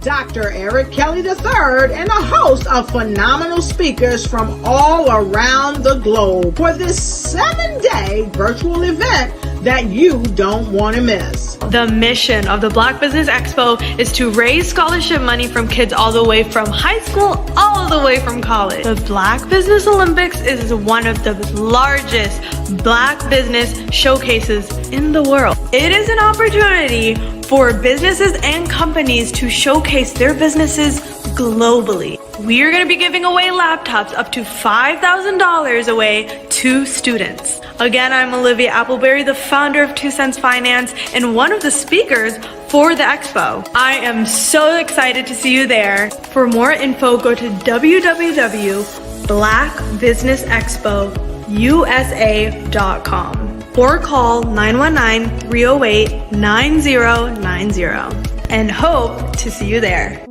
Dr. Eric Kelly III and a host of phenomenal speakers from all around the globe for this 7-day virtual event that you don't want to miss. The mission of the Black Business Expo is to raise scholarship money from kids all the way from high school all the way from college. The Black Business Olympics is one of the largest Black business showcases in the world. It is an opportunity for businesses and companies to showcase their businesses globally. We are going to be giving away laptops up to $5,000 away to students. Again, I'm Olivia Appleberry, the founder of 2 Cents Finance and one of the speakers for the expo. I am so excited to see you there. For more info, go to www.blackbusinessexpousa.com or call 919-308-9090 and hope to see you there.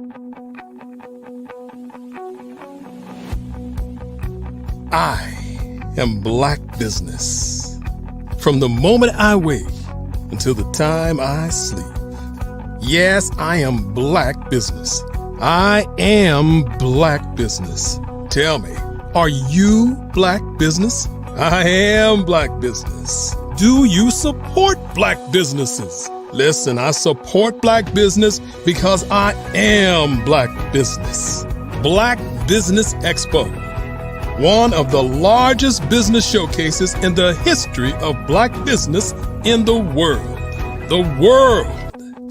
I am Black Business. From the moment I wake until the time I sleep. Yes, I am Black Business. I am Black Business. Tell me, are you Black Business? I am Black Business. Do you support Black businesses? Listen, I support Black business because I am Black Business. Black Business Expo, one of the largest business showcases in the history of Black business in the world. The world!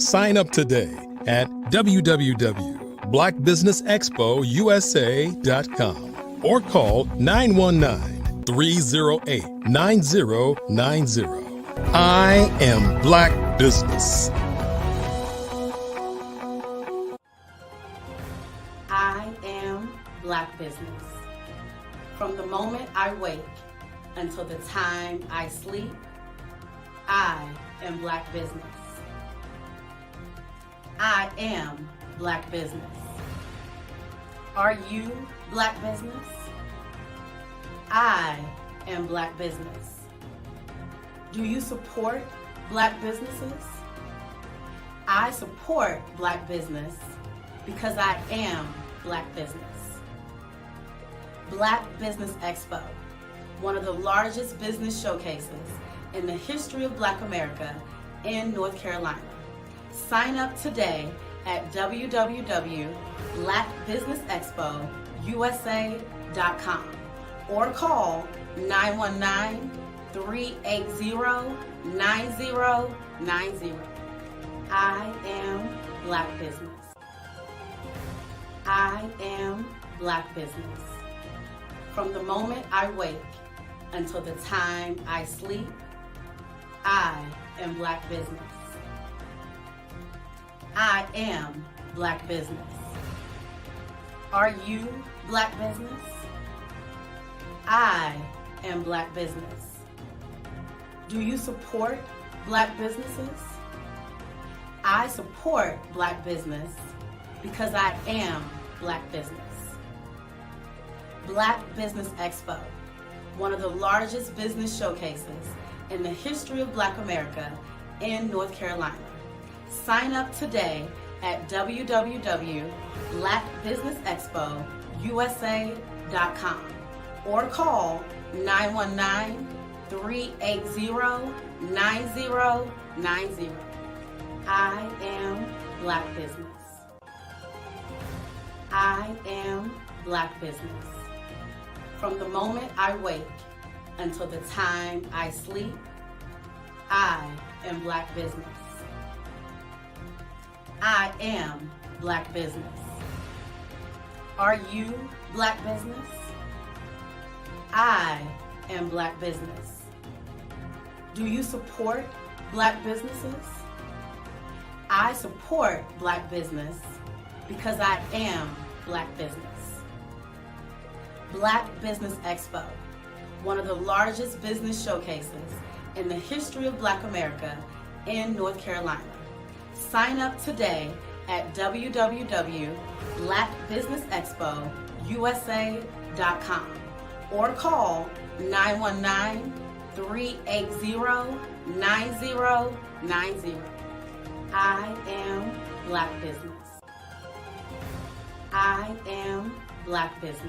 Sign up today at www.blackbusinessexpousa.com or call 919-308-9090. I am Black Business. I am Black Business. From the moment I wake until the time I sleep, I am Black Business. I am Black Business. Are you Black Business? I am Black Business. Do you support Black businesses? I support Black business because I am Black business. Black Business Expo, one of the largest business showcases in the history of Black America in North Carolina. Sign up today at www.blackbusinessexpousa.com or call 919-380-9090. I am Black Business. I am Black Business. From the moment I wake until the time I sleep, I am Black Business. I am Black Business. Are you Black Business? I am Black Business. Do you support Black businesses? I support Black business because I am Black business. Black Business Expo, one of the largest business showcases in the history of Black America in North Carolina. Sign up today at www.blackbusinessexpousa.com or call 919-380-9090. I am Black Business. I am Black Business. From the moment I wake until the time I sleep, I am Black Business. I am Black Business. Are you Black Business? I am Black Business. Do you support Black businesses? I support Black business because I am Black business. Black Business Expo, one of the largest business showcases in the history of Black America in North Carolina. Sign up today at www.blackbusinessexpousa.com or call 919-380-9090. I am Black Business. I am Black Business.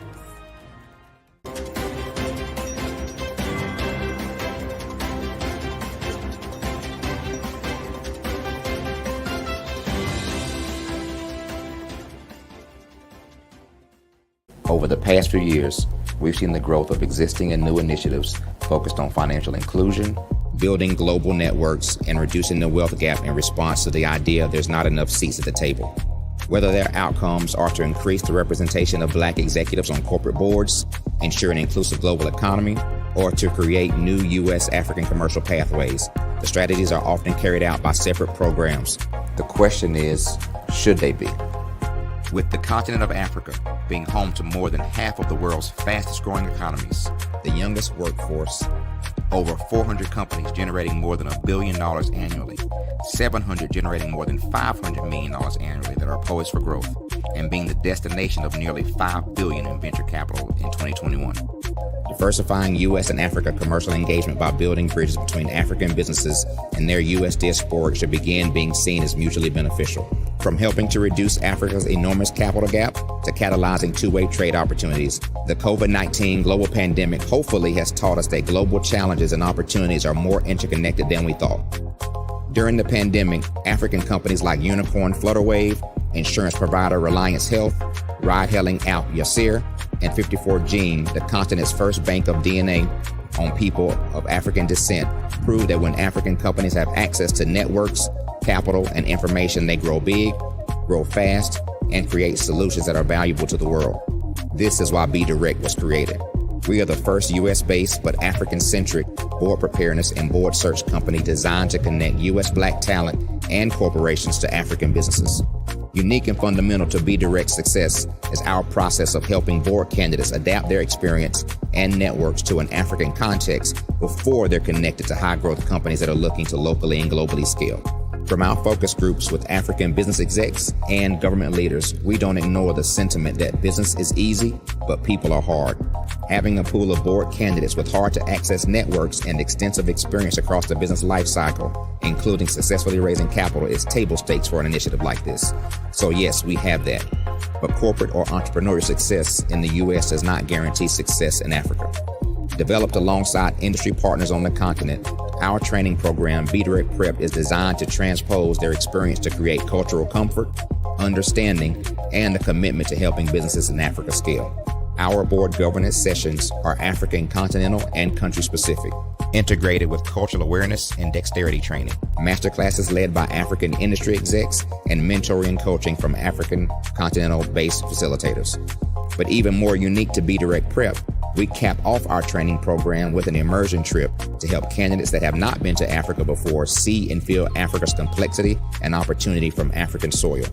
Over the past few years, we've seen the growth of existing and new initiatives focused on financial inclusion, building global networks, and reducing the wealth gap in response to the idea there's not enough seats at the table. Whether their outcomes are to increase the representation of Black executives on corporate boards, ensure an inclusive global economy, or to create new U.S. African commercial pathways, the strategies are often carried out by separate programs. The question is, should they be? With the continent of Africa being home to more than half of the world's fastest growing economies, the youngest workforce, over 400 companies generating more than $1 billion annually, 700 generating more than $500 million annually that are poised for growth, and being the destination of nearly $5 billion in venture capital in 2021. Diversifying U.S. and Africa commercial engagement by building bridges between African businesses and their U.S. diaspora should begin being seen as mutually beneficial. From helping to reduce Africa's enormous capital gap to catalyzing two-way trade opportunities, the COVID-19 global pandemic hopefully has taught us that global challenges and opportunities are more interconnected than we thought. During the pandemic, African companies like Unicorn Flutterwave, insurance provider Reliance Health, ride-hailing app Yasir, and 54Gene, the continent's first bank of DNA on people of African descent, proved that when African companies have access to networks, capital, and information, they grow big, grow fast, and create solutions that are valuable to the world. This is why Be Direct was created. We are the first U.S.-based but African-centric board preparedness and board search company designed to connect U.S. Black talent and corporations to African businesses. Unique and fundamental to Be Direct's success is our process of helping board candidates adapt their experience and networks to an African context before they're connected to high-growth companies that are looking to locally and globally scale. From our focus groups with African business execs and government leaders, we don't ignore the sentiment that business is easy, but people are hard. Having a pool of board candidates with hard-to-access networks and extensive experience across the business life cycle, including successfully raising capital, is table stakes for an initiative like this. So yes, we have that. But corporate or entrepreneurial success in the U.S. does not guarantee success in Africa. Developed alongside industry partners on the continent, our training program, Be Direct Prep, is designed to transpose their experience to create cultural comfort, understanding, and a commitment to helping businesses in Africa scale. Our board governance sessions are African, continental, and country-specific, integrated with cultural awareness and dexterity training, masterclasses led by African industry execs, and mentoring coaching from African continental-based facilitators. But even more unique to Be Direct Prep, we cap off our training program with an immersion trip to help candidates that have not been to Africa before see and feel Africa's complexity and opportunity from African soil.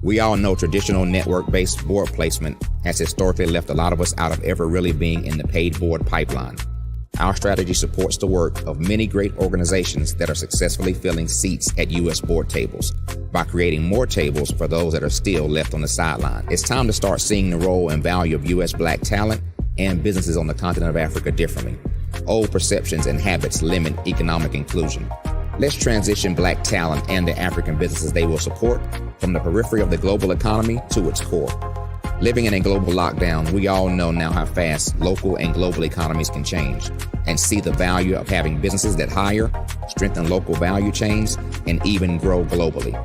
We all know traditional network-based board placement has historically left a lot of us out of ever really being in the paid board pipeline. Our strategy supports the work of many great organizations that are successfully filling seats at U.S. board tables by creating more tables for those that are still left on the sideline. It's time to start seeing the role and value of U.S. Black talent and businesses on the continent of Africa differently. Old perceptions and habits limit economic inclusion. Let's transition Black talent and the African businesses they will support from the periphery of the global economy to its core. Living in a global lockdown, we all know now how fast local and global economies can change, and see the value of having businesses that hire, strengthen local value chains, and even grow globally.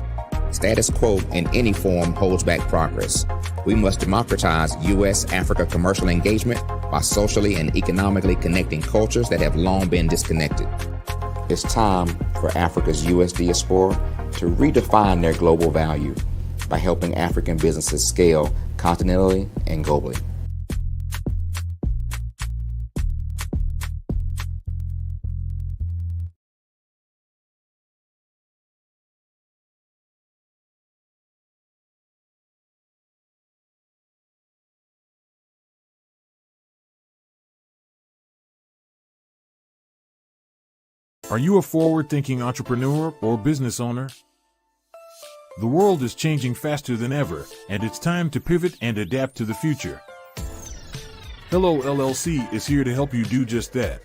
Status quo in any form holds back progress. We must democratize U.S.-Africa commercial engagement by socially and economically connecting cultures that have long been disconnected. It's time for Africa's U.S. diaspora to redefine their global value by helping African businesses scale continentally and globally. Are you a forward-thinking entrepreneur or business owner? The world is changing faster than ever, and it's time to pivot and adapt to the future. Hello LLC is here to help you do just that.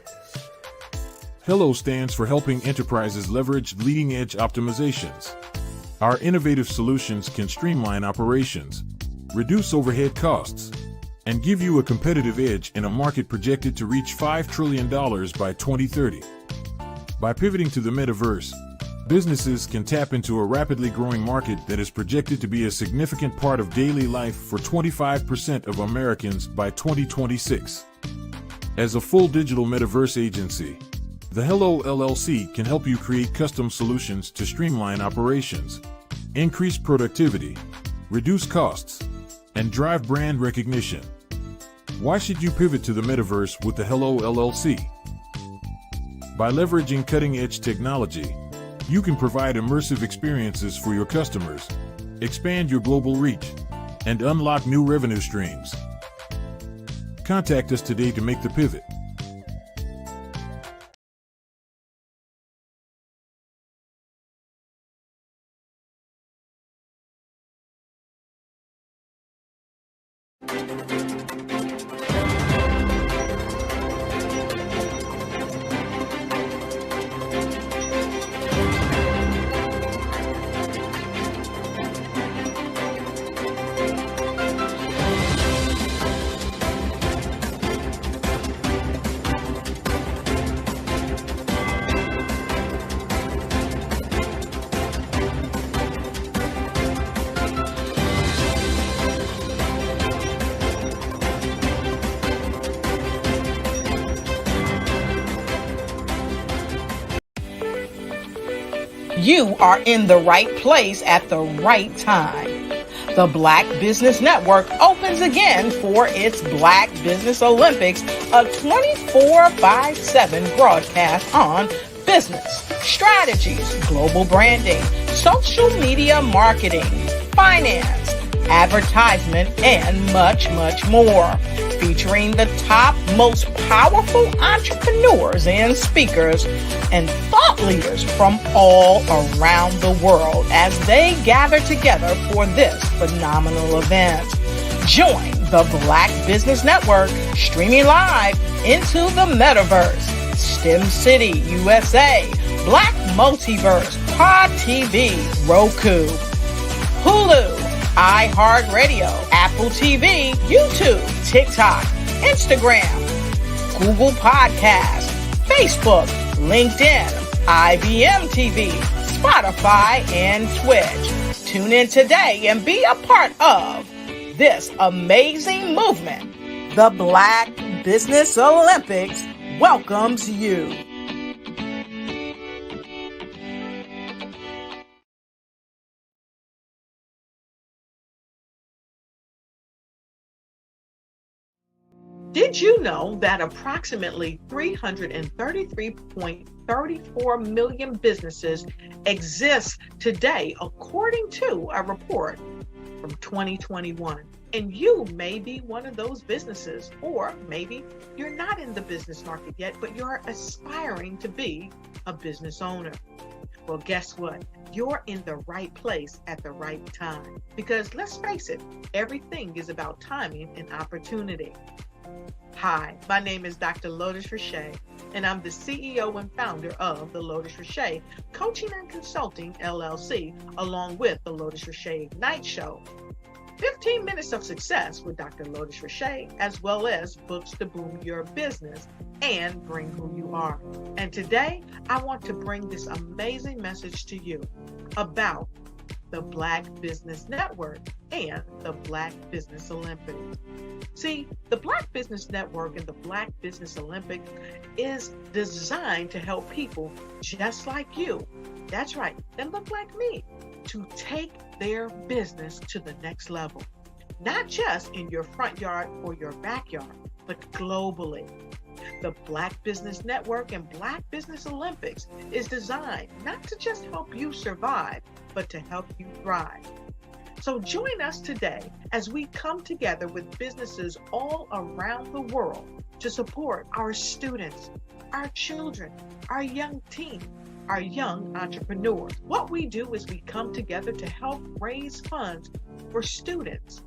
Hello stands for helping enterprises leverage leading-edge optimizations. Our innovative solutions can streamline operations, reduce overhead costs, and give you a competitive edge in a market projected to reach $5 trillion by 2030. By pivoting to the metaverse, businesses can tap into a rapidly growing market that is projected to be a significant part of daily life for 25% of Americans by 2026. As a full digital metaverse agency, the Hello LLC can help you create custom solutions to streamline operations, increase productivity, reduce costs, and drive brand recognition. Why should you pivot to the metaverse with the Hello LLC? By leveraging cutting-edge technology, you can provide immersive experiences for your customers, expand your global reach, and unlock new revenue streams. Contact us today to make the pivot. You are in the right place at the right time. The Black Business Network opens again for its Black Business Olympics, a 24/7 broadcast on business, strategies, global branding, social media marketing, finance, advertisement, and much, much more. Featuring the top, most powerful entrepreneurs and speakers and thought leaders from all around the world as they gather together for this phenomenal event. Join the Black Business Network streaming live into the metaverse, STEM City, USA, Black Multiverse, Pod TV, Roku, Hulu, iHeartRadio, Apple TV, YouTube, TikTok, Instagram, Google Podcasts, Facebook, LinkedIn, IBM TV, Spotify, and Twitch. Tune in today and be a part of this amazing movement. The Black Business Olympics welcomes you. Did you know that approximately 333.34 million businesses exist today, according to a report from 2021? And you may be one of those businesses, or maybe you're not in the business market yet, but you're aspiring to be a business owner. Well, guess what? You're in the right place at the right time. Because let's face it, everything is about timing and opportunity. Hi, my name is Dr. Lotus Richey, and I'm the CEO and founder of the Lotus Richey Coaching and Consulting LLC, along with the Lotus Richey Ignite Show. 15 minutes of success with Dr. Lotus Richey, as well as books to boom your business and bring who you are. And today, I want to bring this amazing message to you about the Black Business Network and the Black Business Olympics. See, the Black Business Network and the Black Business Olympics is designed to help people just like you, that's right, that look like me, to take their business to the next level. Not just in your front yard or your backyard, but globally. The Black Business Network and Black Business Olympics is designed not to just help you survive, but to help you thrive. So join us today as we come together with businesses all around the world to support our students, our children, our young teens, our young entrepreneurs. What we do is we come together to help raise funds for students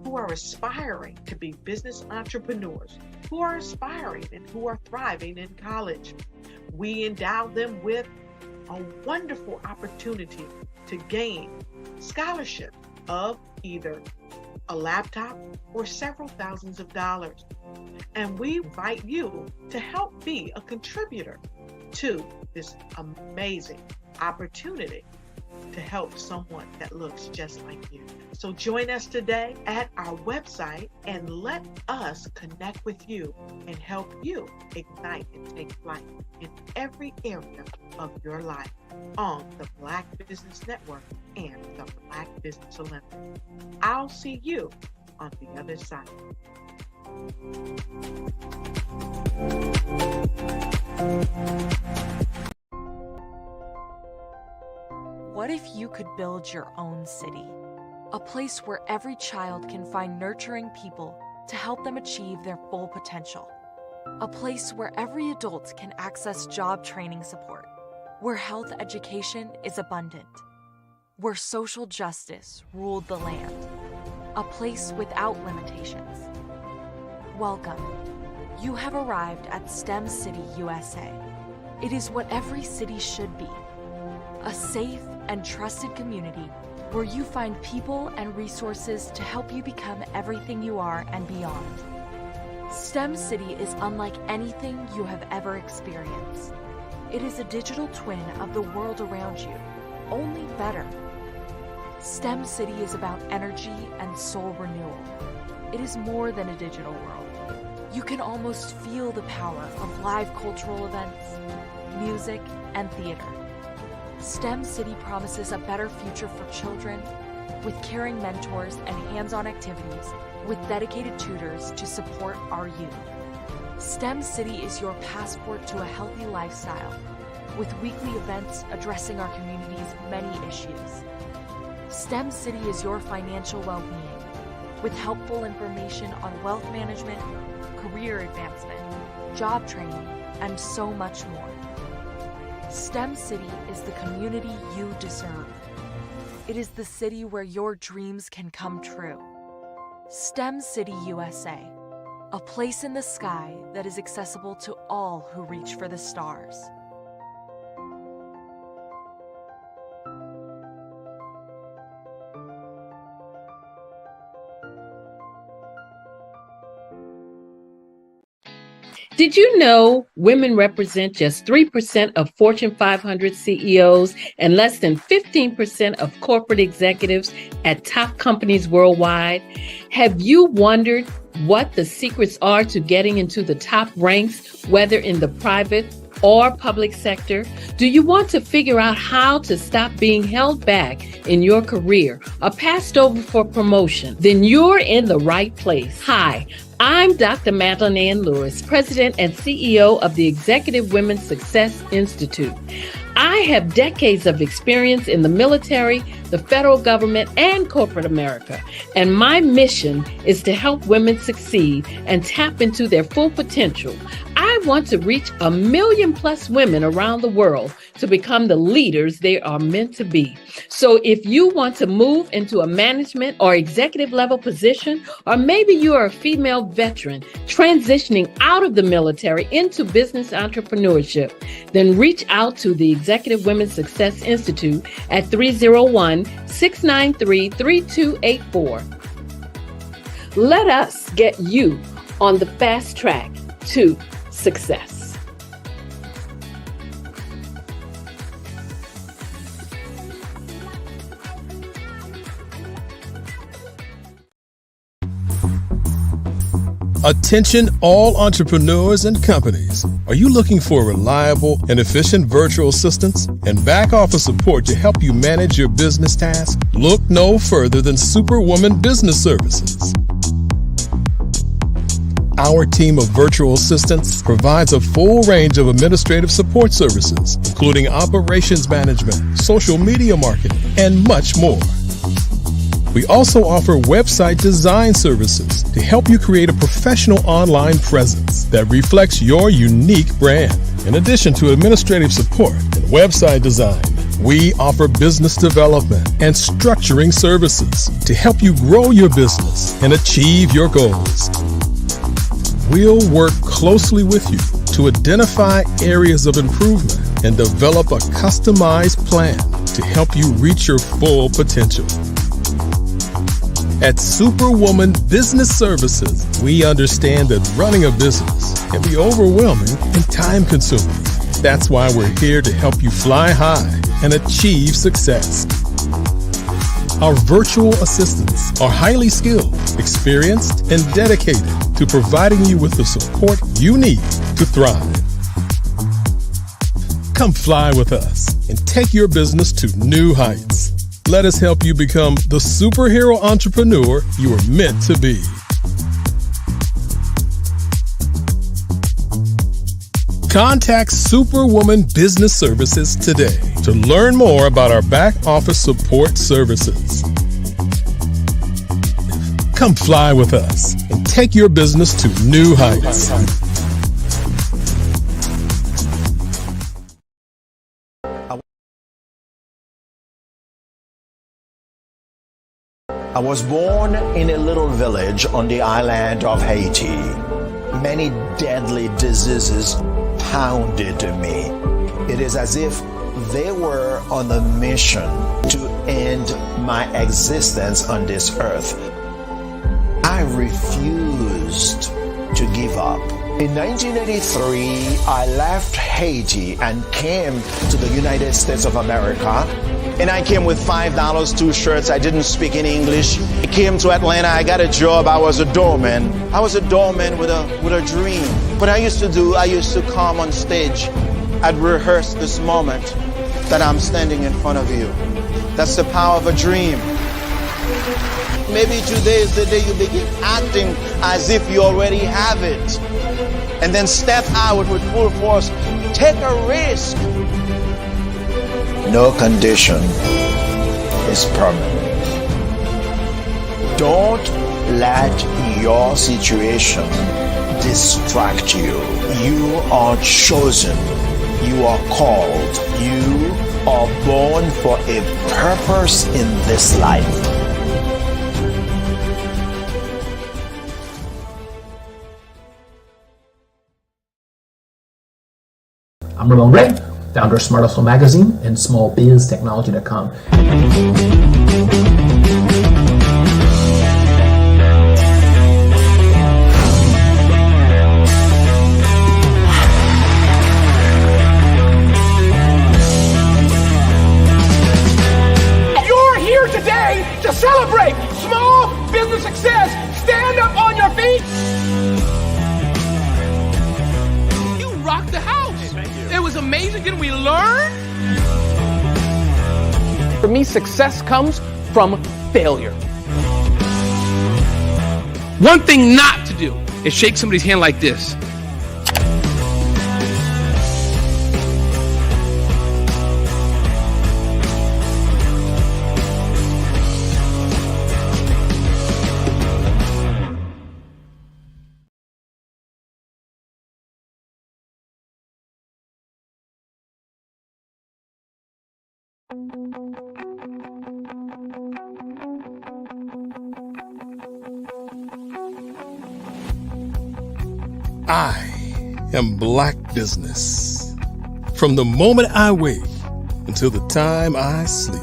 who are aspiring to be business entrepreneurs, who are aspiring and who are thriving in college. We endow them with a wonderful opportunity to gain scholarship of either a laptop, or several thousands of dollars. And we invite you to help be a contributor to this amazing opportunity to help someone that looks just like you. So join us today at our website and let us connect with you and help you ignite and take flight in every area of your life on the Black Business Network and the Black Business Olympics. I'll see you on the other side. What if you could build your own city? A place where every child can find nurturing people to help them achieve their full potential. A place where every adult can access job training support. Where health education is abundant. Where social justice ruled the land. A place without limitations. Welcome. You have arrived at STEM City USA. It is what every city should be. A safe and trusted community where you find people and resources to help you become everything you are and beyond. STEM City is unlike anything you have ever experienced. It is a digital twin of the world around you, only better. STEM City is about energy and soul renewal. It is more than a digital world. You can almost feel the power of live cultural events, music, and theater. STEM City promises a better future for children with caring mentors and hands-on activities with dedicated tutors to support our youth. STEM City is your passport to a healthy lifestyle with weekly events addressing our community's many issues. STEM City is your financial well-being with helpful information on wealth management, career advancement, job training, and so much more. STEM City is the community you deserve. It is the city where your dreams can come true. STEM City USA, a place in the sky that is accessible to all who reach for the stars. Did you know women represent just 3% of Fortune 500 CEOs and less than 15% of corporate executives at top companies worldwide? Have you wondered what the secrets are to getting into the top ranks, whether in the private or public sector? Do you want to figure out how to stop being held back in your career or passed over for promotion? Then you're in the right place. Hi, I'm Dr. Madeline Ann Lewis, President and CEO of the Executive Women's Success Institute. I have decades of experience in the military, the federal government, and corporate America, and my mission is to help women succeed and tap into their full potential. I want to reach 1 million plus women around the world to become the leaders they are meant to be. So if you want to move into a management or executive level position, or maybe you are a female veteran transitioning out of the military into business entrepreneurship, then reach out to the Executive Women's Success Institute at 301-693-3284. Let us get you on the fast track to success. Attention all entrepreneurs and companies. Are you looking for reliable and efficient virtual assistants and back office support to help you manage your business tasks? Look no further than Superwoman Business Services. Our team of virtual assistants provides a full range of administrative support services, including operations management, social media marketing, and much more. We also offer website design services to help you create a professional online presence that reflects your unique brand. In addition to administrative support and website design, we offer business development and structuring services to help you grow your business and achieve your goals. We'll work closely with you to identify areas of improvement and develop a customized plan to help you reach your full potential. At Superwoman Business Services, we understand that running a business can be overwhelming and time-consuming. That's why we're here to help you fly high and achieve success. Our virtual assistants are highly skilled, experienced, and dedicated to providing you with the support you need to thrive. Come fly with us and take your business to new heights. Let us help you become the superhero entrepreneur you are meant to be. Contact Superwoman Business Services today to learn more about our back office support services. Come fly with us and take your business to new heights. I was born in a little village on the island of Haiti. Many deadly diseases pounded me. It is as if they were on a mission to end my existence on this earth. I refused to give up. In 1983, I left Haiti and came to the United States of America. And I came with $5, 2 shirts. I didn't speak in English. I came to Atlanta. I got a job. I was a doorman. I was a doorman with a dream. What I used to come on stage. I'd rehearse this moment that I'm standing in front of you. That's the power of a dream. Maybe today is the day you begin acting as if you already have it. And then step out with full force. Take a risk. No condition is permanent. Don't let your situation distract you. You are chosen. You are called. You are born for a purpose in this life. I'm Ramon Ray, founder of Smart Hustle Magazine and smallbiztechnology.com. You're here today to celebrate small business success. Stand up on your feet. You rocked the house. It was amazing. Didn't we learn? For me, success comes from failure. One thing not to do is shake somebody's hand like this. I am Black Business. From the moment I wake until the time I sleep.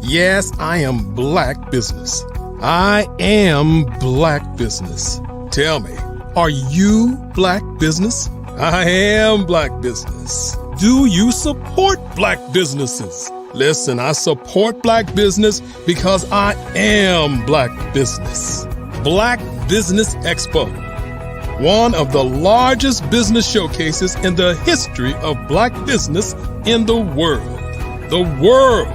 Yes, I am Black Business. I am Black Business. Tell me, are you Black Business? I am Black Business. Do you support Black businesses? Listen, I support Black business because I am Black Business. Black Business Expo, one of the largest business showcases in the history of Black business in the world. The world!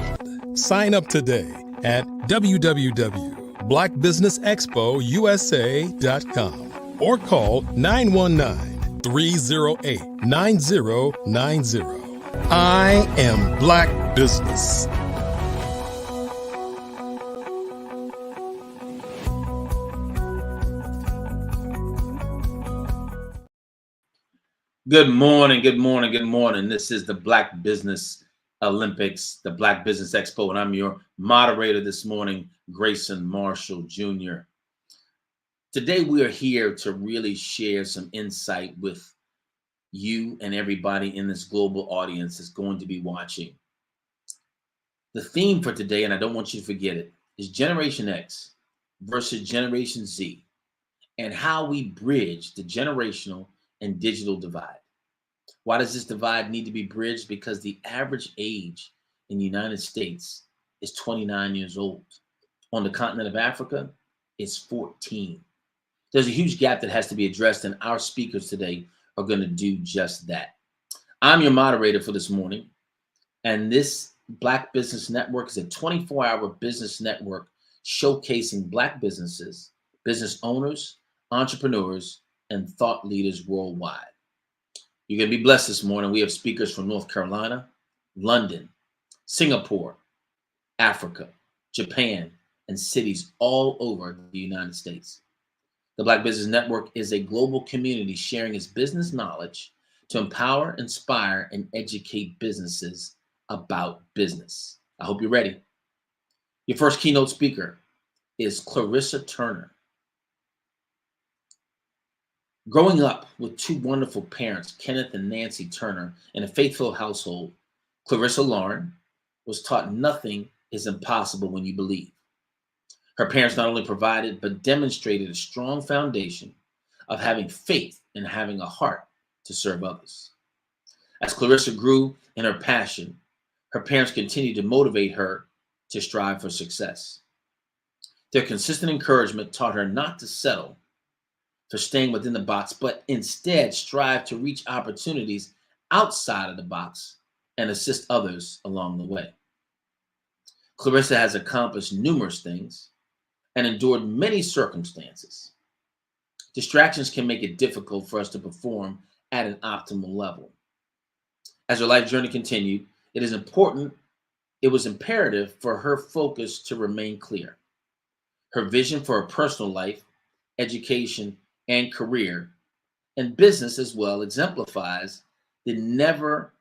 Sign up today at www.blackbusinessexpousa.com or call 919-308-9090. I am Black Business. Good morning, good morning, good morning. This is the Black Business Olympics, the Black Business Expo, and I'm your moderator this morning, Grayson Marshall Jr. Today, we are here to really share some insight with you and everybody in this global audience that's going to be watching. The theme for today, and I don't want you to forget it, is Generation X. versus Generation Z and how we bridge the generational and digital divide. Why does this divide need to be bridged? Because the average age in the United States is 29 years old. On the continent of Africa, it's 14. There's a huge gap that has to be addressed, and our speakers today are going to do just that. I'm your moderator for this morning, and this Black Business Network is a 24-hour business network showcasing Black businesses, business owners, entrepreneurs, and thought leaders worldwide. You're going to be blessed this morning. We have speakers from North Carolina, London, Singapore, Africa, Japan, and cities all over the United States. The Black Business Network is a global community sharing its business knowledge to empower, inspire, and educate businesses about business. I hope you're ready. Your first keynote speaker is Clarissa Turner. Growing up with two wonderful parents, Kenneth and Nancy Turner, in a faithful household, Clarissa Lauren was taught nothing is impossible when you believe. Her parents not only provided, but demonstrated a strong foundation of having faith and having a heart to serve others. As Clarissa grew in her passion, her parents continued to motivate her to strive for success. Their consistent encouragement taught her not to settle for staying within the box, but instead strive to reach opportunities outside of the box and assist others along the way. Clarissa has accomplished numerous things and endured many circumstances. Distractions can make it difficult for us to perform at an optimal level. As her life journey continued, it was imperative for her focus to remain clear. Her vision for her personal life, education, and career, and business as well, exemplifies the never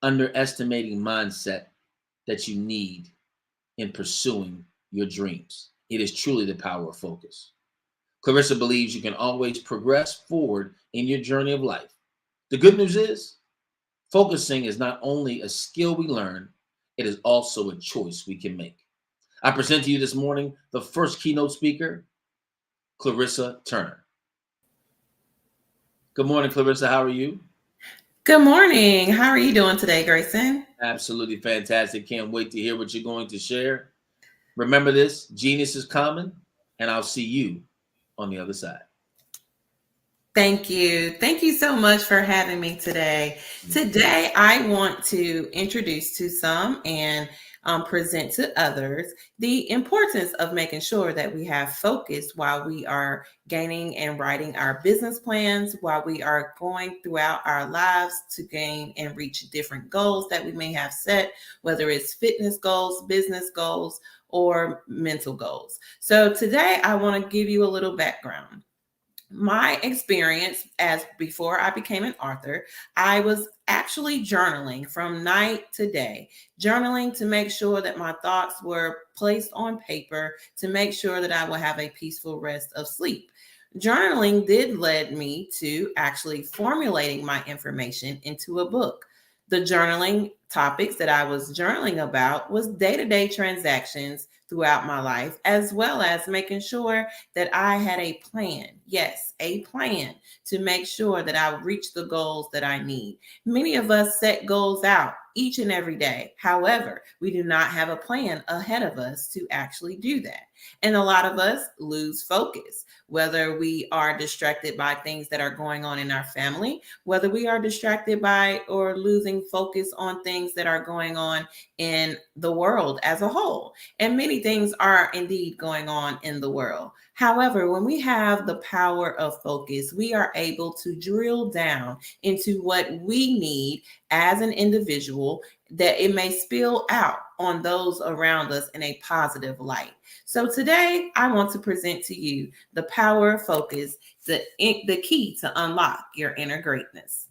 underestimating mindset that you need in pursuing your dreams. It is truly the power of focus. Clarissa believes you can always progress forward in your journey of life. The good news is, focusing is not only a skill we learn, it is also a choice we can make. I present to you this morning the first keynote speaker, Clarissa Turner. Good morning, Clarissa. How are you? Good morning. How are you doing today, Grayson? Absolutely fantastic. Can't wait to hear what you're going to share. Remember this, genius is common, and I'll see you on the other side. Thank you. Thank you so much for having me today. Today, I want to introduce to some and present to others the importance of making sure that we have focus while we are gaining and writing our business plans, while we are going throughout our lives to gain and reach different goals that we may have set, whether it's fitness goals, business goals, or mental goals. So today, I want to give you a little background. My experience as before I became an author, I was actually journaling from night to day, journaling to make sure that my thoughts were placed on paper, to make sure that I will have a peaceful rest of sleep. Journaling did lead me to actually formulating my information into a book. The journaling topics that I was journaling about was day-to-day transactions throughout my life, as well as making sure that I had a plan. Yes, a plan to make sure that I reach the goals that I need. Many of us set goals out each and every day. However, we do not have a plan ahead of us to actually do that. And a lot of us lose focus, whether we are distracted by things that are going on in our family, whether we are distracted by or losing focus on things that are going on in the world as a whole. And many things are indeed going on in the world. However, when we have the power of focus, we are able to drill down into what we need as an individual, that it may spill out on those around us in a positive light. So today, I want to present to you the power of focus, the key to unlock your inner greatness.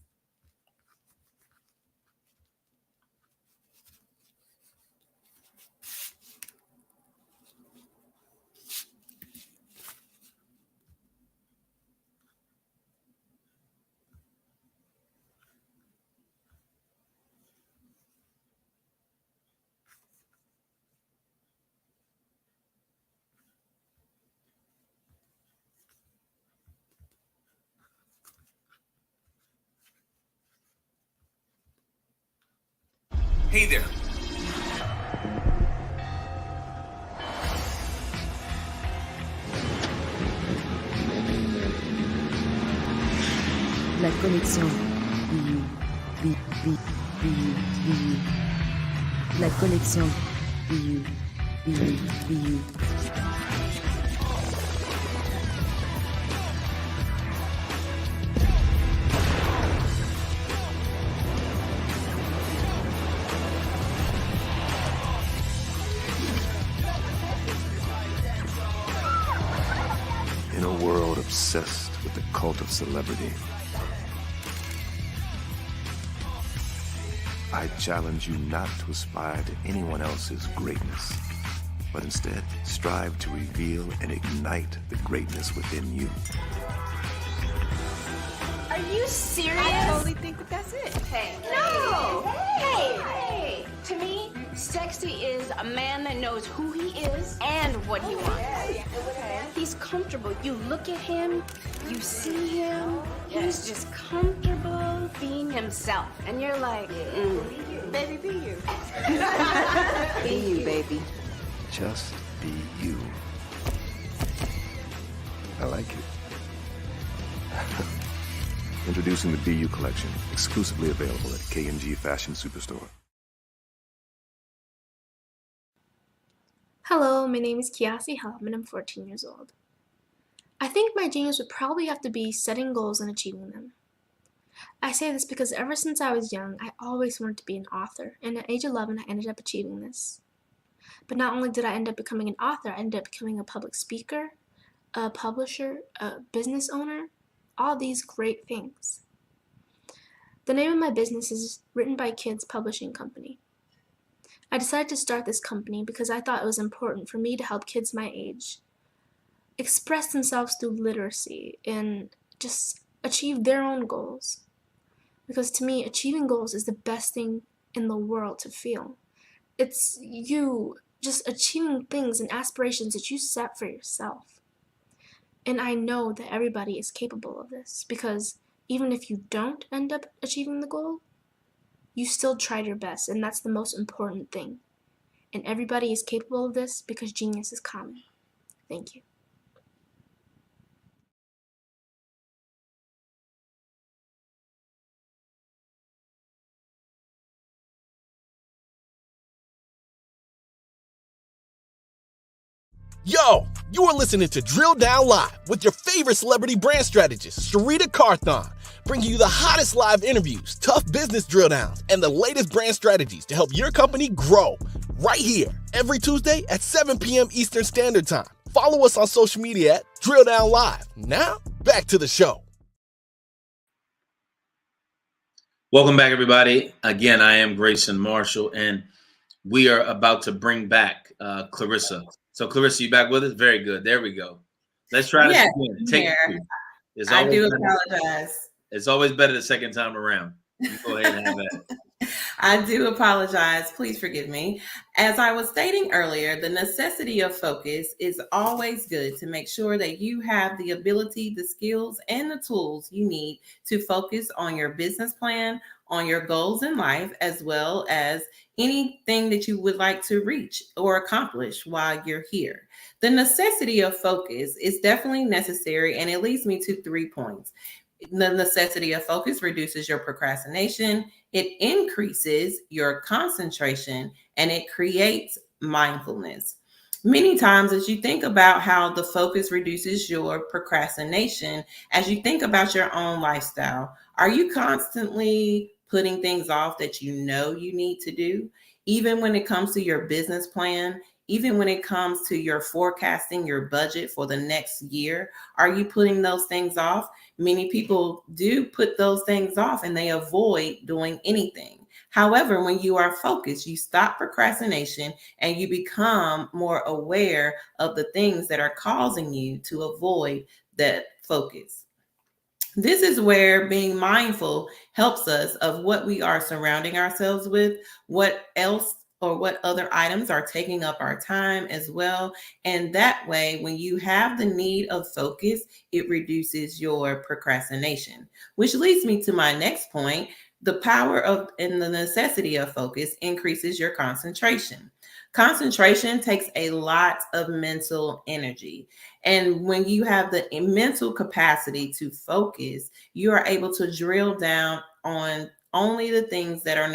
Hey there. La connexion. La connexion. In a world obsessed with the cult of celebrity, I challenge you not to aspire to anyone else's greatness, but instead strive to reveal and ignite the greatness within you. Are you serious? I totally think that's it. Hey. No! Hey! To me, sexy is a man that knows who he is and what he wants. He's comfortable. You look at him, you see him, he's just comfortable being himself. And you're like, Baby, be you. Be you, baby. Just be you. I like it. Introducing the Be You collection, exclusively available at K&G Fashion Superstore. Hello, my name is Kiasi Helm and I'm 14 years old. I think my genius would probably have to be setting goals and achieving them. I say this because ever since I was young, I always wanted to be an author, and at age 11, I ended up achieving this. But not only did I end up becoming an author, I ended up becoming a public speaker, a publisher, a business owner, all these great things. The name of my business is Written by Kids Publishing Company. I decided to start this company because I thought it was important for me to help kids my age express themselves through literacy and just achieve their own goals. Because to me, achieving goals is the best thing in the world to feel. It's you just achieving things and aspirations that you set for yourself. And I know that everybody is capable of this because even if you don't end up achieving the goal, you still tried your best, and that's the most important thing. And everybody is capable of this because genius is common. Thank you. Yo, you are listening to Drill Down Live with your favorite celebrity brand strategist, Sharita Carthon, bringing you the hottest live interviews, tough business drill downs, and the latest brand strategies to help your company grow. Right here, every Tuesday at 7 p.m. Eastern Standard Time. Follow us on social media at Drill Down Live. Now, back to the show. Welcome back, everybody. Again, I am Grayson Marshall, and we are about to bring back Clarissa. So, Clarissa, you back with us? Very good. There we go. Let's try this again. Take it. I do apologize. It's always better the second time around. You go ahead and have that. I do apologize. Please forgive me. As I was stating earlier, the necessity of focus is always good to make sure that you have the ability, the skills, and the tools you need to focus on your business plan, on your goals in life, as well as anything that you would like to reach or accomplish while you're here. The necessity of focus is definitely necessary, and it leads me to 3 points. The necessity of focus reduces your procrastination, it increases your concentration, and it creates mindfulness. Many times, as you think about how the focus reduces your procrastination, as you think about your own lifestyle, are you constantly putting things off that you know you need to do? Even when it comes to your business plan, even when it comes to your forecasting, your budget for the next year, are you putting those things off? Many people do put those things off and they avoid doing anything. However, when you are focused, you stop procrastination and you become more aware of the things that are causing you to avoid that focus. This is where being mindful helps us of what we are surrounding ourselves with, what else or what other items are taking up our time as well. And that way, when you have the need of focus, it reduces your procrastination, which leads me to my next point. The power of and the necessity of focus increases your concentration. Concentration takes a lot of mental energy. And when you have the mental capacity to focus, you are able to drill down on only the things that are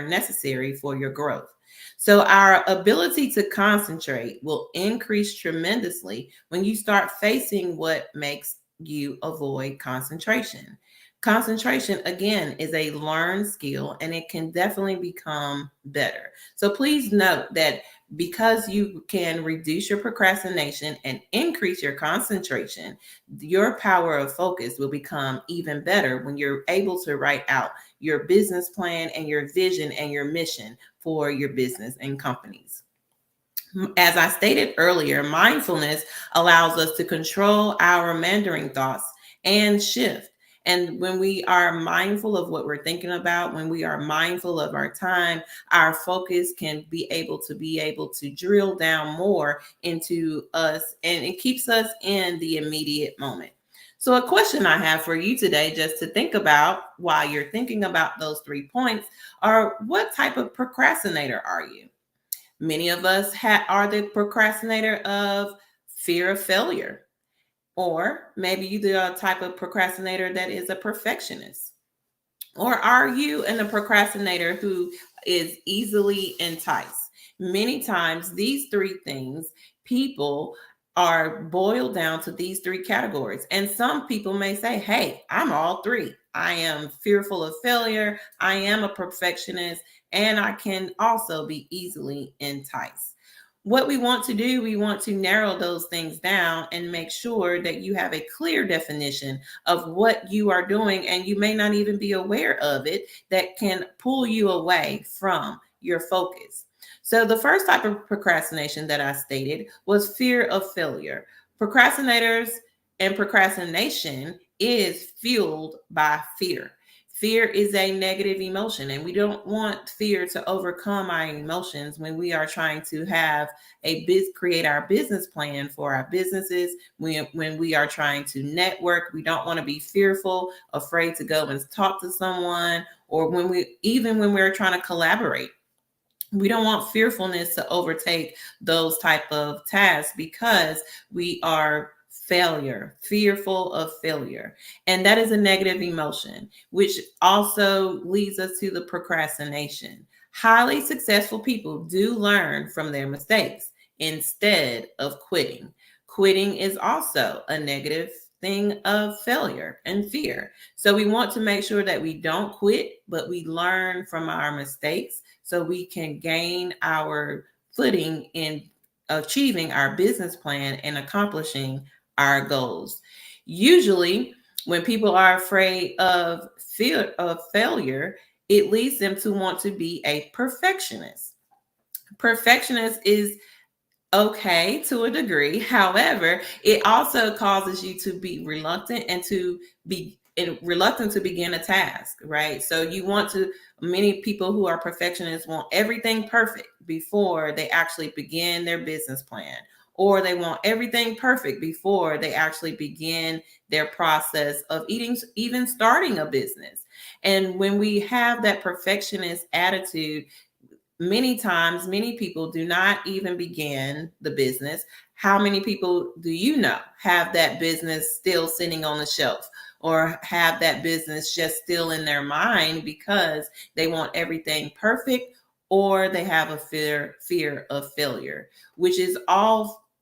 necessary for your growth. So our ability to concentrate will increase tremendously when you start facing what makes you avoid concentration. Concentration, again, is a learned skill and it can definitely become better. So please note that because you can reduce your procrastination and increase your concentration, your power of focus will become even better when you're able to write out your business plan and your vision and your mission for your business and companies. As I stated earlier, mindfulness allows us to control our meandering thoughts and shift. And when we are mindful of what we're thinking about, when we are mindful of our time, our focus can be able to drill down more into us, and it keeps us in the immediate moment. So a question I have for you today, just to think about while you're thinking about those 3 points, are what type of procrastinator are you? Many of us are the procrastinator of fear of failure. Or maybe you're the type of procrastinator that is a perfectionist. Or are you a procrastinator who is easily enticed? Many times, these 3 things, people are boiled down to these 3 categories. And some people may say, hey, I'm all 3. I am fearful of failure, I am a perfectionist, and I can also be easily enticed. What we want to do, we want to narrow those things down and make sure that you have a clear definition of what you are doing, and you may not even be aware of it, that can pull you away from your focus. So the first type of procrastination that I stated was fear of failure. Procrastinators and procrastination is fueled by fear. Fear is a negative emotion, and we don't want fear to overcome our emotions when we are trying to have create our business plan for our businesses. When we are trying to network, we don't want to be fearful, afraid to go and talk to someone, or when we're trying to collaborate. We don't want fearfulness to overtake those type of tasks because we are fearful of failure. And that is a negative emotion, which also leads us to the procrastination. Highly successful people do learn from their mistakes instead of quitting. Quitting is also a negative thing of failure and fear. So we want to make sure that we don't quit, but we learn from our mistakes so we can gain our footing in achieving our business plan and accomplishing our goals. Usually, when people are afraid of fear of failure, it leads them to want to be a perfectionist. Perfectionist is okay to a degree. However, it also causes you to be reluctant to begin a task, right? So many people who are perfectionists want everything perfect before they actually begin their business plan, or they want everything perfect before they actually begin their process of even starting a business. And when we have that perfectionist attitude, many times, many people do not even begin the business. How many people do you know have that business still sitting on the shelf, or have that business just still in their mind because they want everything perfect, or they have a fear of failure, which is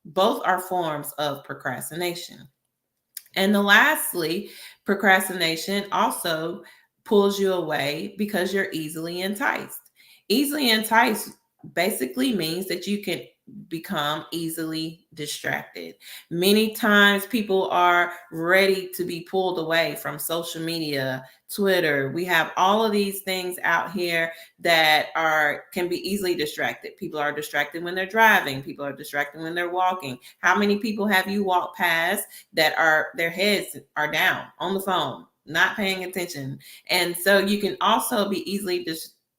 both are forms of procrastination. And lastly, procrastination also pulls you away because you're easily enticed. Easily enticed basically means that you can become easily distracted. Many times people are ready to be pulled away from social media, Twitter. We have all of these things out here that can be easily distracted. People are distracted when they're driving. People are distracted when they're walking. How many people have you walked past that their heads are down on the phone, not paying attention? And so you can also be easily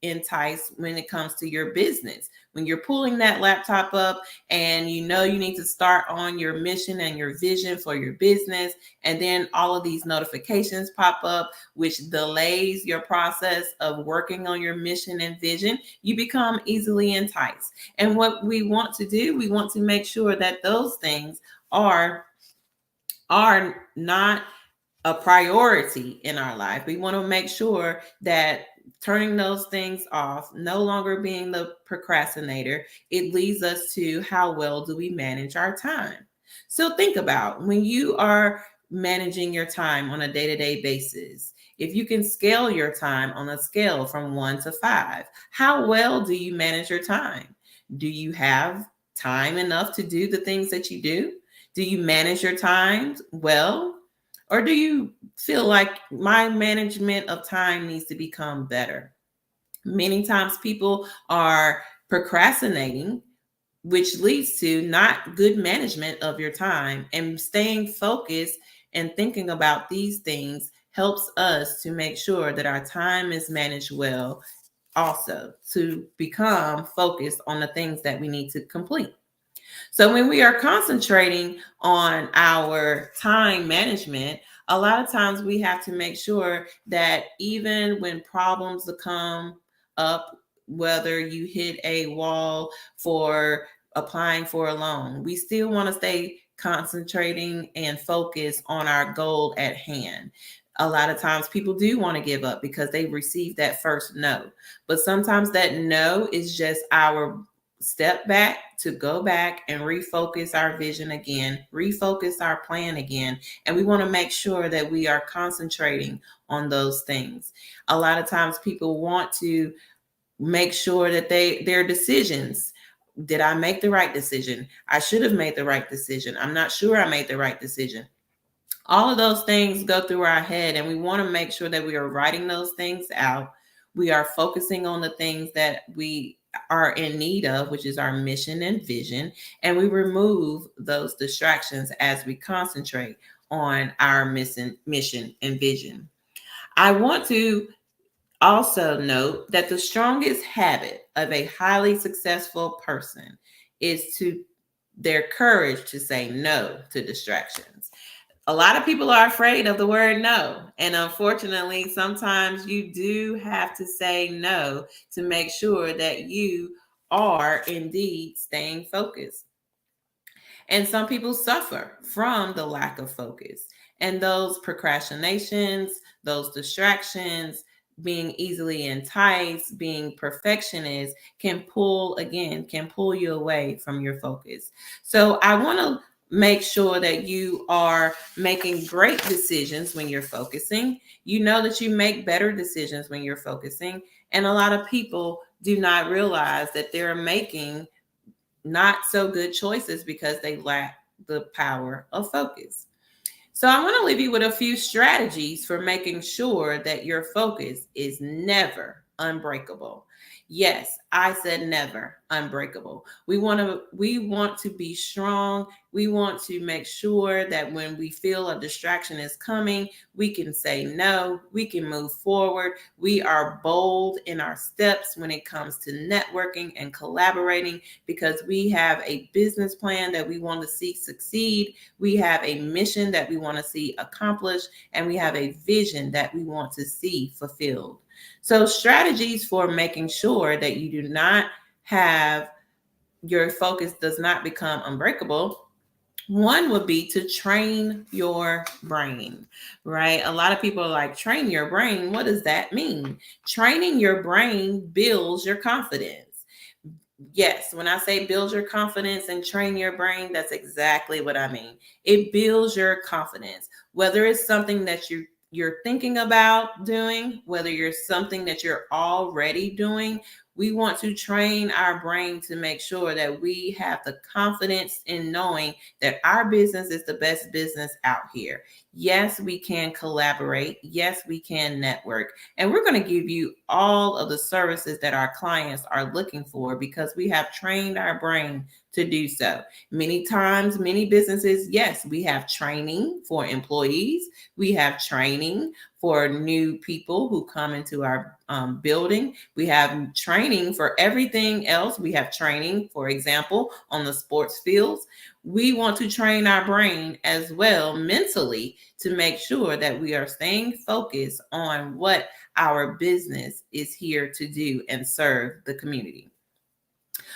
enticed when it comes to your business. When you're pulling that laptop up and you know you need to start on your mission and your vision for your business, and then all of these notifications pop up, which delays your process of working on your mission and vision, you become easily enticed. And what we want to do, we want to make sure that those things are not a priority in our life. We want to make sure that turning those things off, no longer being the procrastinator, it leads us to how well do we manage our time. So think about when you are managing your time on a day-to-day basis. If you can scale your time on a scale from 1 to 5, how well do you manage your time? Do you have time enough to do the things that you do? Do you manage your time well? Or do you feel like my management of time needs to become better? Many times people are procrastinating, which leads to not good management of your time. And staying focused and thinking about these things helps us to make sure that our time is managed well, also to become focused on the things that we need to complete. So when we are concentrating on our time management, a lot of times we have to make sure that even when problems come up, whether you hit a wall for applying for a loan, we still want to stay concentrating and focus on our goal at hand. A lot of times people do want to give up because they received that first no, but sometimes that no is just our step back to go back and refocus our vision again, refocus our plan again. And we want to make sure that we are concentrating on those things. A lot of times people want to make sure that their decisions, did I make the right decision? I should have made the right decision. I'm not sure I made the right decision. All of those things go through our head, and we want to make sure that we are writing those things out. We are focusing on the things that we are in need of, which is our mission and vision, and we remove those distractions as we concentrate on our mission and vision. I want to also note that the strongest habit of a highly successful person is their courage to say no to distractions. A lot of people are afraid of the word no. And unfortunately, sometimes you do have to say no to make sure that you are indeed staying focused. And some people suffer from the lack of focus. And those procrastinations, those distractions, being easily enticed, being perfectionist can pull you away from your focus. So I want to make sure that you are making great decisions when you're focusing. You know that you make better decisions when you're focusing. And a lot of people do not realize that they're making not so good choices because they lack the power of focus. So I want to leave you with a few strategies for making sure that your focus is never unbreakable. Yes, I said never unbreakable. We want to be strong. We want to make sure that when we feel a distraction is coming, we can say no, we can move forward. We are bold in our steps when it comes to networking and collaborating because we have a business plan that we want to see succeed. We have a mission that we want to see accomplished, and we have a vision that we want to see fulfilled. So strategies for making sure that you do not have your focus does not become unbreakable. One would be to train your brain, right? A lot of people are like, train your brain. What does that mean? Training your brain builds your confidence. Yes, when I say build your confidence and train your brain, that's exactly what I mean. It builds your confidence, whether it's something that you're thinking about doing, whether you're something that you're already doing. We want to train our brain to make sure that we have the confidence in knowing that our business is the best business out here. Yes, we can collaborate. Yes, we can network. And we're going to give you all of the services that our clients are looking for because we have trained our brain to do so. Many times, many businesses, yes, we have training for employees. We have training for new people who come into our building. We have training for everything else. We have training, for example, on the sports fields. We want to train our brain as well mentally to make sure that we are staying focused on what our business is here to do and serve the community.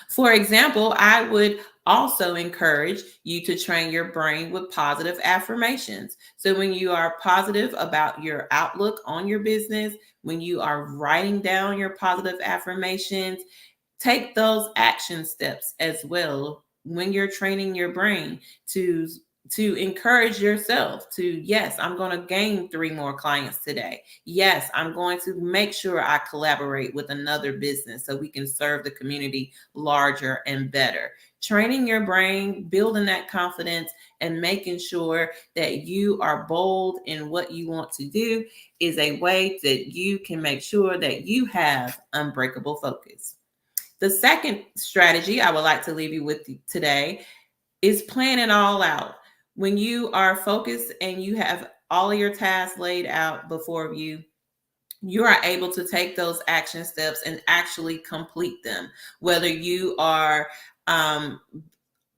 For example, I would also encourage you to train your brain with positive affirmations. So when you are positive about your outlook on your business, when you are writing down your positive affirmations, take those action steps as well when you're training your brain to encourage yourself to, yes, I'm going to gain 3 more clients today. Yes, I'm going to make sure I collaborate with another business so we can serve the community larger and better. Training your brain, building that confidence, and making sure that you are bold in what you want to do is a way that you can make sure that you have unbreakable focus. The second strategy I would like to leave you with today is plan it all out. When you are focused and you have all of your tasks laid out before you, you are able to take those action steps and actually complete them. Whether you are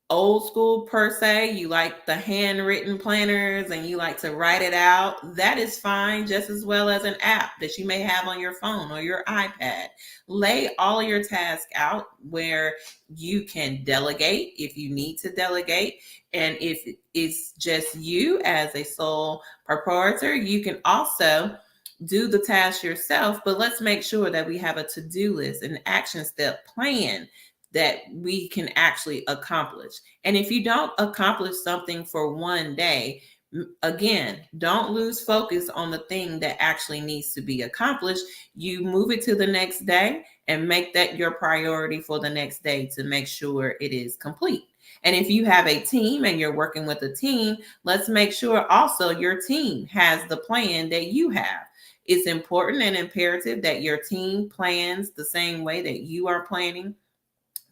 old school per se, you like the handwritten planners and you like to write it out, that is fine, just as well as an app that you may have on your phone or your iPad. Lay all of your tasks out where you can delegate if you need to delegate. And if it's just you as a sole proprietor, you can also do the task yourself, but let's make sure that we have a to-do list, an action step plan that we can actually accomplish. And if you don't accomplish something for one day, again, don't lose focus on the thing that actually needs to be accomplished. You move it to the next day and make that your priority for the next day to make sure it is complete. And if you have a team and you're working with a team, let's make sure also your team has the plan that you have. It's important and imperative that your team plans the same way that you are planning,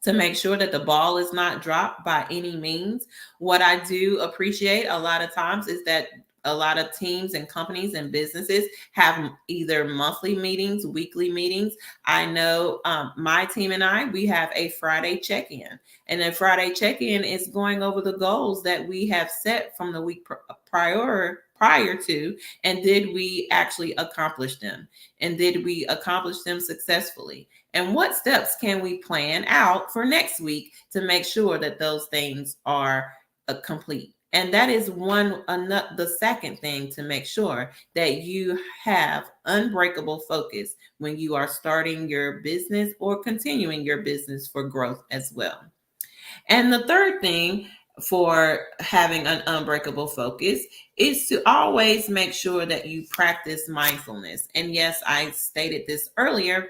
to make sure that the ball is not dropped by any means. What I do appreciate a lot of times is that a lot of teams and companies and businesses have either monthly meetings, weekly meetings. I know my team and I, we have a Friday check-in. And a Friday check-in is going over the goals that we have set from the week prior to, and did we actually accomplish them? And did we accomplish them successfully? And what steps can we plan out for next week to make sure that those things are complete? And that is the second thing to make sure that you have unbreakable focus when you are starting your business or continuing your business for growth as well. And the third thing for having an unbreakable focus is to always make sure that you practice mindfulness. And yes, I stated this earlier,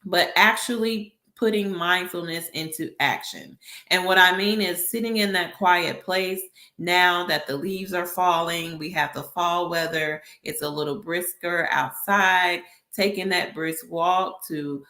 but actually putting mindfulness into action. And what I mean is sitting in that quiet place now that the leaves are falling, we have the fall weather, it's a little brisker outside, taking that brisk walk to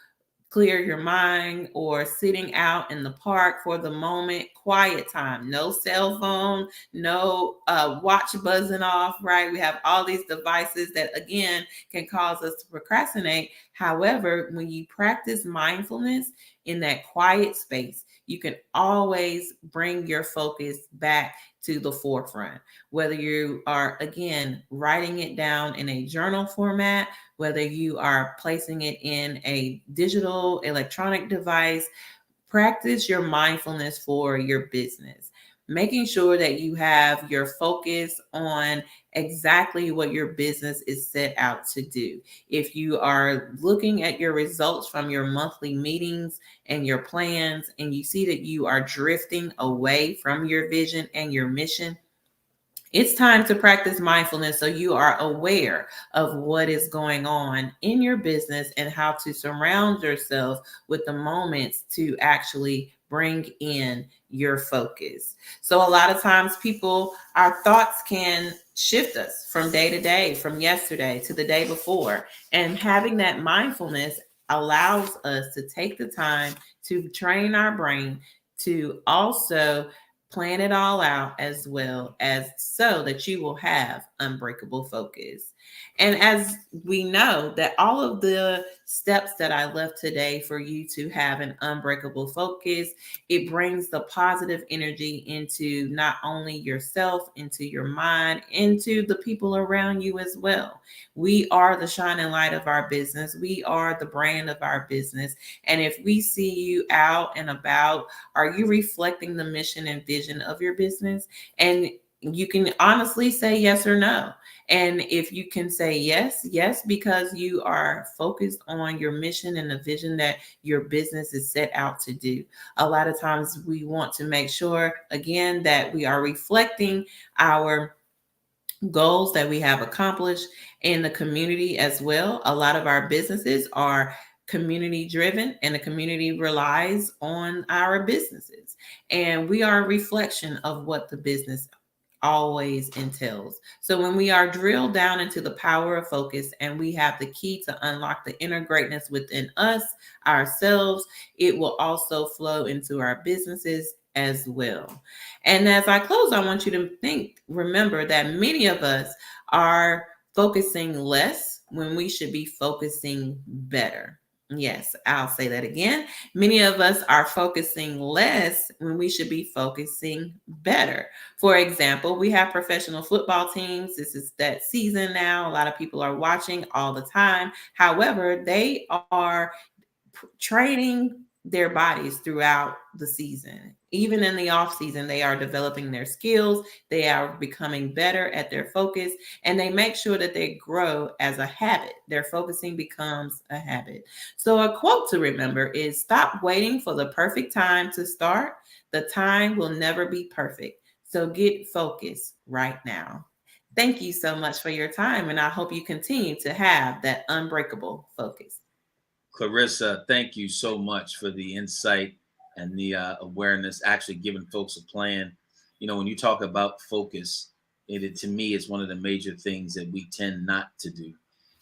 clear your mind, or sitting out in the park for the moment, quiet time, no cell phone, no watch buzzing off, right? We have all these devices that, again, can cause us to procrastinate. However, when you practice mindfulness in that quiet space, you can always bring your focus back to the forefront. Whether you are, again, writing it down in a journal format, whether you are placing it in a digital electronic device, practice your mindfulness for your business. Making sure that you have your focus on exactly what your business is set out to do. If you are looking at your results from your monthly meetings and your plans, and you see that you are drifting away from your vision and your mission, it's time to practice mindfulness so you are aware of what is going on in your business and how to surround yourself with the moments to actually bring in your focus. So a lot of times our thoughts can shift us from day to day, from yesterday to the day before. And having that mindfulness allows us to take the time to train our brain to also plan it all out, as well as so that you will have unbreakable focus. And as we know that all of the steps that I left today for you to have an unbreakable focus, it brings the positive energy into not only yourself, into your mind, into the people around you as well. We are the shining light of our business. We are the brand of our business. And if we see you out and about, are you reflecting the mission and vision of your business? And you can honestly say yes or no. And if you can say yes, yes, because you are focused on your mission and the vision that your business is set out to do. A lot of times we want to make sure, again, that we are reflecting our goals that we have accomplished in the community as well. A lot of our businesses are community driven, and the community relies on our businesses. And we are a reflection of what the business always entails. So when we are drilled down into the power of focus and we have the key to unlock the inner greatness within us, ourselves, it will also flow into our businesses as well. And as I close, I want you to remember that many of us are focusing less when we should be focusing better. Yes, I'll say that again. Many of us are focusing less when we should be focusing better. For example, we have professional football teams. This is that season now. A lot of people are watching all the time. However, they are training their bodies throughout the season. Even in the off season, they are developing their skills. They are becoming better at their focus, and they make sure that they grow as a habit. Their focusing becomes a habit. So a quote to remember is, stop waiting for the perfect time to start. The time will never be perfect. So get focused right now. Thank you so much for your time, and I hope you continue to have that unbreakable focus. Clarissa, thank you so much for the insight and the awareness, actually giving folks a plan. You know, when you talk about focus, to me, is one of the major things that we tend not to do.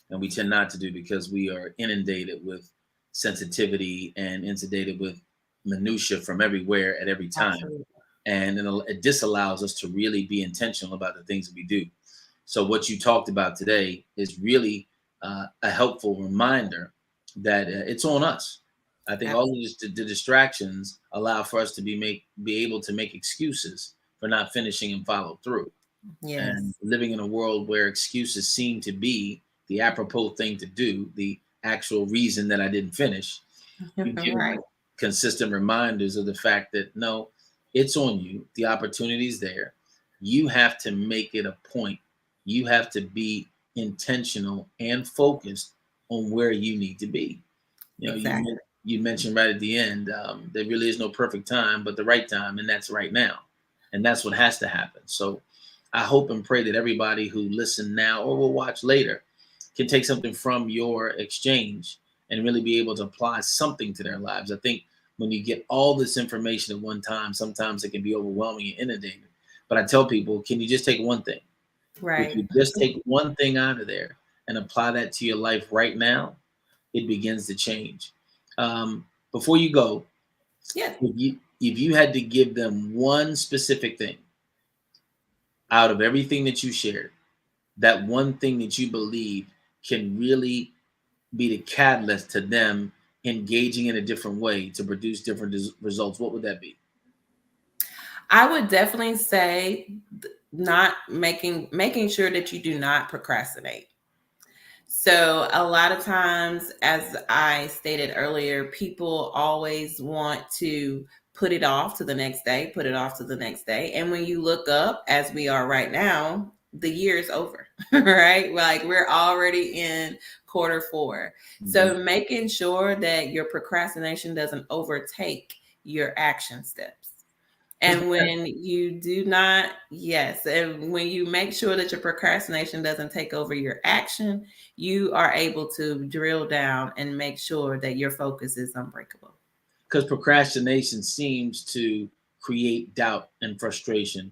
And we tend not to do because we are inundated with sensitivity and inundated with minutia from everywhere at every time. Absolutely. And it disallows us to really be intentional about the things that we do. So what you talked about today is really a helpful reminder that it's on us. I think all of the distractions allow for us to be able to make excuses for not finishing and follow through. Yes. And living in a world where excuses seem to be the apropos thing to do, the actual reason that I didn't finish, you give right. Consistent reminders of the fact that no, it's on you. The opportunity is there. You have to make it a point. You have to be intentional and focused on where you need to be. You know, exactly. you mentioned right at the end, there really is no perfect time, but the right time, and that's right now. And that's what has to happen. So I hope and pray that everybody who listen now or will watch later can take something from your exchange and really be able to apply something to their lives. I think when you get all this information at one time, sometimes it can be overwhelming and inundating. But I tell people, can you just take one thing? Right. If you just take one thing out of there and apply that to your life right now, it begins to change. Before you go, if you had to give them one specific thing out of everything that you shared, that one thing that you believe can really be the catalyst to them engaging in a different way to produce different results, what would that be? I would definitely say not making sure that you do not procrastinate. So a lot of times, as I stated earlier, people always want to put it off to the next day, put it off to the next day. And when you look up, as we are right now, the year is over, right? Like we're already in quarter 4. Mm-hmm. So making sure that your procrastination doesn't overtake your action steps. And when you do not, and when you make sure that your procrastination doesn't take over your action, you are able to drill down and make sure that your focus is unbreakable. Because procrastination seems to create doubt and frustration.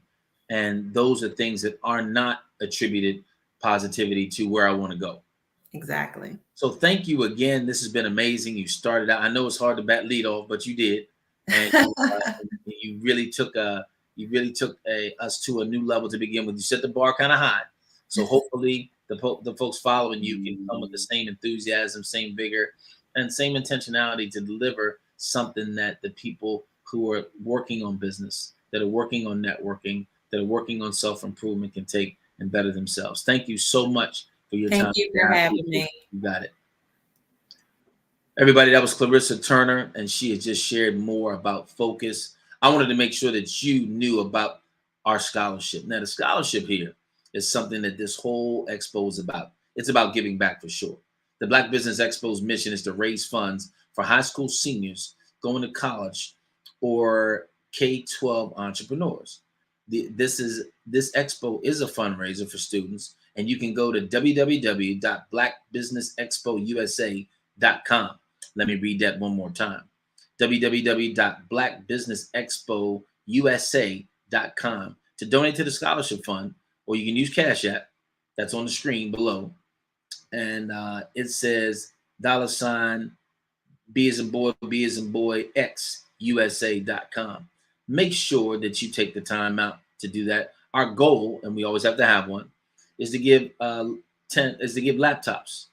And those are things that are not attributed positivity to where I want to go. Exactly. So thank you again. This has been amazing. You started out, I know it's hard to bat lead off, but you did. And you really took us to a new level to begin with. You set the bar kind of high. So hopefully the folks following you can come with the same enthusiasm, same vigor, and same intentionality to deliver something that the people who are working on business, that are working on networking, that are working on self-improvement can take and better themselves. Thank you so much for your time. Thank you for having me. You got it. Everybody, that was Clarissa Turner, and she has just shared more about focus. I wanted to make sure that you knew about our scholarship. Now, the scholarship here is something that this whole expo is about. It's about giving back for sure. The Black Business Expo's mission is to raise funds for high school seniors going to college or K-12 entrepreneurs. This expo is a fundraiser for students, and you can go to www.blackbusinessexpousa.com. Let me read that one more time. www.blackbusinessexpousa.com to donate to the scholarship fund, or you can use Cash App. That's on the screen below. And it says $ B as in boy, X USA.com. Make sure that you take the time out to do that. Our goal, and we always have to have one, is to give laptops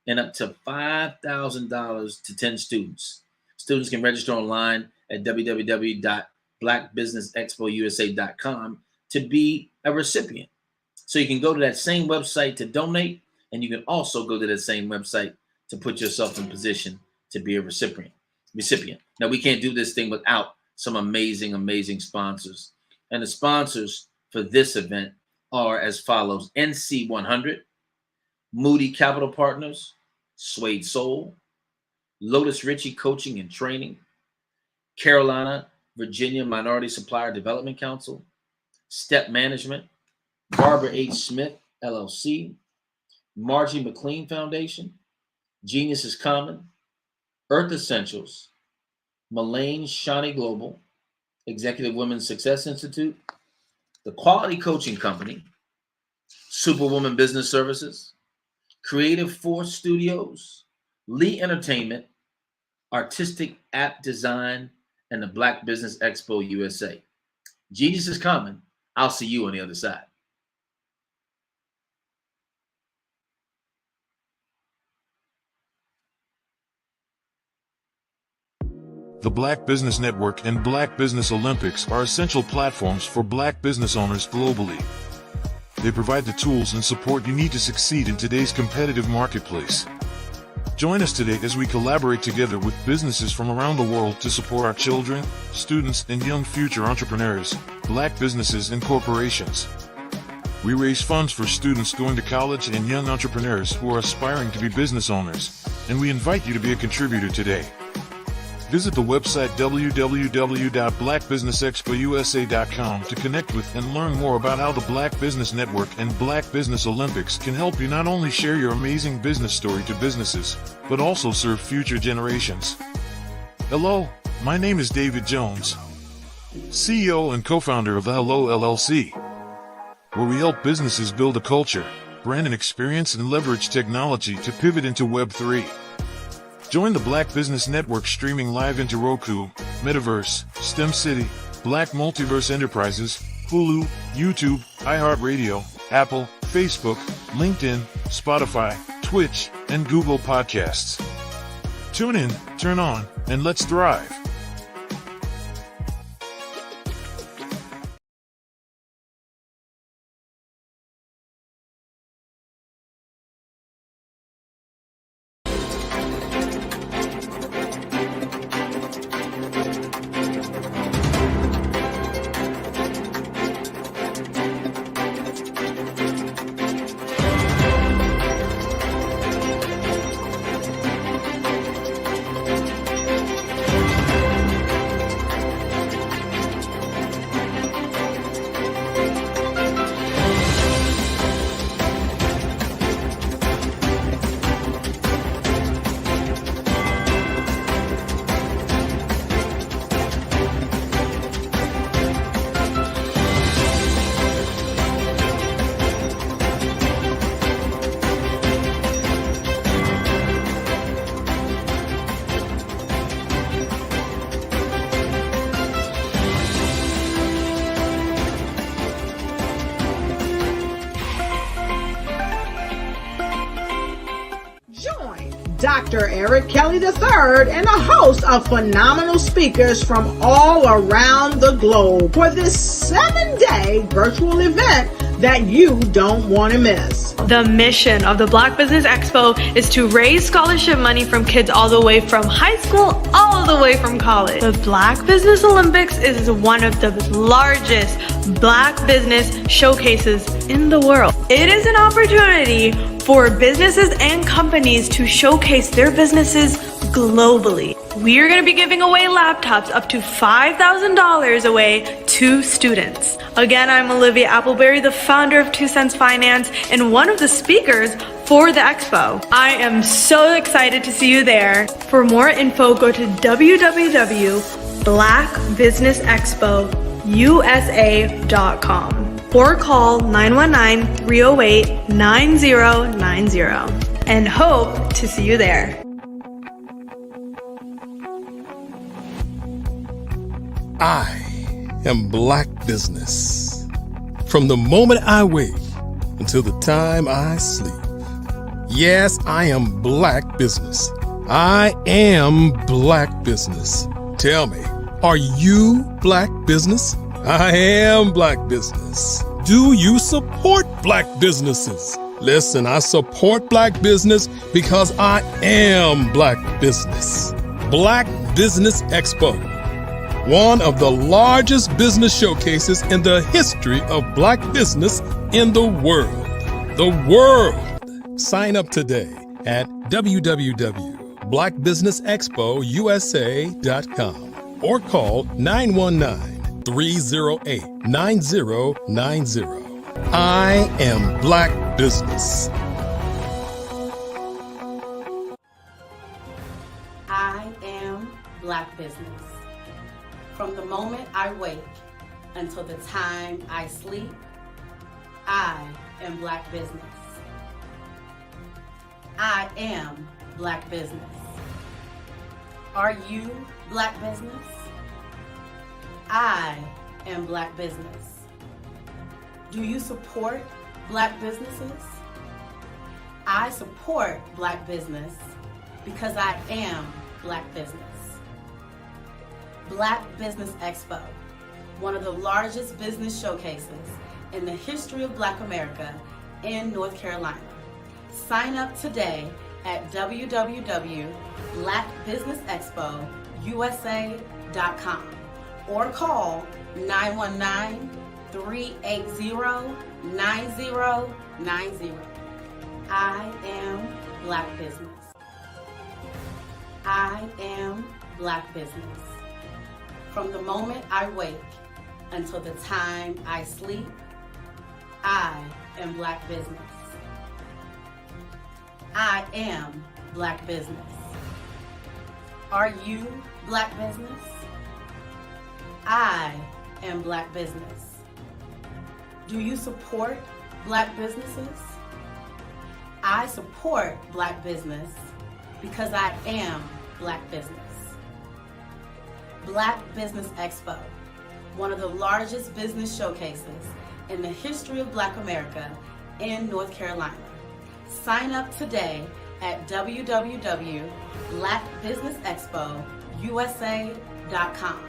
and up to $5,000 to 10 students. Students can register online at www.blackbusinessexpousa.com to be a recipient. So you can go to that same website to donate, and you can also go to that same website to put yourself in position to be a recipient. Now, we can't do this thing without some amazing, amazing sponsors. And the sponsors for this event are as follows: NC 100, Moody Capital Partners, Suede Soul, Lotus Ritchie Coaching and Training, Carolina, Virginia Minority Supplier Development Council, Step Management, Barbara H. Smith, LLC, Margie McLean Foundation, Genius is Common, Earth Essentials, Mullane Shawnee Global, Executive Women's Success Institute, The Quality Coaching Company, Superwoman Business Services, Creative Force Studios, Lee Entertainment, Artistic App Design, and the Black Business Expo USA. Genius is Common. I'll see you on the other side. The Black Business Network and Black Business Olympics are essential platforms for Black business owners globally. They provide the tools and support you need to succeed in today's competitive marketplace. Join us today as we collaborate together with businesses from around the world to support our children, students, and young future entrepreneurs, Black businesses and corporations. We raise funds for students going to college and young entrepreneurs who are aspiring to be business owners, and we invite you to be a contributor today. Visit the website www.blackbusinessexpousa.com to connect with and learn more about how the Black Business Network and Black Business Olympics can help you not only share your amazing business story to businesses, but also serve future generations. Hello, my name is David Jones, CEO and co-founder of the Hello LLC, where we help businesses build a culture, brand and experience, and leverage technology to pivot into Web3. Join the Black Business Network streaming live into Roku, Metaverse, STEM City, Black Multiverse Enterprises, Hulu, YouTube, iHeartRadio, Apple, Facebook, LinkedIn, Spotify, Twitch, and Google Podcasts. Tune in, turn on, and let's thrive. Dr. Eric Kelly III and a host of phenomenal speakers from all around the globe for this 7-day virtual event that you don't want to miss. The mission of the Black Business Expo is to raise scholarship money from kids all the way from high school, all the way from college. The Black Business Olympics is one of the largest Black business showcases in the world. It is an opportunity for businesses and companies to showcase their businesses globally. We are going to be giving away laptops up to $5,000 away to students. Again, I'm Olivia Appleberry, the founder of 2 Cents Finance and one of the speakers for the expo. I am so excited to see you there. For more info, go to www.blackbusinessexpousa.com or call 919-308-9090 and hope to see you there. I am Black Business. From the moment I wake until the time I sleep. Yes, I am Black Business. I am Black Business. Tell me, are you Black Business? I am Black Business. Do you support Black businesses? Listen, I support Black business because I am Black Business. Black Business Expo, one of the largest business showcases in the history of Black business in the world. The world! Sign up today at www.blackbusinessexpousa.com or call 919-308-9090. I am Black Business. I am Black Business. From the moment I wake until the time I sleep, I am Black Business. I am Black Business. Are you Black Business? I am Black Business. Do you support Black businesses? I support Black business because I am Black business. Black Business Expo, one of the largest business showcases in the history of Black America in North Carolina. Sign up today at www.blackbusinessexpousa.com or call 919-380-9090. I am Black Business. I am Black Business. From the moment I wake until the time I sleep, I am Black Business. I am Black Business. Are you Black Business? I am Black Business. Do you support Black businesses? I support Black business because I am Black business. Black Business Expo, one of the largest business showcases in the history of Black America in North Carolina. Sign up today at www.blackbusinessexpousa.com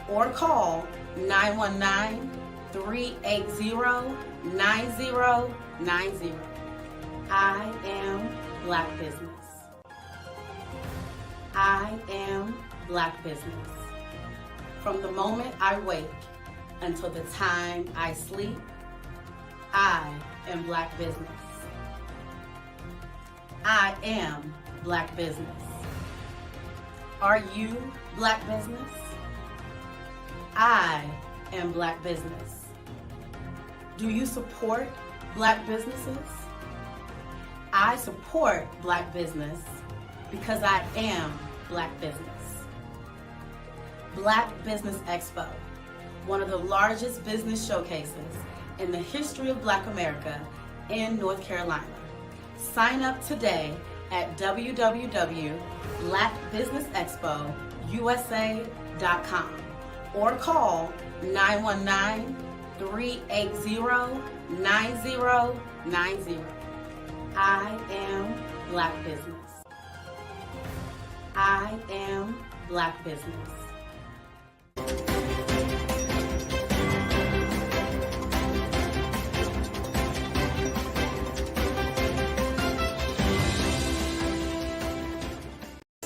or call 919-380-9090. I am Black Business. I am Black Business. From the moment I wake until the time I sleep, I am Black Business. I am Black Business. Are you Black Business? I am Black Business. Do you support Black businesses? I support Black business because I am Black business. Black Business Expo, one of the largest business showcases in the history of Black America in North Carolina. Sign up today at www.blackbusinessexpousa.com or call 919-380-9090. I am Black Business. I am Black Business.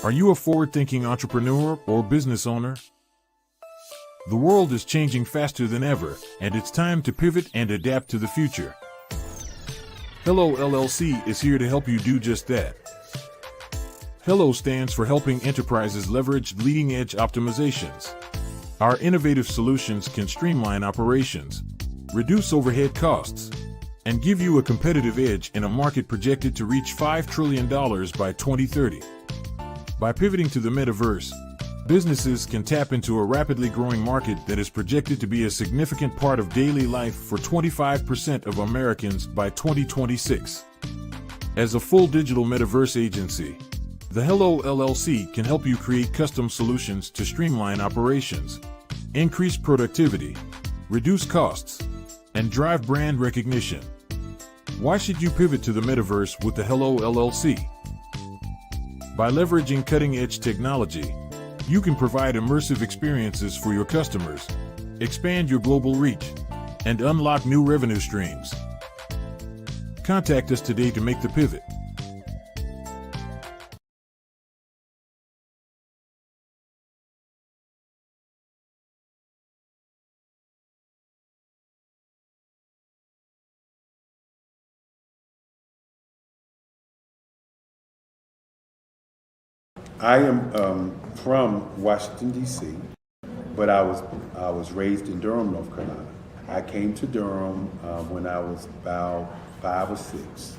Are you a forward-thinking entrepreneur or business owner? The world is changing faster than ever, and it's time to pivot and adapt to the future. Hello LLC is here to help you do just that. Hello stands for helping enterprises leverage leading-edge optimizations. Our innovative solutions can streamline operations, reduce overhead costs, and give you a competitive edge in a market projected to reach $5 trillion by 2030. By pivoting to the metaverse, businesses can tap into a rapidly growing market that is projected to be a significant part of daily life for 25% of Americans by 2026. As a full digital metaverse agency, the Hello LLC can help you create custom solutions to streamline operations, increase productivity, reduce costs, and drive brand recognition. Why should you pivot to the metaverse with the Hello LLC? By leveraging cutting-edge technology, you can provide immersive experiences for your customers, expand your global reach, and unlock new revenue streams. Contact us today to make the pivot. I am from Washington, D.C., but I was raised in Durham, North Carolina. I came to Durham when I was about 5 or 6,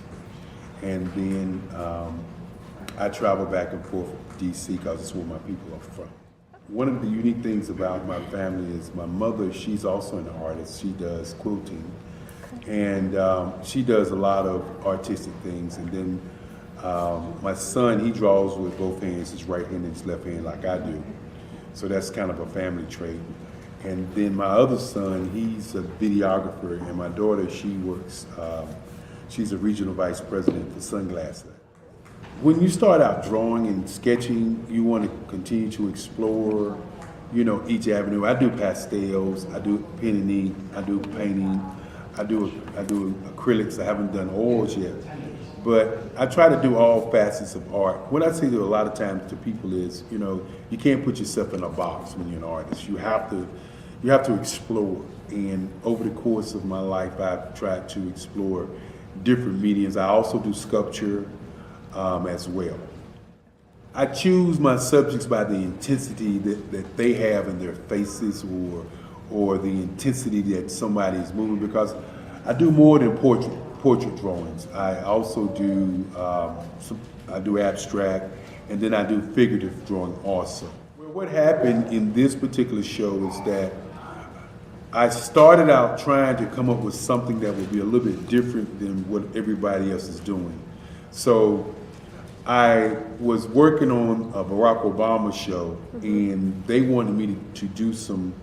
and then I traveled back and forth to D.C. because it's where my people are from. One of the unique things about my family is my mother, she's also an artist. She does quilting, and she does a lot of artistic things, and then my son, he draws with both hands, his right hand and his left hand like I do. So that's kind of a family trait. And then my other son, he's a videographer, and my daughter, she works, she's a regional vice president for Sunglasses. When you start out drawing and sketching, you want to continue to explore, you know, each avenue. I do pastels, I do pen and ink, I do painting, I do acrylics. I haven't done oils yet. But I try to do all facets of art. What I say to a lot of times to people is, you know, you can't put yourself in a box when you're an artist. You have to explore. And over the course of my life, I've tried to explore different mediums. I also do sculpture as well. I choose my subjects by the intensity that they have in their faces, or the intensity that somebody is moving, because I do more than portrait drawings. I also do I do abstract, and then I do figurative drawing also. Well, what happened in this particular show is that I started out trying to come up with something that would be a little bit different than what everybody else is doing. So I was working on a Barack Obama show, and they wanted me to do some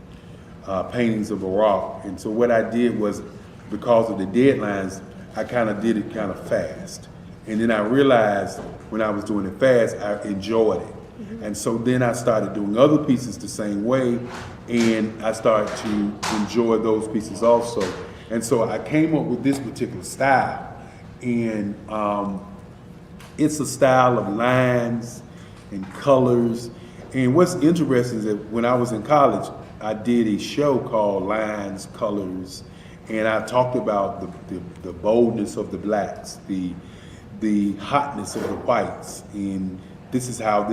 paintings of Barack. And so what I did was, because of the deadlines, I kind of did it kind of fast. And then I realized when I was doing it fast, I enjoyed it. And so then I started doing other pieces the same way, and I started to enjoy those pieces also. And so I came up with this particular style. And it's a style of lines and colors. And what's interesting is that when I was in college, I did a show called Lines, Colors, and I talked about the boldness of the blacks, the hotness of the whites, and this is how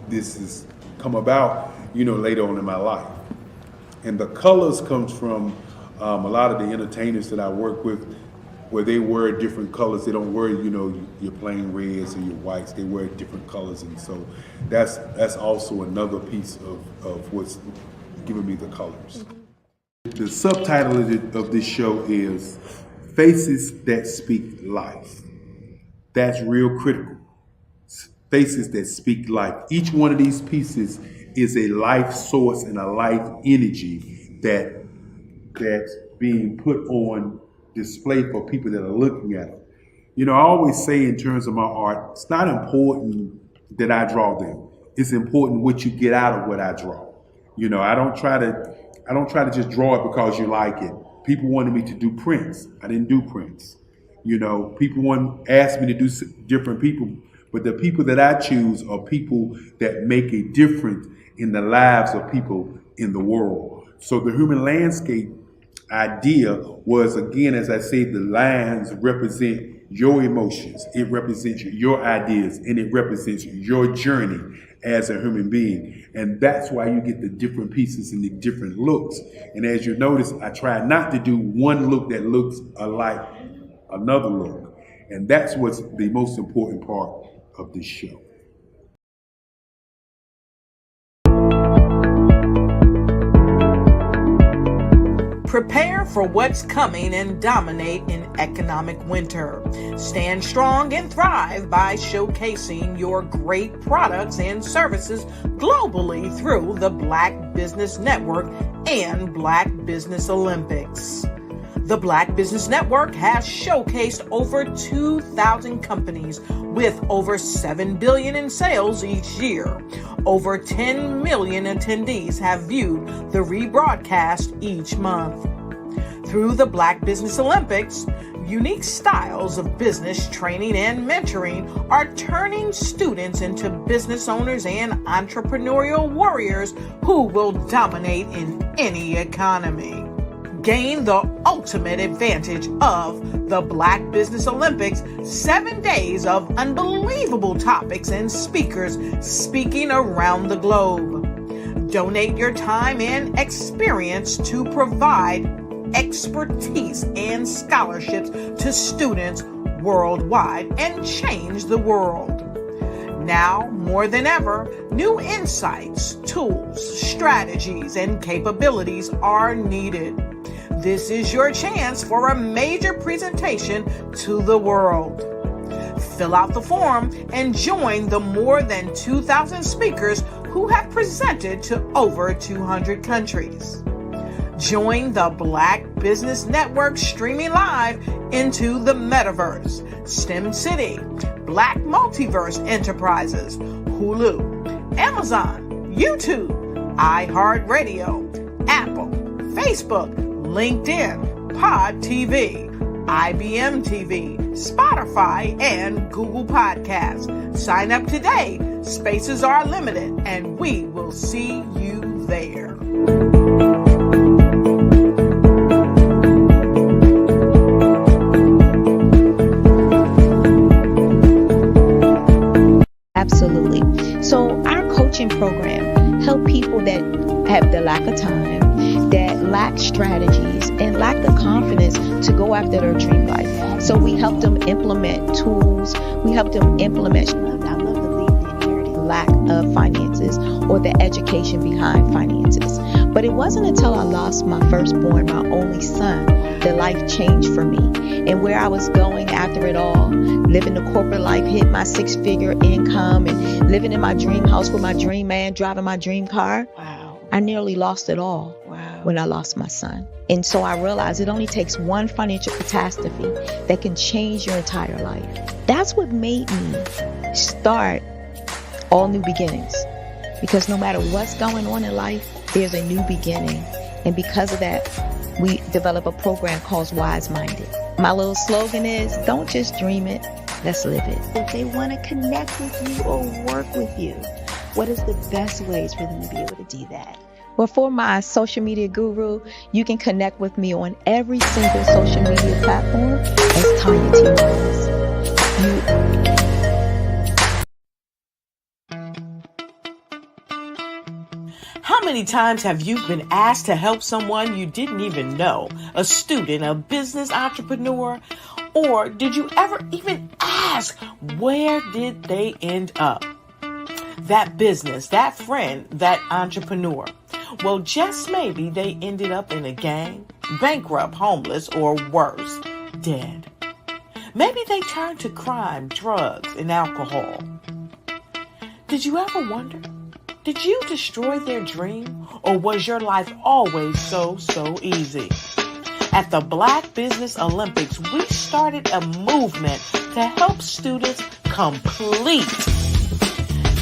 this has come about, you know, later on in my life. And the colors comes from a lot of the entertainers that I work with, where they wear different colors. They don't wear, you know, your plain reds or your whites. They wear different colors, and so that's also another piece of what's giving me the colors. The subtitle of this show is Faces That Speak Life. That's real critical. Faces that speak life. Each one of these pieces is a life source and a life energy that's being put on display for people that are looking at it. You know, I always say in terms of my art, it's not important that I draw them. It's important what you get out of what I draw. I don't try to just draw it because you like it. People wanted me to do prints. I didn't do prints. People asked me to do different people, but the people that I choose are people that make a difference in the lives of people in the world. So the human landscape idea was, again, as I say, the lines represent your emotions, it represents your ideas, and it represents your journey as a human being. And that's why you get the different pieces and the different looks. And as you notice, I try not to do one look that looks alike another look. And that's what's the most important part of this show. Prepare for what's coming and dominate in economic winter. Stand strong and thrive by showcasing your great products and services globally through the Black Business Network and Black Business Olympics. The Black Business Network has showcased over 2,000 companies with over $7 billion in sales each year. Over 10 million attendees have viewed the rebroadcast each month. Through the Black Business Olympics, unique styles of business training and mentoring are turning students into business owners and entrepreneurial warriors who will dominate in any economy. Gain the ultimate advantage of the Black Business Olympics, 7 days of unbelievable topics and speakers speaking around the globe. Donate your time and experience to provide expertise and scholarships to students worldwide and change the world. Now, more than ever, new insights, tools, strategies, and capabilities are needed. This is your chance for a major presentation to the world. Fill out the form and join the more than 2,000 speakers who have presented to over 200 countries. Join the Black Business Network streaming live into the Metaverse, STEM City, Black Multiverse Enterprises, Hulu, Amazon, YouTube, iHeartRadio, Apple, Facebook, LinkedIn, Pod TV, IBM TV, Spotify, and Google Podcasts. Sign up today. Spaces are limited, and we will see you there. Absolutely. So our coaching program help people that have the lack of time, that lack strategies, and lack the confidence to go after their dream life. So we help them implement tools. We help them implement, I love to leave the inherited lack of finances or the education behind finances. But it wasn't until I lost my firstborn, my only son, that life changed for me. And where I was going after it all, living the corporate life, hit my 6-figure income, and living in my dream house with my dream man, driving my dream car. Wow. I nearly lost it all. Wow. When I lost my son. And so I realized it only takes one financial catastrophe that can change your entire life. That's what made me start All New Beginnings. Because no matter what's going on in life, there's a new beginning. And because of that, we develop a program called Wise Minded. My little slogan is, don't just dream it, let's live it. If they want to connect with you or work with you, what is the best ways for them to be able to do that? Well, for my social media guru, you can connect with me on every single social media platform as Tanya T. Rose. How many times have you been asked to help someone you didn't even know, a student, a business entrepreneur? Or did you ever even ask, where did they end up? That business, that friend, that entrepreneur. Well, just maybe they ended up in a gang, bankrupt, homeless, or worse, dead. Maybe they turned to crime, drugs, and alcohol. Did you ever wonder? Did you destroy their dream, or was your life always so easy? At the Black Business Olympics, we started a movement to help students complete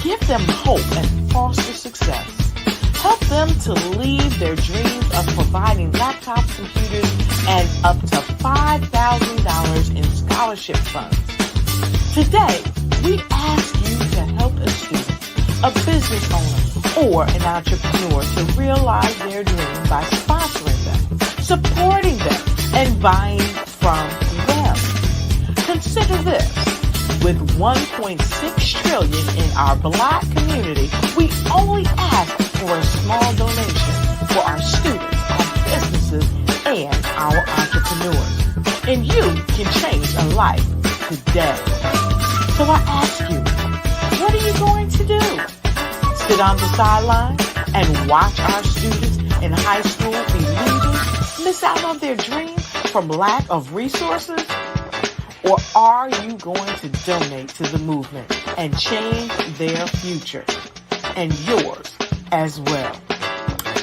Give them hope and foster success. Help them to leave their dreams of providing laptops, computers, and up to $5,000 in scholarship funds. Today, we ask you to help a student, a business owner, or an entrepreneur to realize their dream by sponsoring them, supporting them, and buying from them. Consider this. With $1.6 trillion in our Black community, we only ask for a small donation for our students, our businesses, and our entrepreneurs. And you can change a life today. So I ask you, what are you going to do? Sit on the sideline and watch our students in high school be leaders, miss out on their dreams from lack of resources? Or are you going to donate to the movement and change their future and yours as well?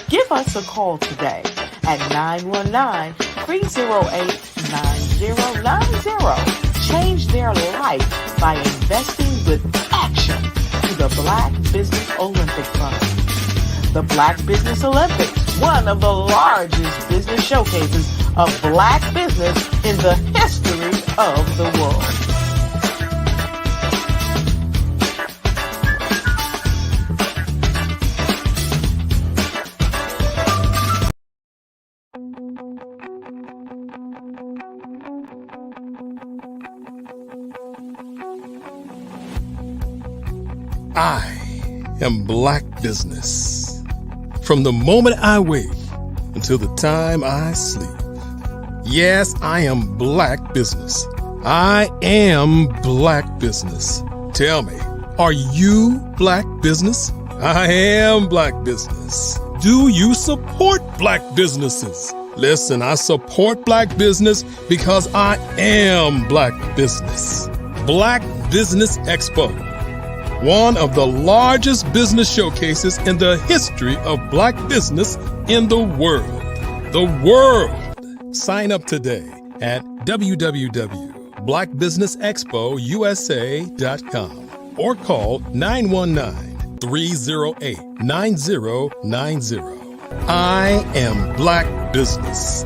Give us a call today at 919-308-9090. Change their life by investing with action to the Black Business Olympic Fund. The Black Business Olympics, one of the largest business showcases of Black business in the history of the world. I am Black business. From the moment I wake until the time I sleep. Yes, I am Black business. I am Black business. Tell me, are you Black business? I am Black business. Do you support Black businesses? Listen, I support Black business because I am Black business. Black Business Expo, one of the largest business showcases in the history of Black business in the world. The world! Sign up today at www.blackbusinessexpousa.com or call 919-308-9090. I am Black business.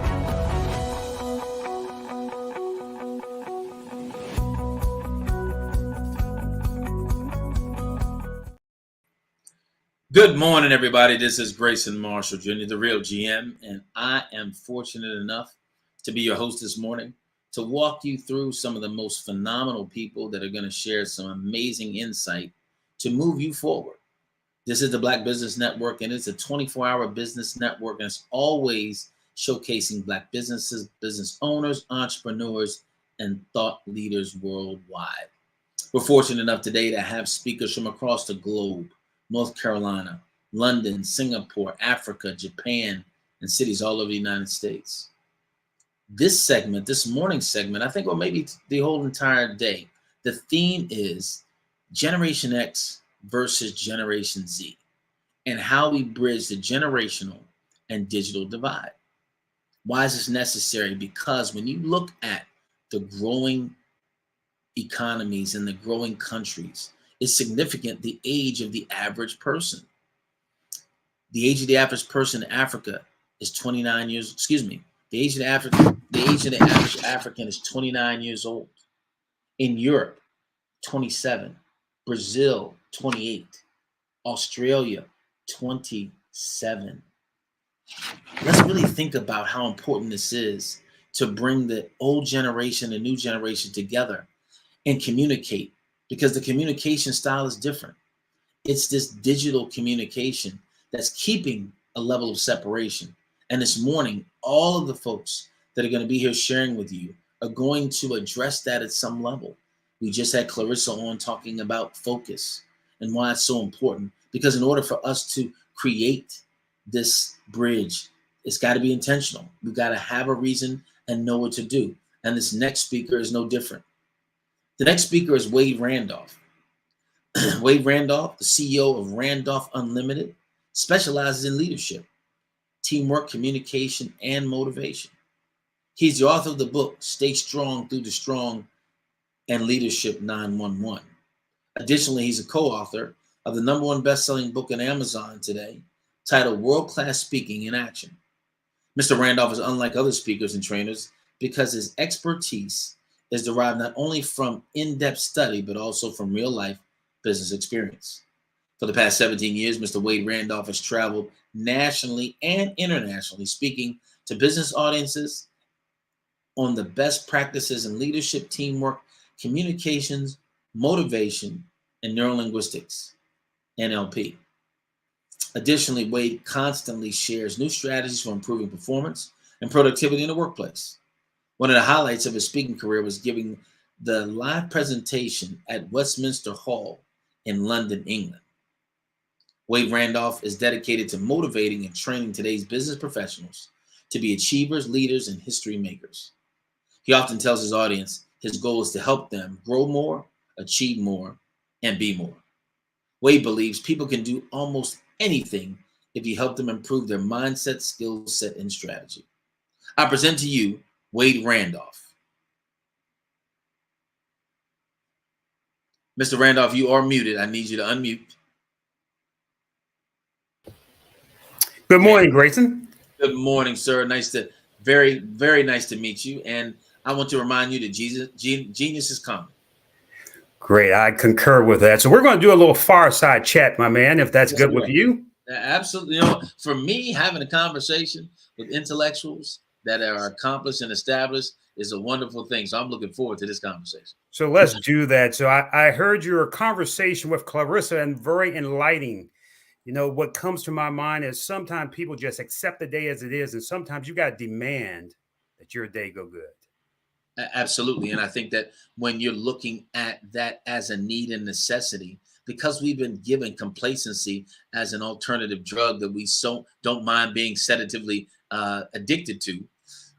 Good morning, everybody. This is Grayson Marshall Jr., the real GM, and I am fortunate enough to be your host this morning to walk you through some of the most phenomenal people that are going to share some amazing insight to move you forward. This is the Black Business Network, and it's a 24-hour business network, and it's always showcasing Black businesses, business owners, entrepreneurs, and thought leaders worldwide. We're fortunate enough today to have speakers from across the globe: North Carolina, London, Singapore, Africa, Japan, and cities all over the United States. This segment, this morning segment, I think, or maybe the whole entire day, the theme is Generation X versus Generation Z and how we bridge the generational and digital divide. Why is this necessary? Because when you look at the growing economies and the growing countries, it's significant the age of the average person. The age of the average person in Africa is 29 years, the age of the average African is 29 years old. In Europe, 27. Brazil, 28. Australia, 27. Let's really think about how important this is to bring the old generation and new generation together and communicate, because the communication style is different. It's this digital communication that's keeping a level of separation. And this morning, all of the folks that are going to be here sharing with you are going to address that at some level. We just had Clarissa on talking about focus and why it's so important, because in order for us to create this bridge, it's got to be intentional. We've got to have a reason and know what to do. And this next speaker is no different. The next speaker is Wade Randolph. Wade Randolph, the CEO of Randolph Unlimited, specializes in leadership, teamwork, communication, and motivation. He's the author of the book, Stay Strong Through the Strong and Leadership 911. Additionally, he's a co-author of the #1 best-selling book on Amazon today, titled World-Class Speaking in Action. Mr. Randolph is unlike other speakers and trainers because his expertise is derived not only from in-depth study, but also from real-life business experience. For the past 17 years, Mr. Wade Randolph has traveled nationally and internationally, speaking to business audiences on the best practices in leadership, teamwork, communications, motivation, and neurolinguistics, NLP. Additionally, Wade constantly shares new strategies for improving performance and productivity in the workplace. One of the highlights of his speaking career was giving the live presentation at Westminster Hall in London, England. Wade Randolph is dedicated to motivating and training today's business professionals to be achievers, leaders, and history makers. He often tells his audience his goal is to help them grow more, achieve more, and be more. Wade believes people can do almost anything if you help them improve their mindset, skill set, and strategy. I present to you Wade Randolph. Mr. Randolph, you are muted. I need you to unmute. Good morning, Grayson. Good morning, sir. Very, very nice to meet you. And I want to remind you that genius is coming. Great. I concur with that. So we're going to do a little fireside chat, my man, if that's good with you. Absolutely. You know, for me, having a conversation with intellectuals that are accomplished and established is a wonderful thing. So I'm looking forward to this conversation. So let's do that. So I heard your conversation with Clarissa and very enlightening. You know, what comes to my mind is sometimes people just accept the day as it is. And sometimes you got to demand that your day go good. Absolutely. And I think that when you're looking at that as a need and necessity, because we've been given complacency as an alternative drug that we don't mind being sedatively addicted to,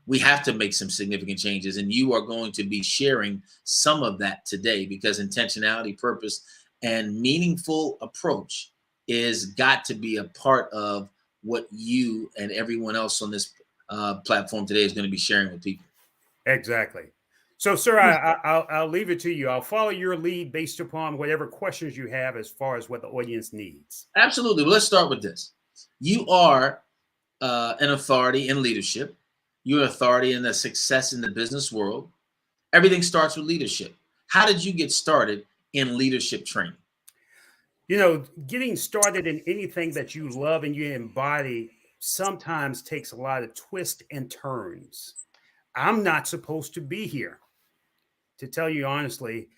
we have to make some significant changes. And you are going to be sharing some of that today, because intentionality, purpose, and meaningful approach is got to be a part of what you and everyone else on this platform today is going to be sharing with people. Exactly. So, sir, I'll leave it to you. I'll follow your lead based upon whatever questions you have as far as what the audience needs. Absolutely. Well, let's start with this. You are an authority in leadership. You're an authority in the success in the business world. Everything starts with leadership. How did you get started in leadership training? You know, getting started in anything that you love and you embody sometimes takes a lot of twists and turns. I'm not supposed to be here. To tell you honestly,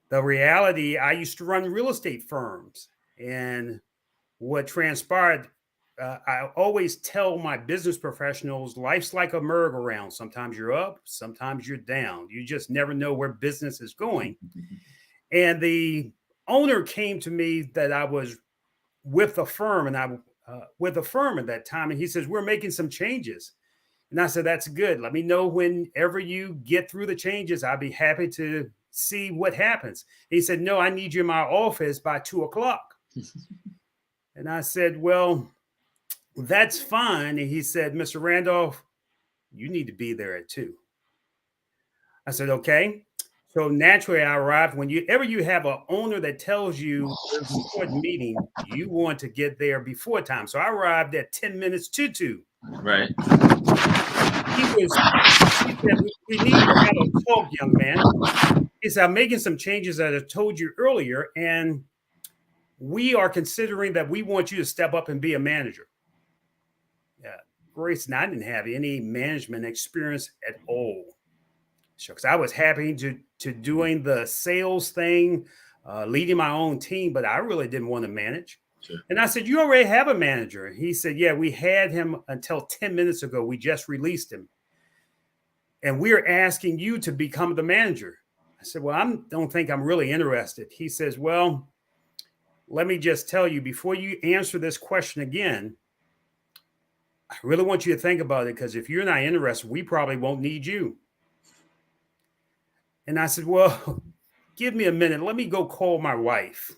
the reality, I used to run real estate firms, and what transpired, I always tell my business professionals, life's like a merry-go-round. Sometimes you're up, sometimes you're down. You just never know where business is going. And the owner came to me that I was with the firm, and I with the firm at that time, and he says, we're making some changes. And I said, that's good. Let me know whenever you get through the changes. I'll be happy to see what happens. He said, no, I need you in my office by 2:00. And I said, well, that's fine. And he said, Mr. Randolph, you need to be there at 2:00. I said, okay. So naturally I arrived. Whenever you have an owner that tells you there's an important meeting, you want to get there before time. So I arrived at 10 minutes to 2:00. Right. He said, we need to have a talk, young man. He said, I'm making some changes that I told you earlier, and we are considering that we want you to step up and be a manager. Yeah, Grace, and I didn't have any management experience at all. Sure, because I was happy to doing the sales thing, leading my own team, but I really didn't want to manage. Sure. And I said, you already have a manager. He said, yeah, we had him until 10 minutes ago. We just released him. And we're asking you to become the manager. I said, well, I don't think I'm really interested. He says, well, let me just tell you, before you answer this question again, I really want you to think about it, because if you're not interested, we probably won't need you. And I said, well, give me a minute. Let me go call my wife.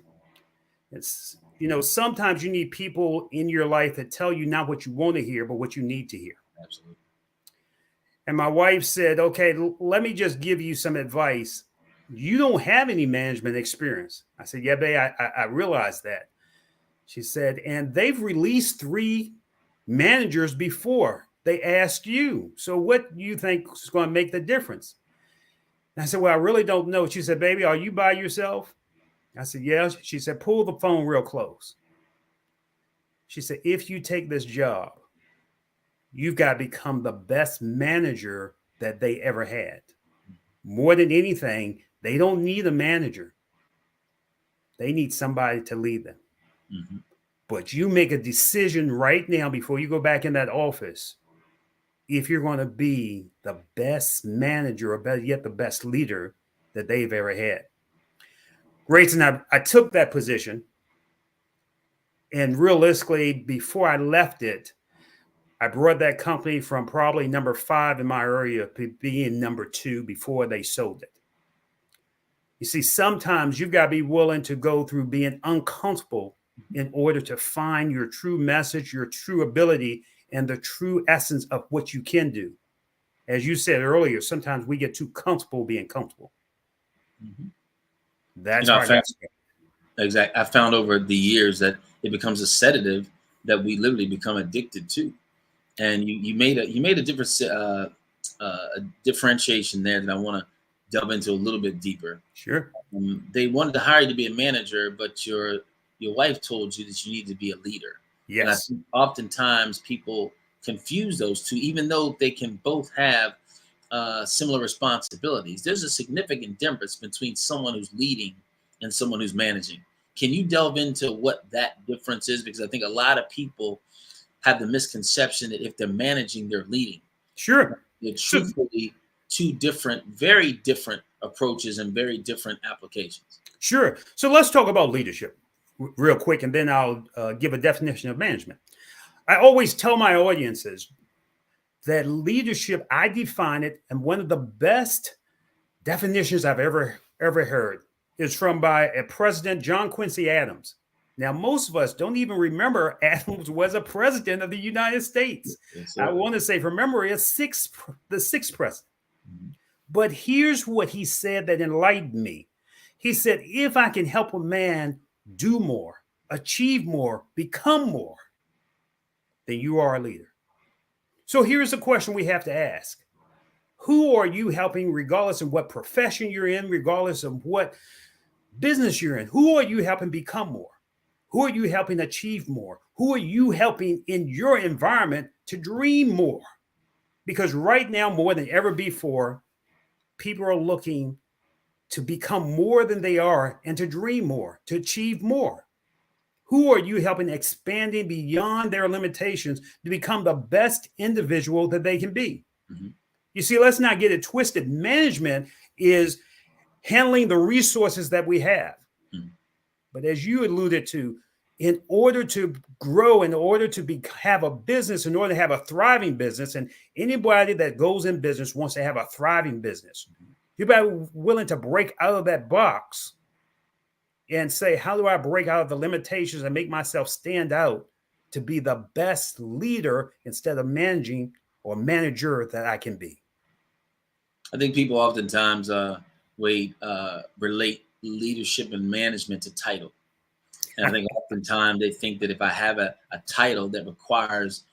It's, you know, sometimes you need people in your life that tell you not what you want to hear, but what you need to hear. Absolutely. And my wife said, okay, let me just give you some advice. You don't have any management experience. I said, yeah, babe, I realize that. She said, and they've released 3 managers before they asked you. So what do you think is going to make the difference? And I said, well, I really don't know. She said, baby, are you by yourself? I said, yeah. She said, pull the phone real close. She said, if you take this job, you've got to become the best manager that they ever had. More than anything, they don't need a manager. They need somebody to lead them. Mm-hmm. But you make a decision right now before you go back in that office if you're going to be the best manager, or better yet, the best leader that they've ever had. Grayson, I took that position. And realistically, before I left it, I brought that company from probably number 5 in my area to being number 2 before they sold it. You see, sometimes you've got to be willing to go through being uncomfortable in order to find your true message, your true ability, and the true essence of what you can do. As you said earlier, sometimes we get too comfortable being comfortable. Mm-hmm. That's how I got started. Exactly. I found over the years that it becomes a sedative that we literally become addicted to. And you made a different a differentiation there that I want to delve into a little bit deeper. Sure. They wanted to hire you to be a manager, but your wife told you that you need to be a leader. Yes. And I think oftentimes people confuse those two, even though they can both have similar responsibilities. There's a significant difference between someone who's leading and someone who's managing. Can you delve into what that difference is? Because I think a lot of people have the misconception that if they're managing, they're leading. Sure. They're truthfully two different, very different approaches and very different applications. Sure. So let's talk about leadership real quick, and then I'll give a definition of management. I always tell my audiences that leadership, I define it, and one of the best definitions I've ever heard is from by a president, John Quincy Adams. Now, most of us don't even remember Adams was a president of the United States. Yes, I want to say from memory, the sixth president. Mm-hmm. But here's what he said that enlightened me. He said, if I can help a man do more, achieve more, become more, then you are a leader. So here's the question we have to ask. Who are you helping, regardless of what profession you're in, regardless of what business you're in? Who are you helping become more? Who are you helping achieve more? Who are you helping in your environment to dream more? Because right now, more than ever before, people are looking to become more than they are and to dream more, to achieve more. Who are you helping expanding beyond their limitations to become the best individual that they can be? Mm-hmm. You see, let's not get it twisted. Management is handling the resources that we have. Mm-hmm. But as you alluded to, in order to grow, in order to have a business, in order to have a thriving business, and anybody that goes in business wants to have a thriving business, you've got to be willing to break out of that box and say, how do I break out of the limitations and make myself stand out to be the best leader instead of managing or manager that I can be? I think people oftentimes relate leadership and management to title. And I think oftentimes they think that if I have a title that requires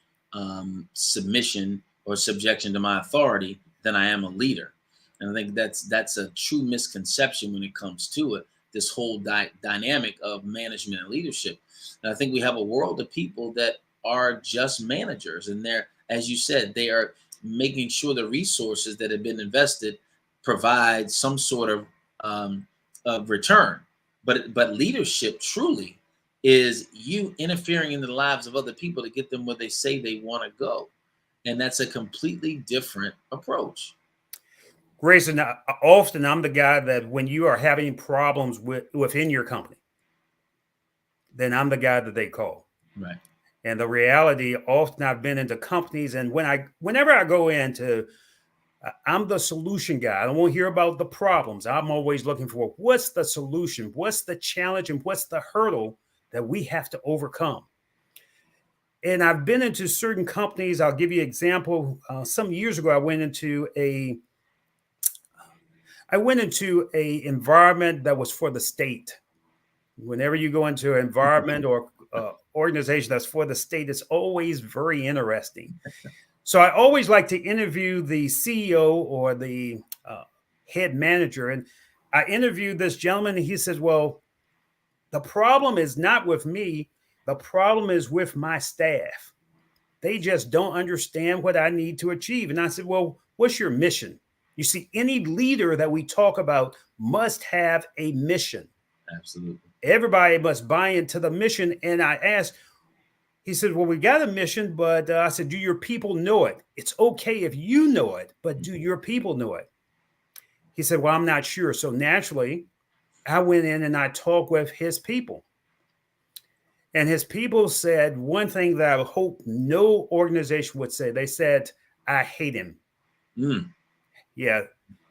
submission or subjection to my authority, then I am a leader. And I think that's a true misconception when it comes to it, this whole dynamic of management and leadership. And I think we have a world of people that are just managers. And they're, as you said, they are making sure the resources that have been invested provide some sort of return. But leadership truly is you interfering in the lives of other people to get them where they say they want to go. And that's a completely different approach. Grayson, often I'm the guy that when you are having problems within your company, then I'm the guy that they call. Right. And the reality, often I've been into companies, and whenever I go into, I'm the solution guy. I don't want to hear about the problems. I'm always looking for what's the solution, what's the challenge, and what's the hurdle that we have to overcome. And I've been into certain companies. I'll give you an example. Some years ago, I went into a environment that was for the state. Whenever you go into an environment or organization that's for the state is always very interesting. So I always like to interview the CEO or the head manager. And I interviewed this gentleman, and he says, well, the problem is not with me. The problem is with my staff. They just don't understand what I need to achieve. And I said, well, what's your mission? You see, any leader that we talk about must have a mission. Absolutely. Everybody must buy into the mission. And I asked, he said, well, we got a mission, but I said, do your people know it? It's okay if you know it, but do your people know it? He said, well, I'm not sure. So naturally, I went in and I talked with his people. And his people said one thing that I hope no organization would say. They said, I hate him. Yeah.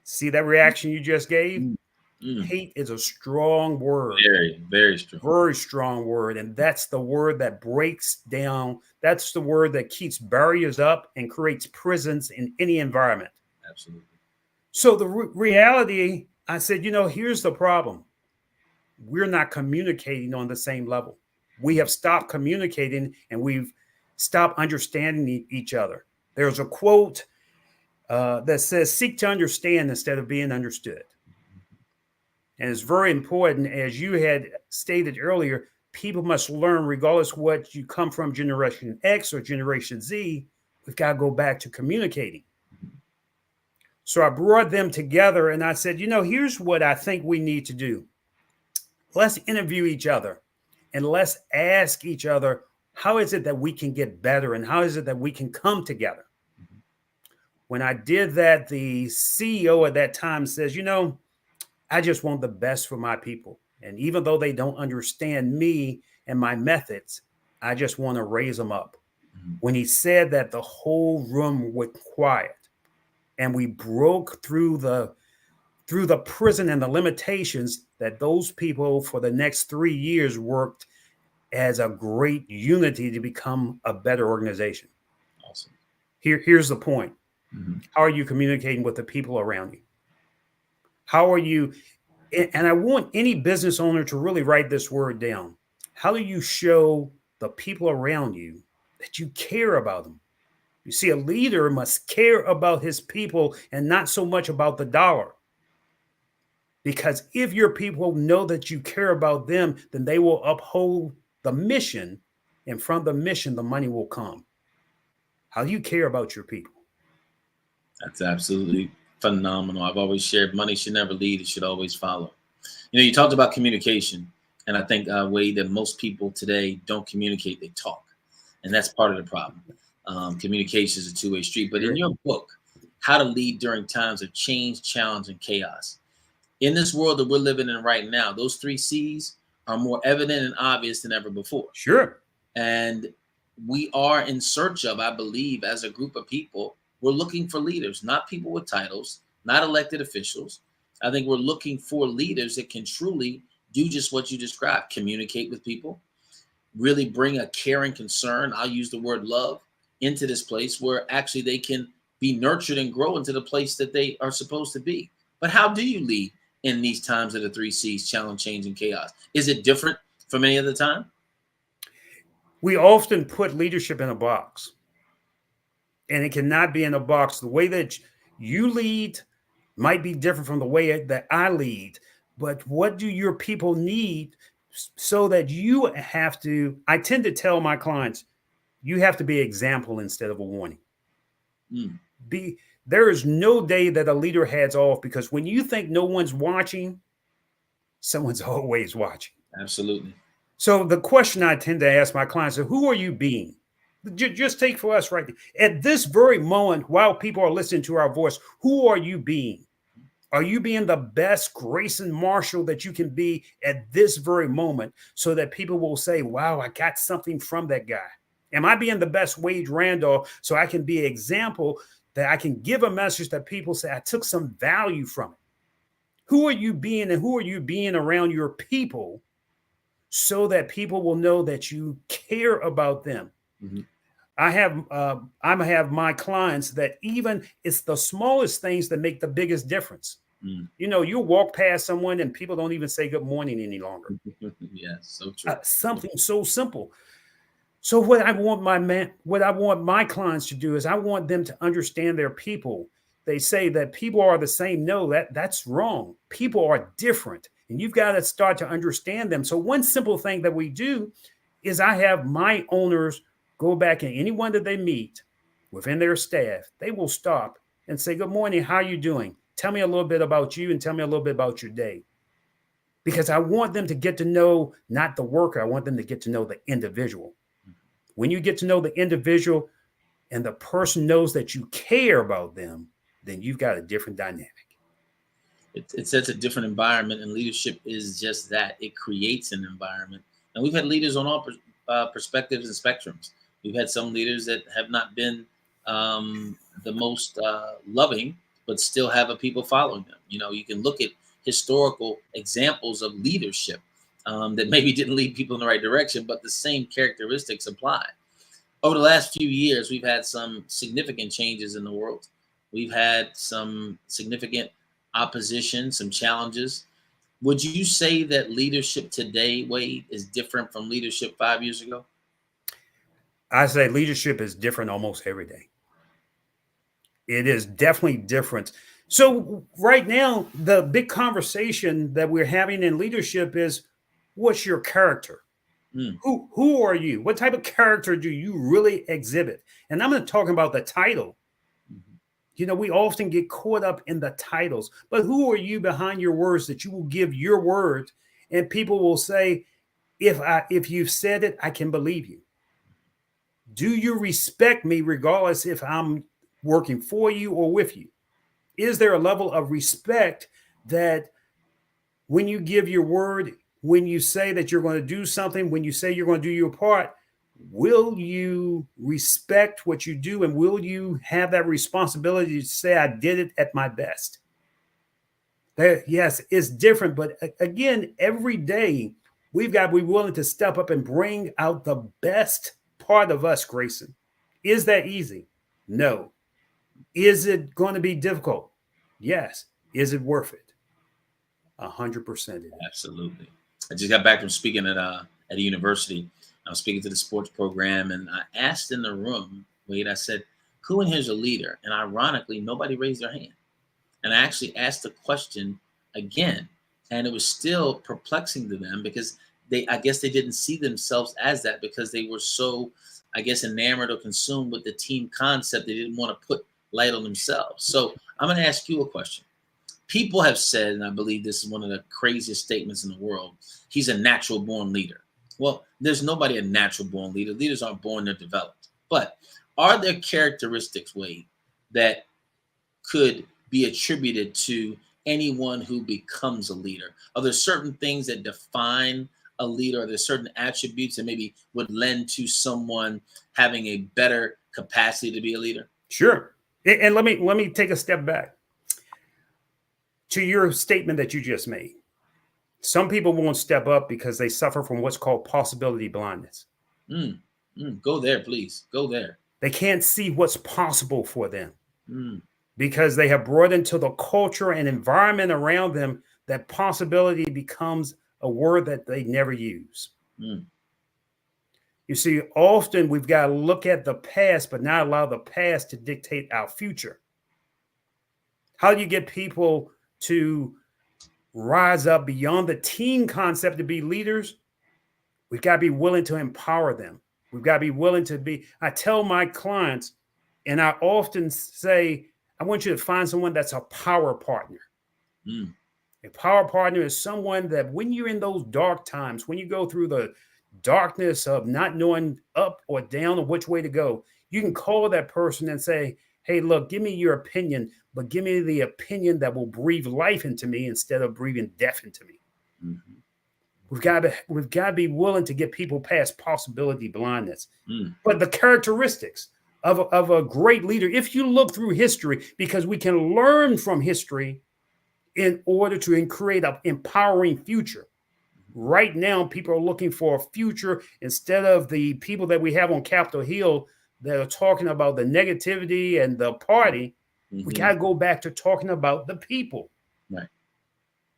See that reaction you just gave? Hate is a strong word. Very, very strong. Very strong word. And that's the word that breaks down. That's the word that keeps barriers up and creates prisons in any environment. Absolutely. So the reality, I said, here's the problem. We're not communicating on the same level. We have stopped communicating and we've stopped understanding each other. There's a quote that says, seek to understand instead of being understood. And it's very important, as you had stated earlier, people must learn, regardless what you come from, Generation X or Generation Z, we've got to go back to communicating. So I brought them together and I said, here's what I think we need to do. Let's interview each other and let's ask each other, how is it that we can get better? And how is it that we can come together? When I did that, the CEO at that time says, I just want the best for my people. And even though they don't understand me and my methods, I just want to raise them up. When he said that, the whole room went quiet and we broke through the prison and the limitations that those people for the next 3 years worked as a great unity to become a better organization. Awesome. Here's the point. How are you communicating with the people around you? How are you? And I want any business owner to really write this word down. How do you show the people around you that you care about them? You see, a leader must care about his people and not so much about the dollar. Because if your people know that you care about them, then they will uphold the mission. And from the mission, the money will come. How do you care about your people? That's absolutely phenomenal. I've always shared money should never lead, it should always follow. You talked about communication, and I think a way that most people today don't communicate, they talk. And that's part of the problem. Communication is a two-way street. But in your book, How to Lead During Times of Change, Challenge, and Chaos, in this world that we're living in right now, those 3 C's are more evident and obvious than ever before. Sure. And we are in search of, I believe, as a group of people, we're looking for leaders, not people with titles, not elected officials. I think we're looking for leaders that can truly do just what you described, communicate with people, really bring a caring concern, I'll use the word love, into this place where actually they can be nurtured and grow into the place that they are supposed to be. But how do you lead in these times of the 3 C's, challenge, change, and chaos? Is it different from any other time? We often put leadership in a box. And it cannot be in a box. The way that you lead might be different from the way that I lead. But what do your people need so that you have to? I tend to tell my clients, you have to be an example instead of a warning. There is no day that a leader heads off, because when you think no one's watching, someone's always watching. Absolutely. So the question I tend to ask my clients is, who are you being? Just take for us right at this very moment, while people are listening to our voice, who are you being? Are you being the best Grayson Marshall that you can be at this very moment, so that people will say, wow, I got something from that guy? Am I being the best Wade Randolph, so I can be an example that I can give a message that people say, I took some value from it? Who are you being, and who are you being around your people, so that people will know that you care about them? I have my clients that even it's the smallest things that make the biggest difference. You know, you walk past someone and people don't even say good morning any longer. Yeah, so true. Something so simple. So what I want my clients to do is I want them to understand their people. They say that people are the same. No, that's wrong. People are different, and you've got to start to understand them. So one simple thing that we do is I have my owners go back, and anyone that they meet within their staff, they will stop and say, "Good morning, how are you doing? Tell me a little bit about you and tell me a little bit about your day." Because I want them to get to know not the worker, I want them to get to know the individual. When you get to know the individual and the person knows that you care about them, then you've got a different dynamic. It sets a different environment, and leadership is just that. It creates an environment. And we've had leaders on all perspectives and spectrums. We've had some leaders that have not been the most loving, but still have a people following them. You know, you can look at historical examples of leadership that maybe didn't lead people in the right direction, but the same characteristics apply. Over the last few years, we've had some significant changes in the world. We've had some significant opposition, some challenges. Would you say that leadership today, Wade, is different from leadership 5 years ago? I say leadership is different almost every day. It is definitely different. So right now, the big conversation that we're having in leadership is, what's your character? Who are you? What type of character do you really exhibit? And I'm not talking about the title. You know, we often get caught up in the titles, but who are you behind your words that you will give your word and people will say, if you've said it, I can believe you. Do you respect me regardless if I'm working for you or with you? Is there a level of respect that when you give your word, when you say that you're going to do something, when you say you're going to do your part, will you respect what you do and will you have that responsibility to say, I did it at my best? Yes, it's different. But again, every day we've got to be willing to step up and bring out the best part of us, Grayson. Is that easy? No. Is it going to be difficult? Yes. Is it worth it? 100% it is. Absolutely. I just got back from speaking at a university. I was speaking to the sports program, and I asked in the room, Wade, I said, who in here is a leader? And ironically, nobody raised their hand. And I actually asked the question again, and it was still perplexing to them because I guess they didn't see themselves as that because they were so, I guess, enamored or consumed with the team concept. They didn't want to put light on themselves. So I'm going to ask you a question. People have said, and I believe this is one of the craziest statements in the world, he's a natural born leader. Well, there's nobody a natural born leader. Leaders aren't born, they're developed. But are there characteristics, Wade, that could be attributed to anyone who becomes a leader? Are there certain things that define a leader? Are there certain attributes that maybe would lend to someone having a better capacity to be a leader? Sure. And let me take a step back to your statement that you just made. Some people won't step up because they suffer from what's called possibility blindness. Go there, please. Go there. They can't see what's possible for them because they have brought into the culture and environment around them that possibility becomes a word that they never use. You see, often we've got to look at the past, but not allow the past to dictate our future. How do you get people to rise up beyond the team concept to be leaders? We've got to be willing to empower them. We've got to be willing to be. I tell my clients, and I often say, I want you to find someone that's a power partner. A power partner is someone that when you're in those dark times, when you go through the darkness of not knowing up or down or which way to go, you can call that person and say, hey, look, give me your opinion, but give me the opinion that will breathe life into me instead of breathing death into me. We've got to be willing to get people past possibility blindness. But the characteristics of a great leader, if you look through history, because we can learn from history in order to create an empowering future. Right now, people are looking for a future instead of the people that we have on Capitol Hill that are talking about the negativity and the party. We got to go back to talking about the people.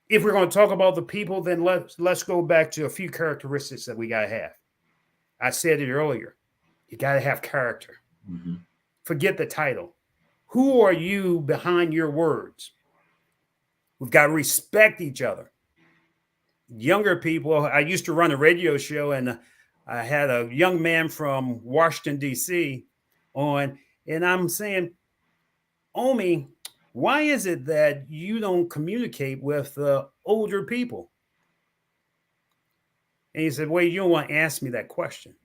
If we're going to talk about the people, then let's go back to a few characteristics that we got to have. I said it earlier. You got to have character. Mm-hmm. Forget the title. Who are you behind your words? We've got to respect each other. Younger people, I used to run a radio show, and I had a young man from Washington, D.C. on, and I'm saying, Omi, why is it that you don't communicate with older people? And he said, well, you don't want to ask me that question.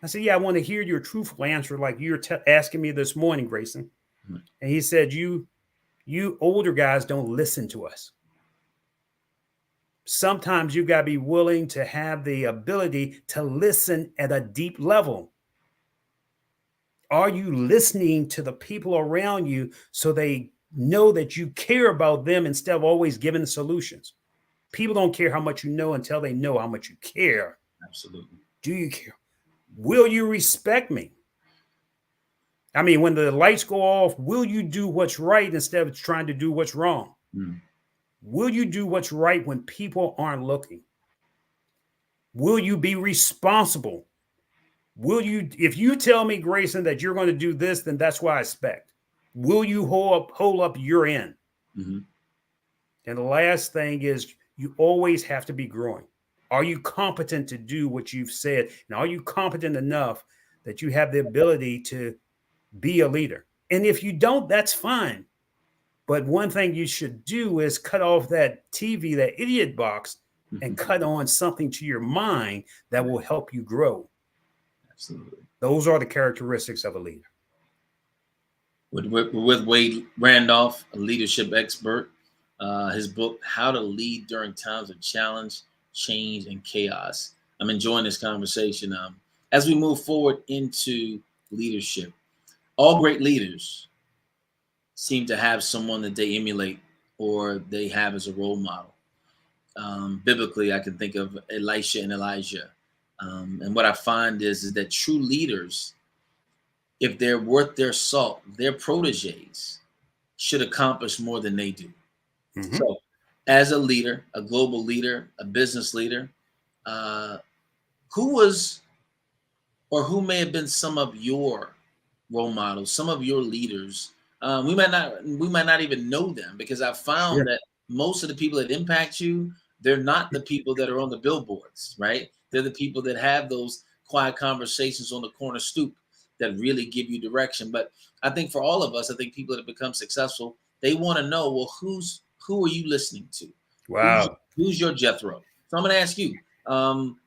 I said, yeah, I want to hear your truthful answer like you're asking me this morning, Grayson. Mm-hmm. And he said, you older guys don't listen to us. Sometimes you got to be willing to have the ability to listen at a deep level. Are you listening to the people around you so they know that you care about them instead of always giving solutions? People don't care how much you know until they know how much you care. Absolutely. Do you care? Will you respect me? I mean, when the lights go off, will you do what's right instead of trying to do what's wrong? Mm. Will you do what's right when people aren't looking? Will you be responsible? Will you, if you tell me, Grayson, that you're going to do this, then that's what I expect. Will you hold up your end? Mm-hmm. And the last thing is, you always have to be growing. Are you competent to do what you've said? And are you competent enough that you have the ability to be a leader? And if you don't, that's fine. But one thing you should do is cut off that TV, that idiot box, and cut on something to your mind that will help you grow. Absolutely. Those are the characteristics of a leader. With Wade Randolph, a leadership expert, his book, How to Lead During Times of Challenge, Change, and Chaos. I'm enjoying this conversation. As we move forward into leadership, all great leaders seem to have someone that they emulate or they have as a role model. Biblically, I can think of Elisha and Elijah. And what I find is that true leaders, if they're worth their salt, their proteges should accomplish more than they do. Mm-hmm. So as a leader, a global leader, a business leader, who was or who may have been some of your role models, some of your leaders? We might not even know them, because I found that most of the people that impact you, they're not the people that are on the billboards, right? They're the people that have those quiet conversations on the corner stoop that really give you direction. But I think for all of us, I think people that have become successful, they want to know, well, who are you listening to? Wow. Who's your Jethro? So I'm going to ask you,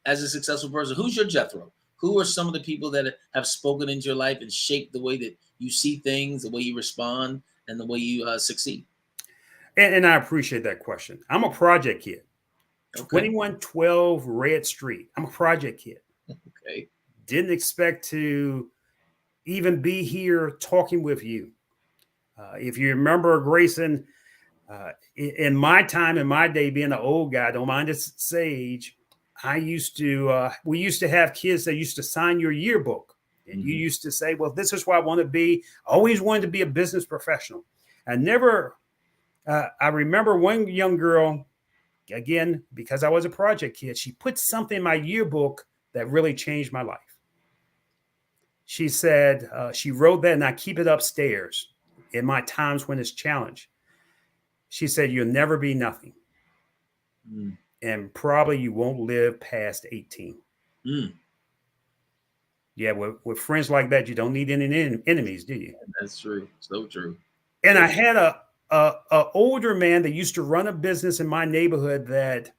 as a successful person, who's your Jethro? Who are some of the people that have spoken into your life and shaped the way that you see things, the way you respond, and the way you succeed? And I appreciate that question. I'm a project kid. Okay. 2112 Red Street. I'm a project kid. Okay. Didn't expect to even be here talking with you. If you remember, Grayson, in my time, in my day, being an old guy, don't mind to say age, we used to have kids that used to sign your yearbook. And you used to say, well, this is what I want to be. I always wanted to be a business professional. I remember one young girl, again, because I was a project kid, she put something in my yearbook that really changed my life. She said, she wrote that, and I keep it upstairs in my times when it's challenged. She said, you'll never be nothing. Mm. And probably you won't live past 18. Mm. Yeah, with friends like that, you don't need any enemies, do you? That's true. So true. And I had a older man that used to run a business in my neighborhood that,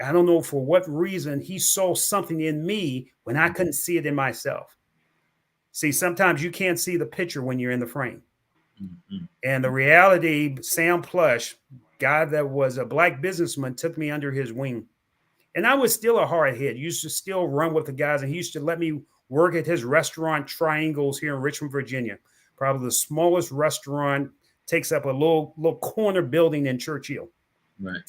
I don't know for what reason, he saw something in me when I couldn't see it in myself. See, sometimes you can't see the picture when you're in the frame. Mm-hmm. And the reality, Sam Plush, guy that was a black businessman, took me under his wing. And I was still a hard head. Used to still run with the guys, and he used to let me work at his restaurant Triangles here in Richmond, Virginia. Probably the smallest restaurant, takes up a little corner building in Churchill. Right.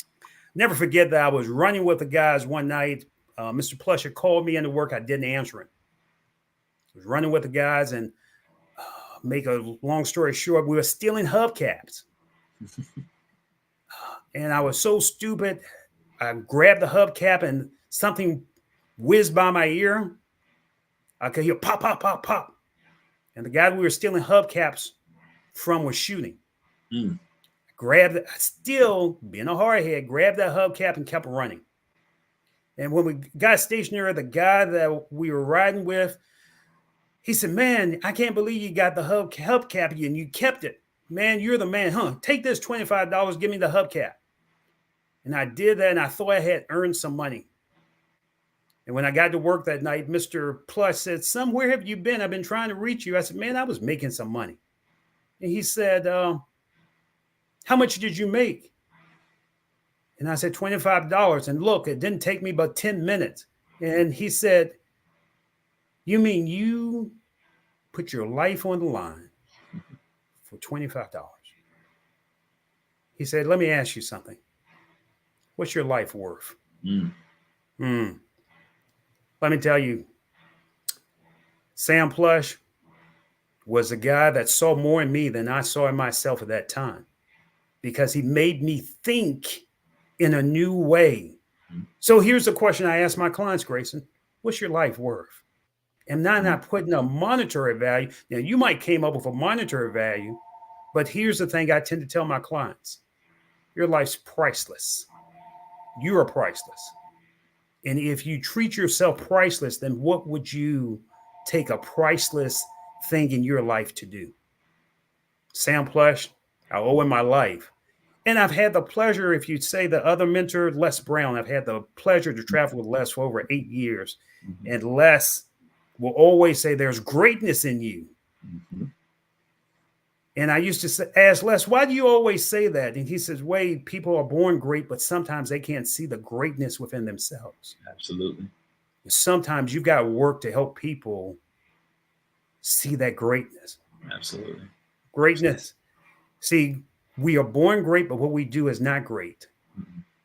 Never forget that I was running with the guys one night. Mr. Plush had called me into work. I didn't answer him. I was running with the guys, and make a long story short, we were stealing hubcaps. And I was so stupid. I grabbed the hubcap and something whizzed by my ear. I could hear pop, pop, pop, pop. And the guy we were stealing hubcaps from was shooting. Mm. Grabbed it, still being a hardhead, grabbed that hubcap and kept running. And when we got stationary, the guy that we were riding with, he said, "Man, I can't believe you got the hubcap and you kept it. Man, you're the man, huh? Take this $25, give me the hubcap." And I did that, and I thought I had earned some money. And when I got to work that night, Mr. Plush said, "Son, where have you been? I've been trying to reach you." I said, "Man, I was making some money." And he said, "How much did you make?" And I said, $25. And look, it didn't take me but 10 minutes. And he said, "You mean you put your life on the line for $25? He said, "Let me ask you something. What's your life worth?" Let me tell you, Sam Plush was a guy that saw more in me than I saw in myself at that time, because he made me think in a new way. So here's the question I ask my clients, Grayson: what's your life worth? And I'm not putting a monetary value. Now, you might came up with a monetary value, but here's the thing I tend to tell my clients: your life's priceless. You are priceless. And if you treat yourself priceless, then what would you take a priceless thing in your life to do? Sam Plush, I owe him my life. And I've had the pleasure, if you'd say the other mentor, Les Brown, I've had the pleasure to travel with Les for over 8 years. And Les will always say, "There's greatness in you." And I used to ask Les, "Why do you always say that?" And he says, "Wade, people are born great, but sometimes they can't see the greatness within themselves." Absolutely. Sometimes you've got to work to help people see that greatness. Absolutely. Greatness. See, we are born great, but what we do is not great.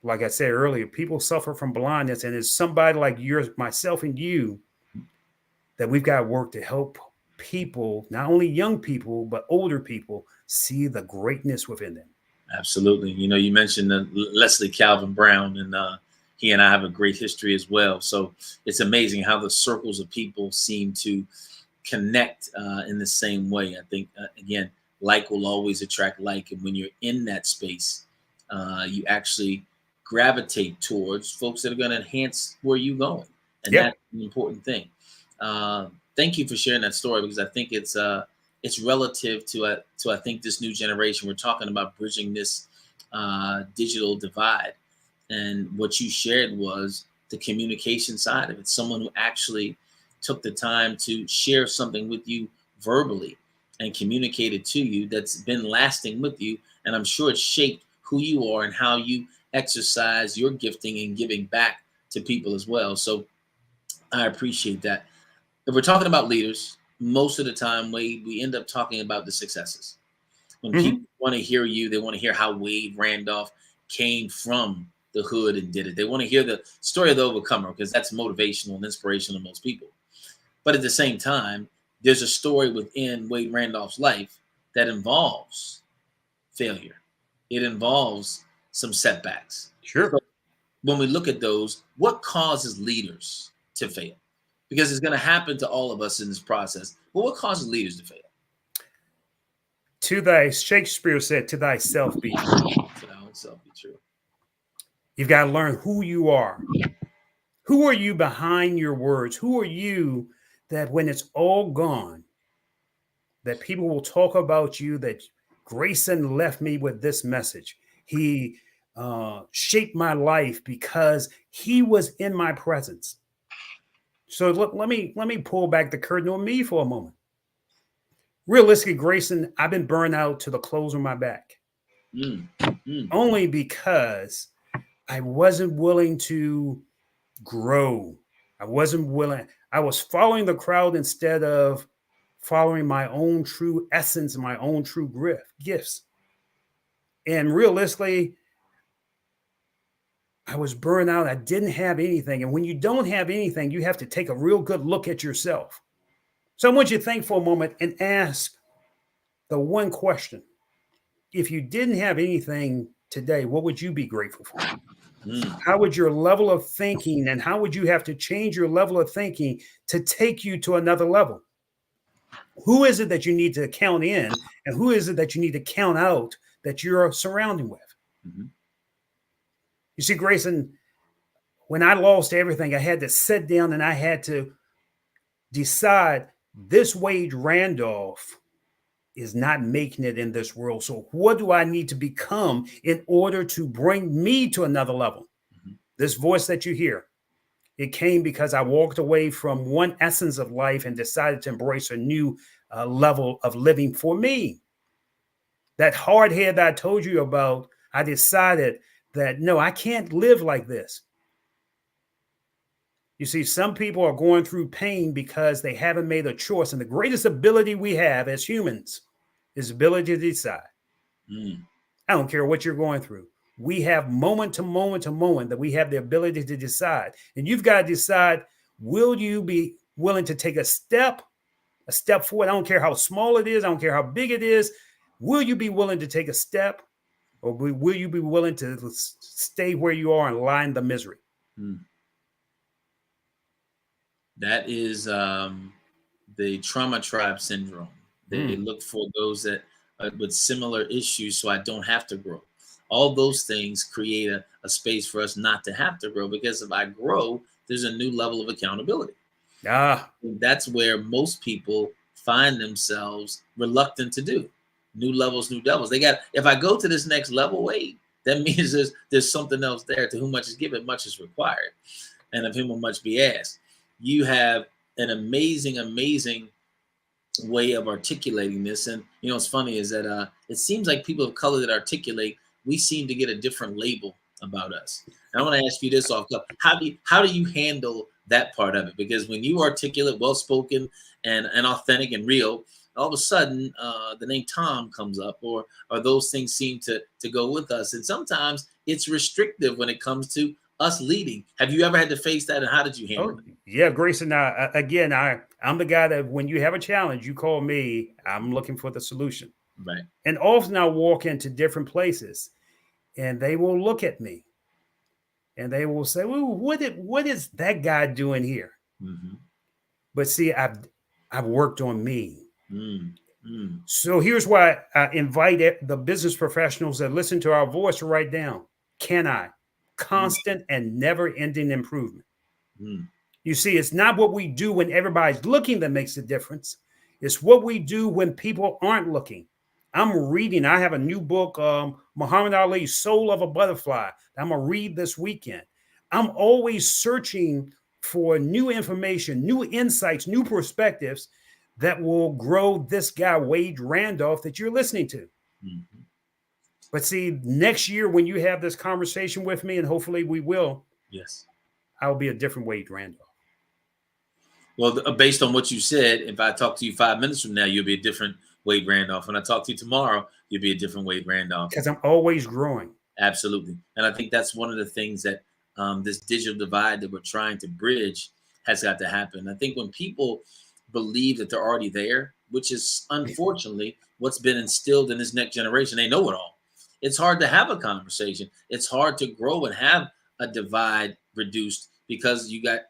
Like I said earlier, people suffer from blindness, and it's somebody like yours, myself, and you that we've got to work to help people, not only young people, but older people, see the greatness within them. Absolutely. You know, you mentioned Leslie Calvin Brown, and he and I have a great history as well. So it's amazing how the circles of people seem to connect in the same way. I think, again, like will always attract like. And when you're in that space, you actually gravitate towards folks that are going to enhance where you're going. And that's an important thing. Thank you for sharing that story, because I think it's relative to I think this new generation. We're talking about bridging this digital divide, and what you shared was the communication side of it. Someone who actually took the time to share something with you verbally and communicate it to you that's been lasting with you, and I'm sure it shaped who you are and how you exercise your gifting and giving back to people as well. So I appreciate that. If we're talking about leaders, most of the time we end up talking about the successes. When people want to hear you, they want to hear how Wade Randolph came from the hood and did it. They want to hear the story of the overcomer, because that's motivational and inspirational to most people. But at the same time, there's a story within Wade Randolph's life that involves failure. It involves some setbacks. Sure. So when we look at those, what causes leaders to fail? Because it's going to happen to all of us in this process. But what causes leaders to fail? Shakespeare said, "To thyself be true." To thy own self be true. You've got to learn who you are. Who are you behind your words? Who are you that when it's all gone, that people will talk about you, that Grayson left me with this message. He shaped my life because he was in my presence. So look, let me pull back the curtain on me for a moment. Realistically, Grayson, I've been burned out to the clothes on my back. Only because I wasn't willing to grow. I wasn't willing. I was following the crowd instead of following my own true essence and my own true gifts. And realistically, I was burned out. I didn't have anything. And when you don't have anything, you have to take a real good look at yourself. So I want you to think for a moment and ask the one question. If you didn't have anything today, what would you be grateful for? Mm. How would your level of thinking, and how would you have to change your level of thinking to take you to another level? Who is it that you need to count in, and who is it that you need to count out that you're surrounding with? Mm-hmm. You see, Grayson, when I lost everything, I had to sit down and I had to decide this Wade Randolph is not making it in this world. So what do I need to become in order to bring me to another level? Mm-hmm. This voice that you hear, it came because I walked away from one essence of life and decided to embrace a new level of living for me. That hard head that I told you about, I decided that no, I can't live like this. You see, some people are going through pain because they haven't made a choice. And the greatest ability we have as humans is ability to decide. Mm. I don't care what you're going through. We have moment to moment to moment that we have the ability to decide. And you've got to decide, will you be willing to take a step forward? I don't care how small it is. I don't care how big it is. Will you be willing to take a step, or will you be willing to stay where you are and lie in the misery? Mm. That is the trauma tribe syndrome. They look for those that with similar issues, so I don't have to grow. All those things create a space for us not to have to grow, because if I grow, there's a new level of accountability. And that's where most people find themselves reluctant to do. New levels, new devils. They got, if I go to this next level, wait, that means there's something else there. To whom much is given, much is required. And of him will much be asked. You have an amazing way of articulating this. And you know what's funny is that it seems like people of color that articulate, we seem to get a different label about us. And I want to ask you this off cuff. How do you handle that part of it? Because when you articulate, well spoken, and authentic and real, all of a sudden the name Tom comes up, or those things seem to go with us. And sometimes it's restrictive when it comes to us leading. Have you ever had to face that, and how did you handle it? Yeah, Grayson. Again, I'm the guy that when you have a challenge, you call me. I'm looking for the solution. Right. And often I walk into different places, and they will look at me, and they will say, "Well, what is that guy doing here?" Mm-hmm. But see, I've worked on me. Mm. Mm. So here's why I invite the business professionals that listen to our voice to write down: can I? Constant and never-ending improvement. Mm. You see, it's not what we do when everybody's looking that makes a difference. It's what we do when people aren't looking. I'm reading. I have a new book, Muhammad Ali's Soul of a Butterfly. I'm going to read this weekend. I'm always searching for new information, new insights, new perspectives that will grow this guy, Wade Randolph, that you're listening to. Mm-hmm. But see, next year when you have this conversation with me, and hopefully we will, yes, I'll be a different Wade Randolph. Well, based on what you said, if I talk to you 5 minutes from now, you'll be a different Wade Randolph. When I talk to you tomorrow, you'll be a different Wade Randolph. Because I'm always growing. Absolutely. And I think that's one of the things that this digital divide that we're trying to bridge has got to happen. I think when people believe that they're already there, which is unfortunately what's been instilled in this next generation, they know it all. It's hard to have a conversation. It's hard to grow and have a divide reduced, because you got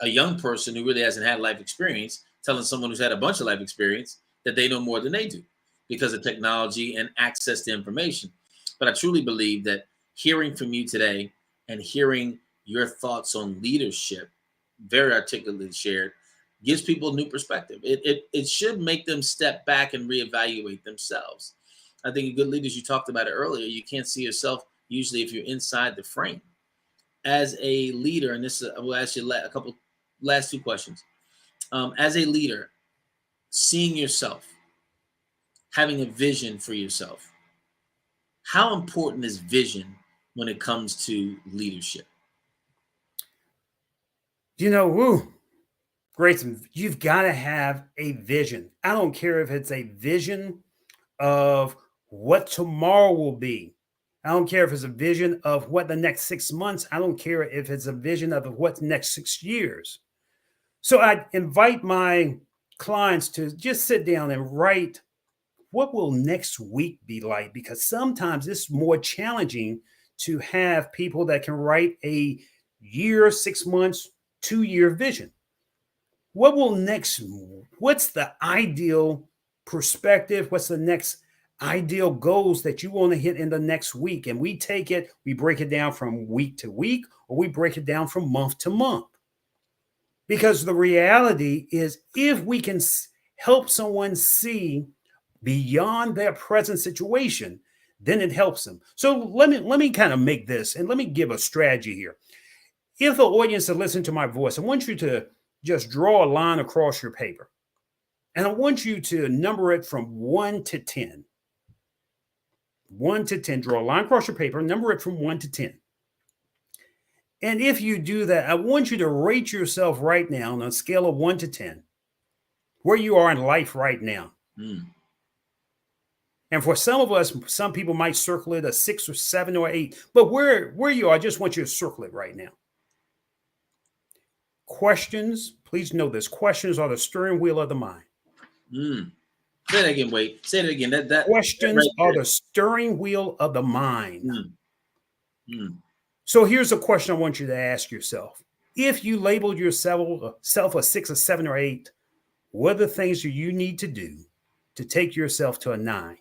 a young person who really hasn't had life experience telling someone who's had a bunch of life experience that they know more than they do because of technology and access to information. But I truly believe that hearing from you today and hearing your thoughts on leadership, very articulately shared, gives people a new perspective. It should make them step back and reevaluate themselves. I think good leaders, you talked about it earlier, you can't see yourself usually if you're inside the frame. As a leader, and this I will ask you a couple last two questions. As a leader, seeing yourself, having a vision for yourself, how important is vision when it comes to leadership? You know, Grayson, you've got to have a vision. I don't care if it's a vision of what tomorrow will be. I don't care if it's a vision of what the next 6 months. I don't care if it's a vision of what's next 6 years. So I invite my clients to just sit down and write, what will next week be like? Because sometimes it's more challenging to have people that can write a year, 6 months, 2-year vision. What's the ideal perspective? What's the next ideal goals that you want to hit in the next week? And we break it down from week to week, or we break it down from month to month. Because the reality is, if we can help someone see beyond their present situation, then it helps them. So let me kind of make this, and let me give a strategy here. If the audience that listen to my voice, I want you to just draw a line across your paper. And I want you to number it from 1 to 10. 1 to 10. Draw a line across your paper, number it from 1 to 10. And if you do that, I want you to rate yourself right now on a scale of 1 to 10, where you are in life right now. And for some of us, some people might circle it a 6 or 7 or 8. But where you are, I just want you to circle it right now. Questions, please know this. Questions are the steering wheel of the mind. Say that again, Wade. Say it again. Questions are the steering wheel of the mind. So here's a question I want you to ask yourself. If you labeled yourself a 6 or 7 or 8, what are the things that you need to do to take yourself to a 9?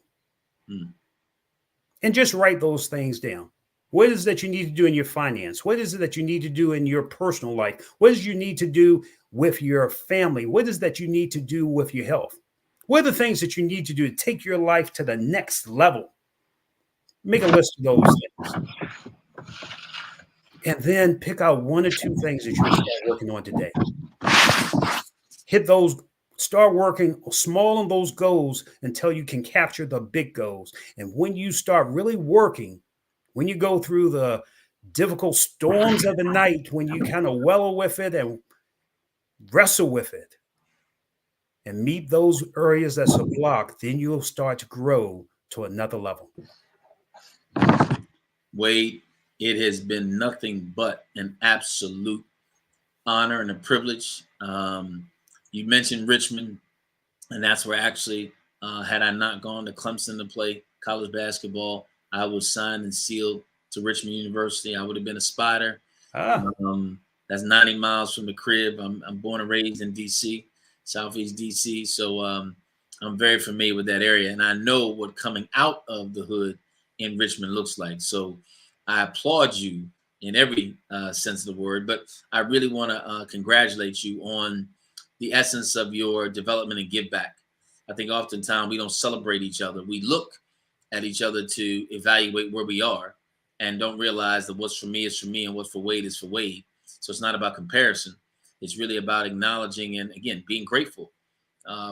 And just write those things down. What is it that you need to do in your finance? What is it that you need to do in your personal life? What is you need to do with your family? What is that you need to do with your health? What are the things that you need to do to take your life to the next level? Make a list of those things. And then pick out 1 or 2 things that you're start working on today. Hit those, start working small on those goals until you can capture the big goals. And when you start really working, when you go through the difficult storms of the night, when you kind of wallow with it and wrestle with it and meet those areas that's a block, then you'll start to grow to another level. Wade, it has been nothing but an absolute honor and a privilege. You mentioned Richmond, and that's where actually, had I not gone to Clemson to play college basketball, I was signed and sealed to Richmond University. I would have been a Spider. That's 90 miles from the crib. I'm born and raised in D.C., Southeast D.C., so I'm very familiar with that area, and I know what coming out of the hood in Richmond looks like. So I applaud you in every sense of the word, but I really want to congratulate you on the essence of your development and give back. I think oftentimes we don't celebrate each other. We look at each other to evaluate where we are and don't realize that what's for me is for me and what's for Wade is for Wade. So it's not about comparison. It's really about acknowledging and, again, being grateful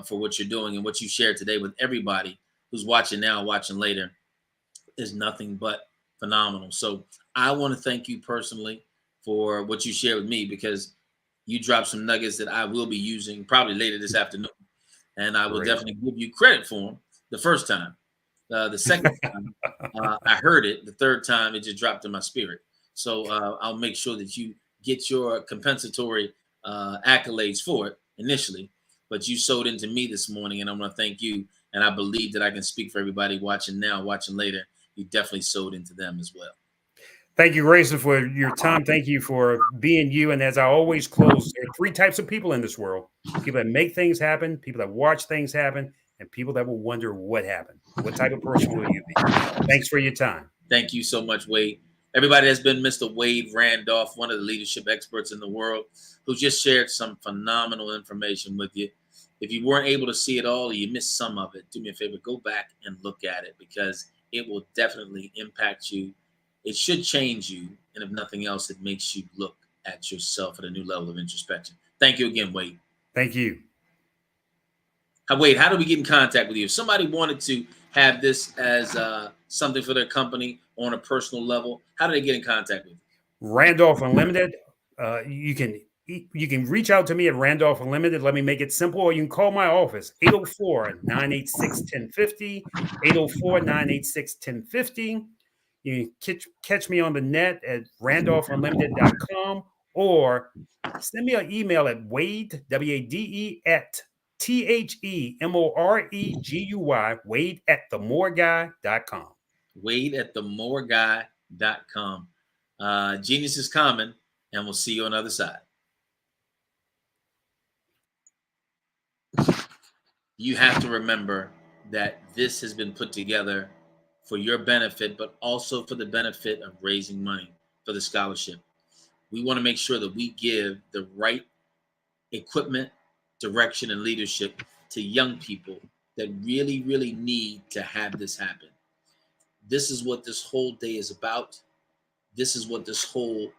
for what you're doing, and what you shared today with everybody who's watching now, watching later, is nothing but phenomenal. So I want to thank you personally for what you shared with me, because you dropped some nuggets that I will be using probably later this afternoon. And I will definitely give you credit for them the first time. The second time I heard it, the third time it just dropped in my spirit. So I'll make sure that you get your compensatory accolades for it initially. But you sowed into me this morning, and I want to thank you. And I believe that I can speak for everybody watching now, watching later. You definitely sowed into them as well. Thank you, Grayson, for your time. Thank you for being you. And as I always close, there are 3 types of people in this world: people that make things happen, people that watch things happen, and people that will wonder what happened. What type of person will you be? Thanks for your time. Thank you so much, Wade. Everybody has been Mr. Wade Randolph, one of the leadership experts in the world, who just shared some phenomenal information with you. If you weren't able to see it all, or you missed some of it, do me a favor, go back and look at it, because it will definitely impact you. It should change you. And if nothing else, it makes you look at yourself at a new level of introspection. Thank you again, Wade. Thank you. Wade, how do we get in contact with you? If somebody wanted to have this as something for their company on a personal level, how do they get in contact with you? Randolph Unlimited. You can reach out to me at Randolph Unlimited. Let me make it simple. Or you can call my office, 804-986-1050, 804-986-1050. You can catch me on the net at randolphunlimited.com, or send me an email at Wade, W-A-D-E, at TheMoreGuy, WadeAtTheMoreGuy.com. WadeAtTheMoreGuy.com. Genius is common, and we'll see you on the other side. You have to remember that this has been put together for your benefit, but also for the benefit of raising money for the scholarship. We want to make sure that we give the right equipment, direction, and leadership to young people that really, really need to have this happen. This is what this whole day is about. This is what this whole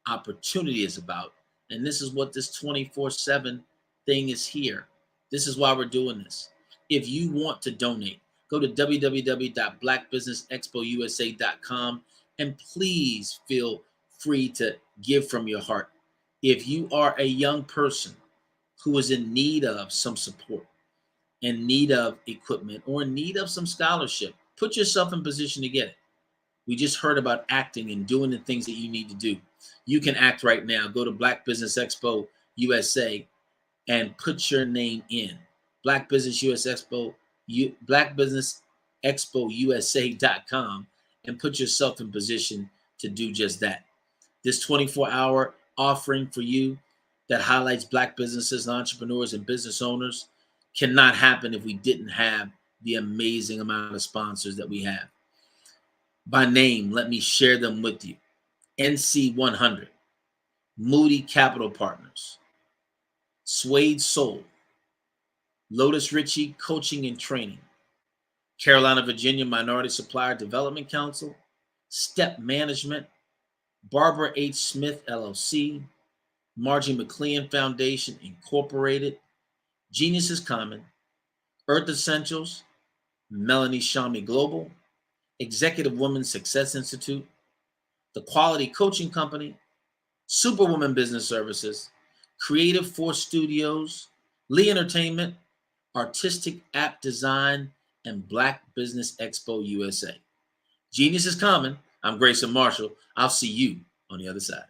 opportunity is about. And this is what this 24/7 thing is here. This is why we're doing this. If you want to donate, go to www.blackbusinessexpousa.com and please feel free to give from your heart. If you are a young person who is in need of some support, in need of equipment, or in need of some scholarship, put yourself in position to get it. We just heard about acting and doing the things that you need to do. You can act right now. Go to Black Business Expo USA and put your name in. Black Business Expo USA.com and put yourself in position to do just that. This 24-hour offering for you that highlights Black businesses, entrepreneurs, and business owners cannot happen if we didn't have the amazing amount of sponsors that we have. By name, let me share them with you. NC100, Moody Capital Partners, Suede Soul, Lotus Ritchie Coaching and Training, Carolina, Virginia Minority Supplier Development Council, Step Management, Barbara H. Smith, LLC, Margie McLean Foundation, Incorporated, Genius is Common, Earth Essentials, Melanie Shami Global, Executive Women's Success Institute, The Quality Coaching Company, Superwoman Business Services, Creative Force Studios, Lee Entertainment, Artistic App Design, and Black Business Expo USA. Genius is Common. I'm Grayson Marshall. I'll see you on the other side.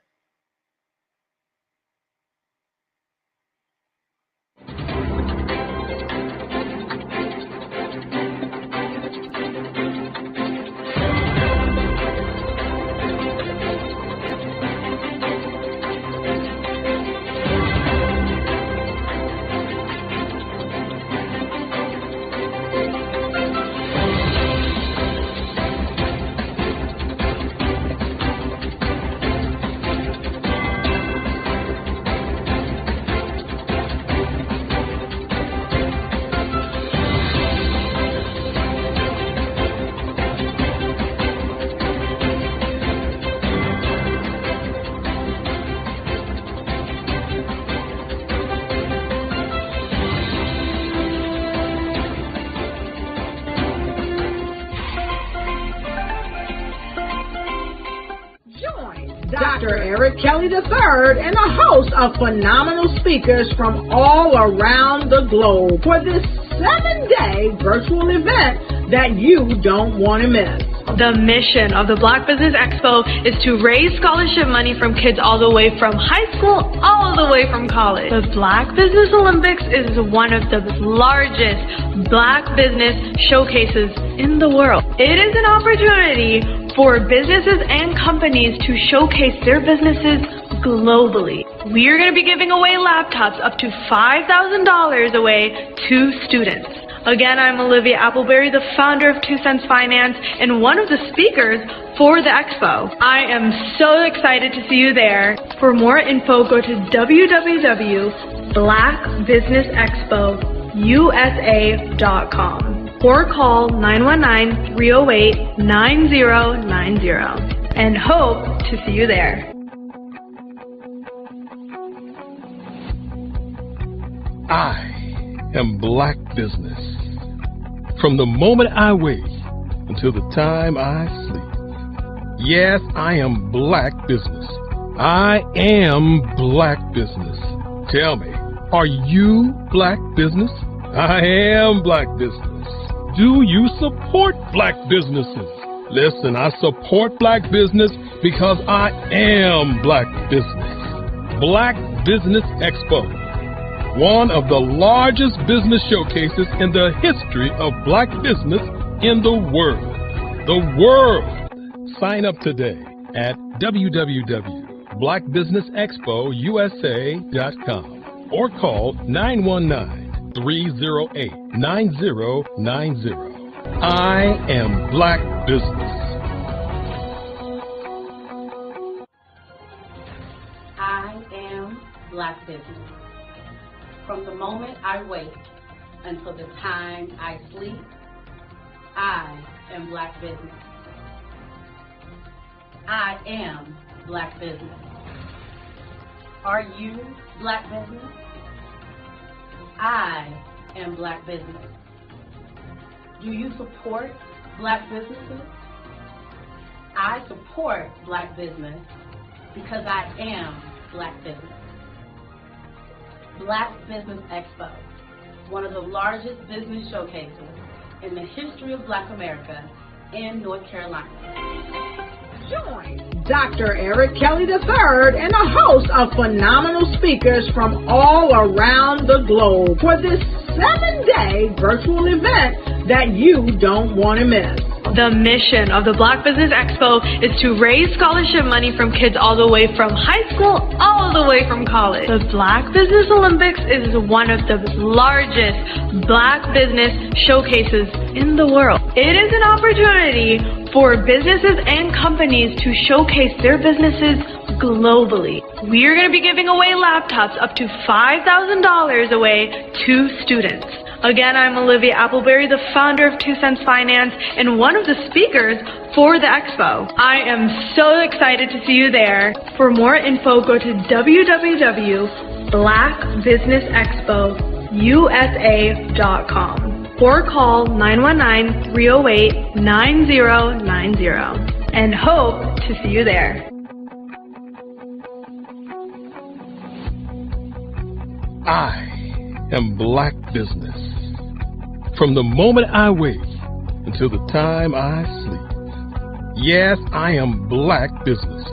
Dr. Eric Kelly III and a host of phenomenal speakers from all around the globe for this 7-day virtual event that you don't want to miss. The mission of the Black Business Expo is to raise scholarship money from kids all the way from high school, all the way from college. The Black Business Olympics is one of the largest Black business showcases in the world. It is an opportunity for businesses and companies to showcase their businesses globally. We are going to be giving away laptops up to $5,000 away to students. Again, I'm Olivia Appleberry, the founder of 2 Cents Finance and one of the speakers for the expo. I am so excited to see you there. For more info, go to www.blackbusinessexpousa.com or call 919-308-9090 and hope to see you there. I am Black Business. From the moment I wake until the time I sleep. Yes, I am Black Business. I am Black Business. Tell me, are you Black Business? I am Black Business. Do you support Black businesses? Listen, I support Black business because I am Black Business. Black Business Expo one of the largest business showcases in the history of black business in the world. The world! Sign up today at www.blackbusinessexpousa.com or call 919-308-9090. I am Black Business. I am Black Business. From the moment I wake until the time I sleep, I am Black Business. I am Black Business. Are you Black Business? I am Black Business. Do you support Black businesses? I support Black business because I am Black Business. Black Business Expo, one of the largest business showcases in the history of Black America in North Carolina. Join Dr. Eric Kelly III and a host of phenomenal speakers from all around the globe for this 7-day virtual event that you don't want to miss. The mission of the Black Business Expo is to raise scholarship money from kids all the way from high school all the way from college. The Black Business Olympics is one of the largest Black business showcases in the world. It is an opportunity for businesses and companies to showcase their businesses globally. We are going to be giving away laptops up to $5,000 away to students. Again, I'm Olivia Appleberry, the founder of 2 Cents Finance and one of the speakers for the expo. I am so excited to see you there. For more info, go to www.blackbusinessexpousa.com or call 919-308-9090 and hope to see you there. I am Black Business. From the moment I wake until the time I sleep. Yes, I am Black Business.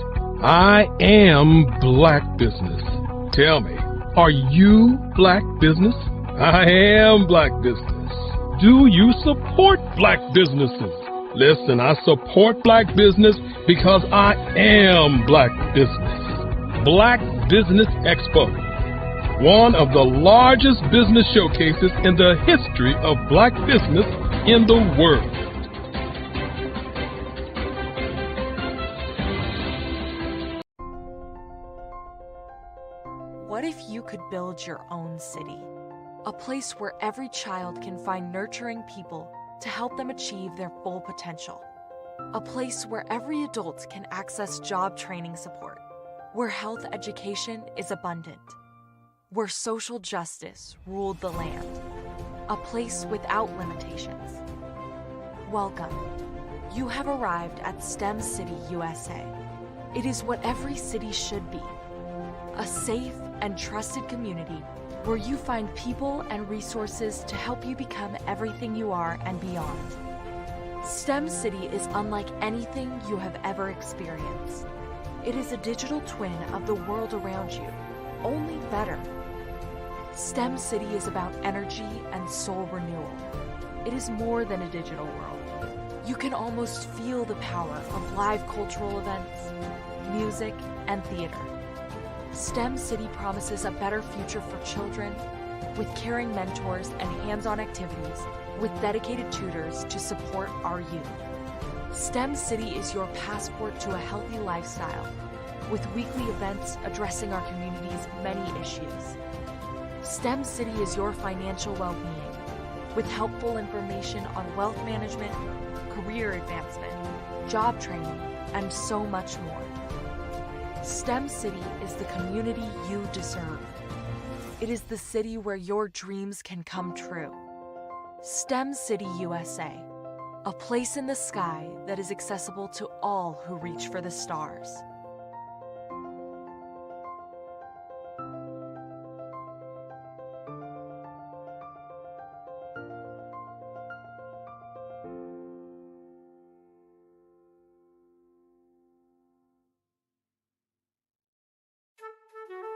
I am Black Business. Tell me, are you Black Business? I am Black Business. Do you support Black businesses? Listen, I support Black business because I am Black Business. Black Business Expo, one of the largest business showcases in the history of black business in the world. What if you could build your own city? A place where every child can find nurturing people to help them achieve their full potential. A place where every adult can access job training support, where health education is abundant, where social justice ruled the land. A place without limitations. Welcome. You have arrived at STEM City, USA. It is what every city should be. A safe and trusted community where you find people and resources to help you become everything you are and beyond. STEM City is unlike anything you have ever experienced. It is a digital twin of the world around you, only better. STEM City is about energy and soul renewal. It is more than a digital world. You can almost feel the power of live cultural events, music, and theater. STEM City promises a better future for children with caring mentors and hands-on activities with dedicated tutors to support our youth. STEM City is your passport to a healthy lifestyle with weekly events addressing our community's many issues. STEM City is your financial well-being with helpful information on wealth management, career advancement, job training, and so much more. STEM City is the community you deserve. It is the city where your dreams can come true. STEM City USA, a place in the sky that is accessible to all who reach for the stars.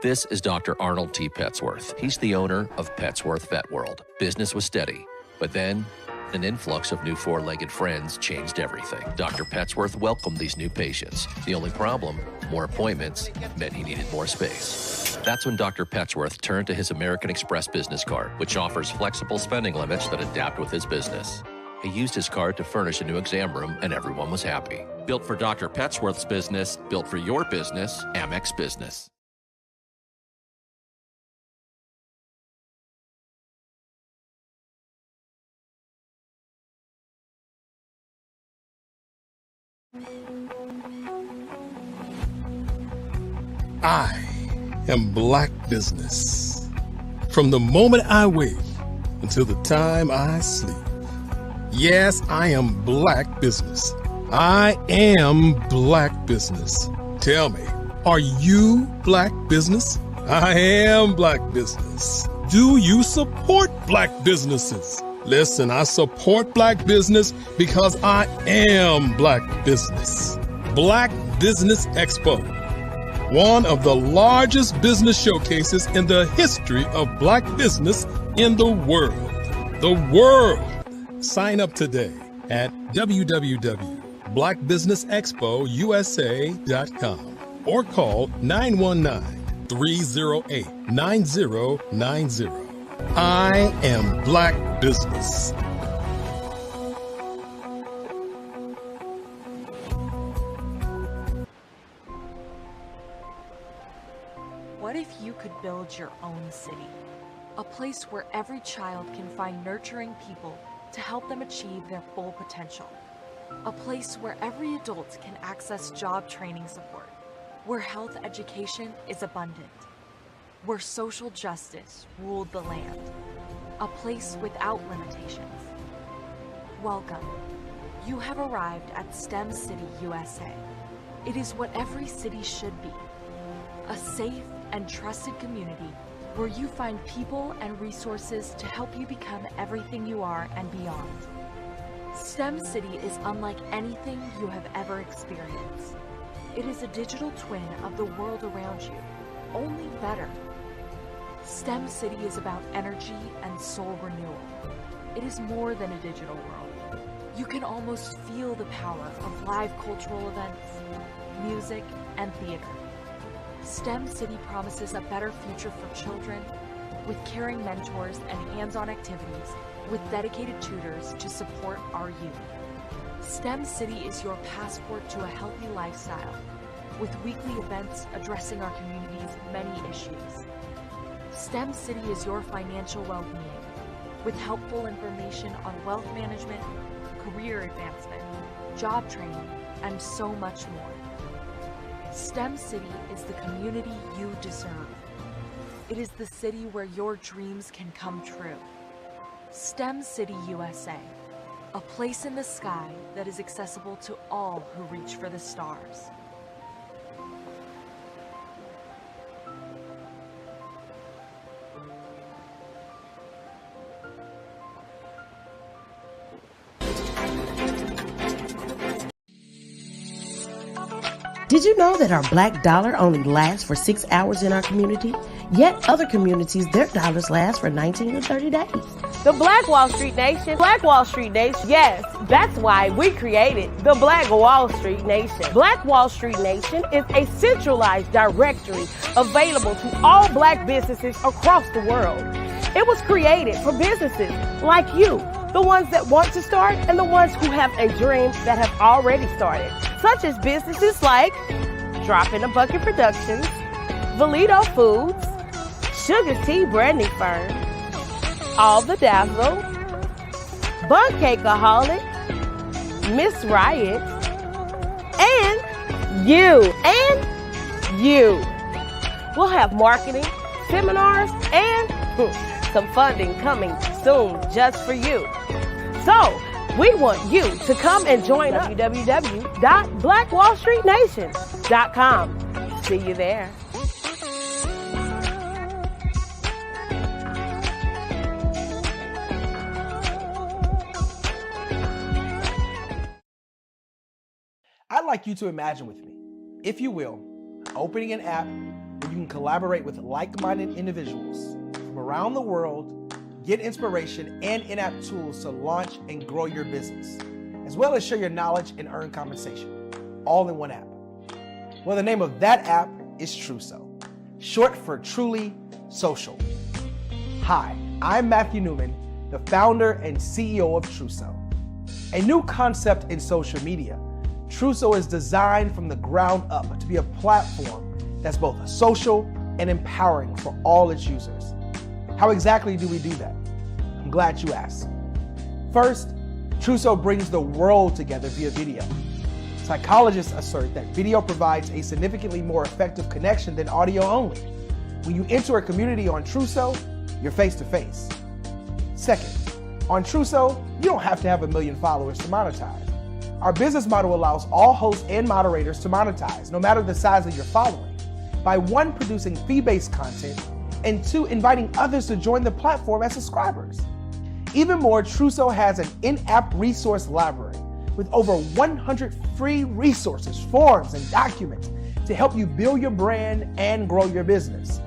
This is Dr. Arnold T. Petsworth. He's the owner of Petsworth Vet World. Business was steady, but then an influx of new four-legged friends changed everything. Dr. Petsworth welcomed these new patients. The only problem, more appointments, meant he needed more space. That's when Dr. Petsworth turned to his American Express business card, which offers flexible spending limits that adapt with his business. He used his card to furnish a new exam room, and everyone was happy. Built for Dr. Petsworth's business, built for your business, Amex Business. I am Black Business. From the moment I wake until the time I sleep. Yes, I am Black Business. I am Black Business. Tell me, are you Black Business? I am Black Business. Do you support Black businesses? Listen, I support Black business because I am Black Business. Black Business Expo, one of the largest business showcases in the history of Black business in the world. The world. Sign up today at www.blackbusinessexpousa.com or call 919-308-9090. I am Black Business. What if you could build your own city? A place where every child can find nurturing people to help them achieve their full potential. A place where every adult can access job training support, where health education is abundant, where social justice ruled the land. A place without limitations. Welcome. You have arrived at STEM City USA. It is what every city should be. A safe and trusted community where you find people and resources to help you become everything you are and beyond. STEM City is unlike anything you have ever experienced. It is a digital twin of the world around you, only better. STEM City is about energy and soul renewal. It is more than a digital world. You can almost feel the power of live cultural events, music, and theater. STEM City promises a better future for children with caring mentors and hands-on activities with dedicated tutors to support our youth. STEM City is your passport to a healthy lifestyle with weekly events addressing our community's many issues. STEM City is your financial well-being with helpful information on wealth management, career advancement, job training, and so much more. STEM City is the community you deserve. It is the city where your dreams can come true. STEM City USA, a place in the sky that is accessible to all who reach for the stars. Did you know that our black dollar only lasts for 6 hours in our community? Yet other communities, their dollars last for 19 to 30 days. The Black Wall Street Nation. Black Wall Street Nation. Yes, that's why we created the Black Wall Street Nation. Black Wall Street Nation is a centralized directory available to all black businesses across the world. It was created for businesses like you, the ones that want to start and the ones who have a dream that have already started, such as businesses like Drop in a Bucket Productions, Valito Foods, Sugar Tea Branding Firm, All the Dazzle, Bun Cakeaholic, Miss Riot, and you. We'll have marketing, seminars, and some funding coming soon just for you. So, we want you to come and join us. www.blackwallstreetnation.com. See you there. I'd like you to imagine with me, if you will, opening an app where you you can collaborate with like-minded individuals from around the world, get inspiration and in-app tools to launch and grow your business, as well as share your knowledge and earn compensation, all in one app. Well, the name of that app is Truso, short for Truly Social. Hi, I'm Matthew Newman, the founder and CEO of Truso. A new concept in social media, Truso is designed from the ground up to be a platform that's both social and empowering for all its users. How exactly do we do that? I'm glad you asked. First, Truso brings the world together via video. Psychologists assert that video provides a significantly more effective connection than audio only. When you enter a community on Truso, you're face to face. Second, on Truso, you don't have to have 1 million followers to monetize. Our business model allows all hosts and moderators to monetize, no matter the size of your following, by 1, producing fee-based content, and 2, inviting others to join the platform as subscribers. Even more, Truso has an in-app resource library with over 100 free resources, forms, and documents to help you build your brand and grow your business.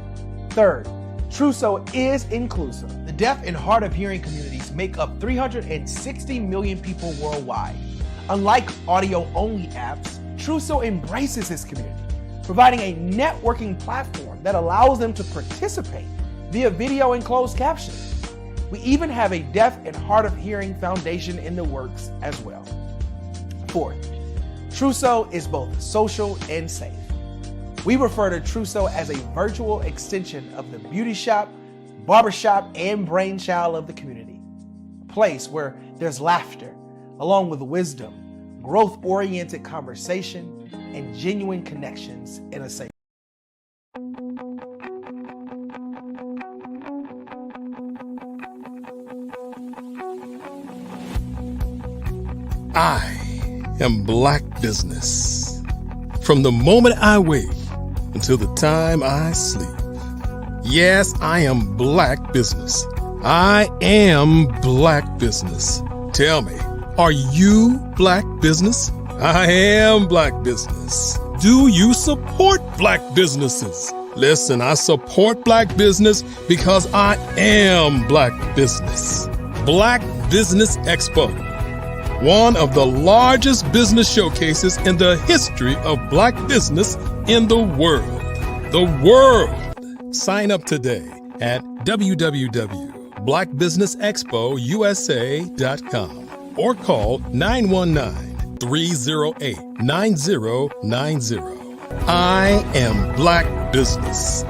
Third, Truso is inclusive. The deaf and hard of hearing communities make up 360 million people worldwide. Unlike audio-only apps, Truso embraces this community, providing a networking platform that allows them to participate via video and closed captioning. We even have a deaf and hard of hearing foundation in the works as well. Fourth, Truso is both social and safe. We refer to Truso as a virtual extension of the beauty shop, barbershop, and brainchild of the community. A place where there's laughter, along with wisdom, growth-oriented conversation, and genuine connections in a safe. I am Black Business. From the moment I wake until the time I sleep. Yes, I am Black Business. I am Black Business. Tell me, are you Black Business? I am Black Business. Do you support Black businesses? Listen, I support Black business because I am Black Business. Black Business Expo, one of the largest business showcases in the history of Black business in the world. The world! Sign up today at www.blackbusinessexpousa.com or call 919-308-9090. I am Black Business.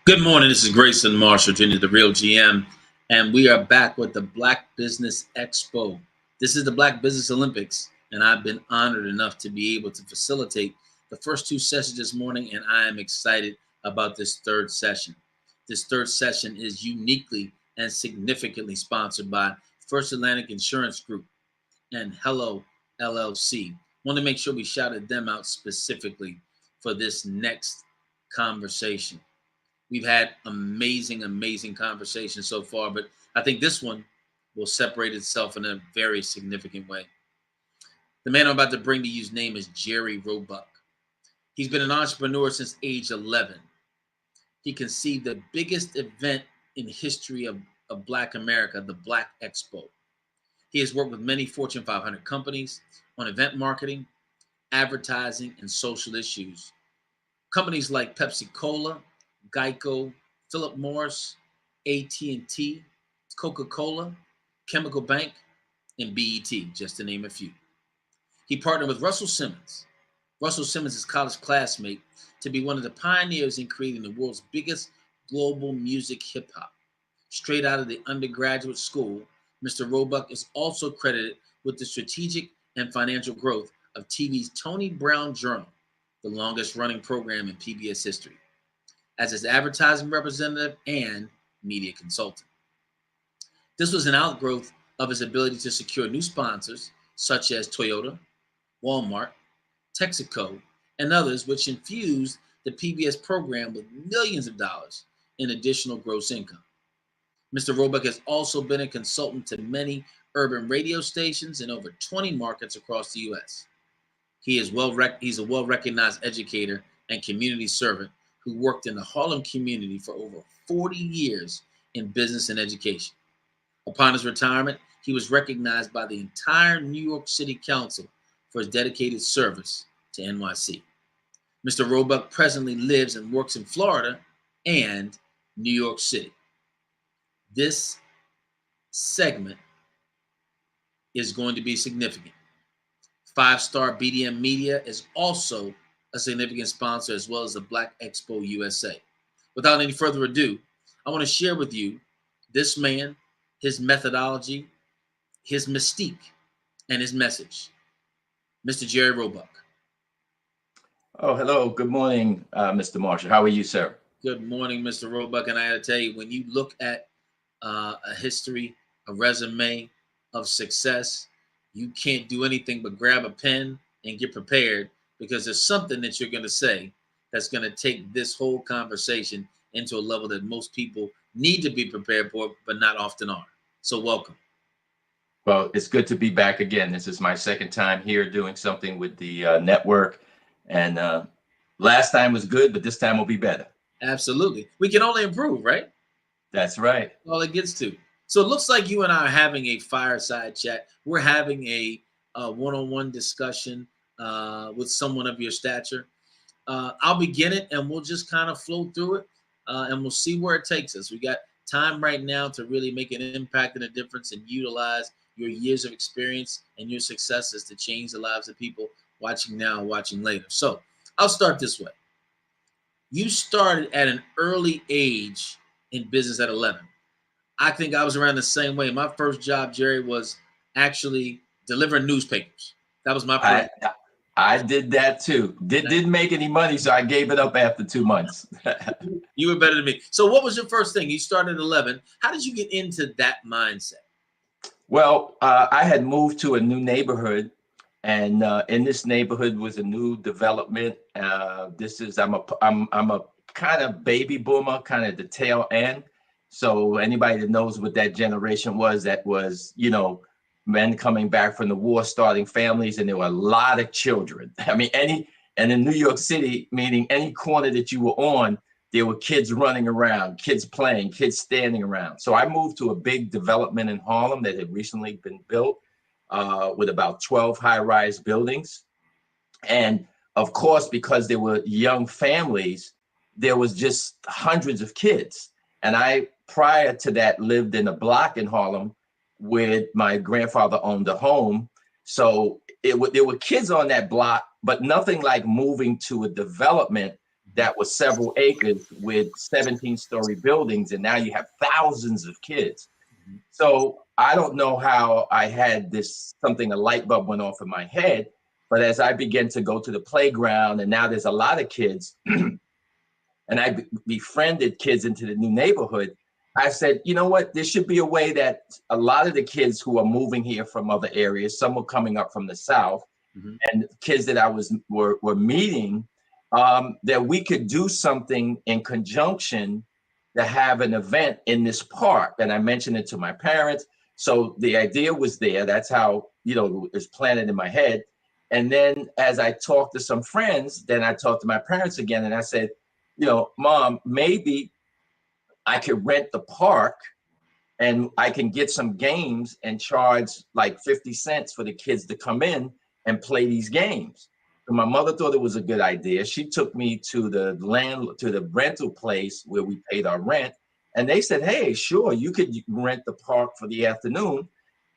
Good morning. This is Grayson Marshall Jr., the real GM, and we are back with the Black Business Expo. This is the Black Business Olympics, and I've been honored enough to be able to facilitate the first 2 sessions this morning, and I am excited about this third session. This third session is uniquely and significantly sponsored by First Atlantic Insurance Group and Hello LLC. Want to make sure we shouted them out specifically for this next conversation. We've had amazing conversations so far, but I think this one will separate itself in a very significant way. The man I'm about to bring to you's name is Jerry Roebuck. He's been an entrepreneur since age 11. He conceived the biggest event in history of Black America, the Black Expo. He has worked with many Fortune 500 companies on event marketing, advertising, and social issues. Companies like Pepsi-Cola, Geico, Philip Morris, AT&T, Coca-Cola, Chemical Bank, and BET, just to name a few. He partnered with Russell Simmons. Russell Simmons' college classmate to be one of the pioneers in creating the world's biggest global music hip-hop. Straight out of the undergraduate school, Mr. Roebuck is also credited with the strategic and financial growth of TV's Tony Brown Journal, the longest-running program in PBS history, as its advertising representative and media consultant. This was an outgrowth of his ability to secure new sponsors such as Toyota, Walmart, Texaco, and others, which infused the PBS program with millions of dollars in additional gross income. Mr. Roebuck has also been a consultant to many urban radio stations in over 20 markets across the U.S. He's a well-recognized educator and community servant who worked in the Harlem community for over 40 years in business and education. Upon his retirement, he was recognized by the entire New York City Council for his dedicated service to NYC. Mr. Roebuck presently lives and works in Florida and New York City. This segment is going to be significant. 5-Star BDM Media is also a significant sponsor, as well as the Black Expo USA. Without any further ado, I want to share with you this man, his methodology, his mystique, and his message. Mr. Jerry Roebuck. Oh, hello. Good morning, Mr. Marshall. How are you, sir? Good morning, Mr. Roebuck. And I got to tell you, when you look at a history, a resume of success, you can't do anything but grab a pen and get prepared, because there's something that you're going to say that's going to take this whole conversation into a level that most people need to be prepared for, but not often are. So welcome. Well, it's good to be back again. This is my second time here doing something with the network. And last time was good, but this time will be better. Absolutely. We can only improve, right? That's right. All it gets to. So it looks like you and I are having a fireside chat. We're having a one-on-one discussion with someone of your stature. I'll begin it, and we'll just kind of flow through it, and we'll see where it takes us. We got time right now to really make an impact and a difference and utilize your years of experience and your successes to change the lives of people watching now, watching later. So I'll start this way. You started at an early age in business at 11. I think I was around the same way. My first job, Jerry, was actually delivering newspapers. That was my first. I did that too. Didn't make any money, so I gave it up after 2 months. You were better than me. So what was your first thing? You started at 11. How did you get into that mindset? Well, I had moved to a new neighborhood, and in this neighborhood was a new development. I'm a kind of baby boomer, kind of the tail end. So anybody that knows what that generation was, that was, men coming back from the war, starting families, and there were a lot of children. I mean, and in New York City, meaning any corner that you were on, there were kids running around, kids playing, kids standing around. So I moved to a big development in Harlem that had recently been built with about 12 high-rise buildings. And of course, because there were young families, there was just hundreds of kids. And I, prior to that, lived in a block in Harlem where my grandfather owned a home. So there were kids on that block, but nothing like moving to a development that was several acres with 17-story buildings, and now you have thousands of kids. So I don't know how I had a light bulb went off in my head, but as I began to go to the playground, and now there's a lot of kids, and I befriended kids into the new neighborhood, I said, you know what, there should be a way that a lot of the kids who are moving here from other areas, some were coming up from the South, and kids that I were meeting, that we could do something in conjunction to have an event in this park. And I mentioned it to my parents. So the idea was there. That's how, it was planted in my head. And then as I talked to some friends, then I talked to my parents again, and I said, Mom, maybe I could rent the park and I can get some games and charge like 50 cents for the kids to come in and play these games. So my mother thought it was a good idea. She took me to the rental place where we paid our rent. And they said, hey, sure, you could rent the park for the afternoon.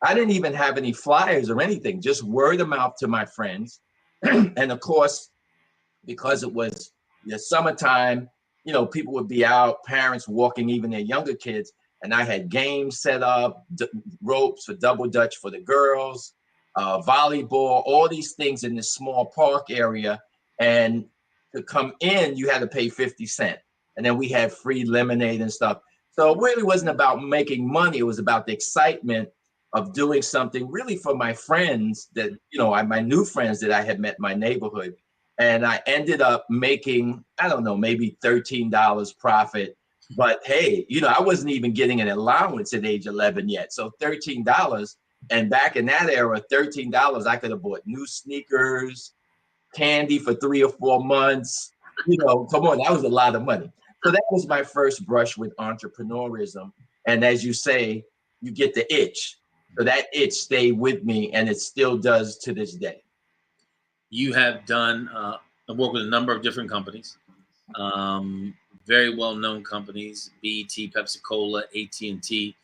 I didn't even have any flyers or anything, just word of mouth to my friends. And of course, because it was the summertime, people would be out, parents walking even their younger kids. And I had games set up, ropes for double dutch for the girls, volleyball, all these things in this small park area. And to come in, you had to pay 50 cents. And then we had free lemonade and stuff. So it really wasn't about making money. It was about the excitement of doing something really for my friends that, my new friends that I had met in my neighborhood. And I ended up making, I don't know, maybe $13 profit But hey, I wasn't even getting an allowance at age 11 yet. So $13, and back in that era, $13, I could have bought new sneakers, candy for 3 or 4 months. Come on, that was a lot of money. So that was my first brush with entrepreneurism. And as you say, you get the itch. So that itch stayed with me, and it still does to this day. You have done work with a number of different companies, very well-known companies, BET, Pepsi-Cola, AT&T.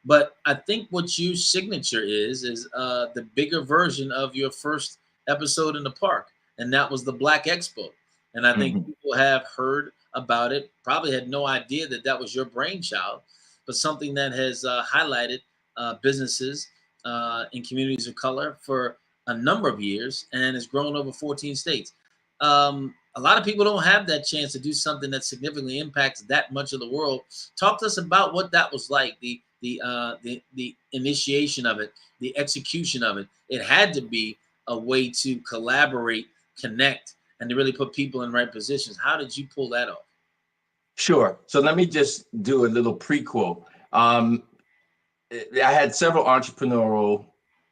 But I think what your signature is the bigger version of your first episode in the park, and that was the Black Expo. And I think people have heard about it, probably had no idea that that was your brainchild, but something that has highlighted businesses in communities of color for a number of years and has grown over 14 states. A lot of people don't have that chance to do something that significantly impacts that much of the world. Talk to us about what that was like, the initiation of it, the execution of it. It had to be a way to collaborate, connect, and to really put people in right positions. How did you pull that off? Sure. So let me just do a little prequel. I had several entrepreneurial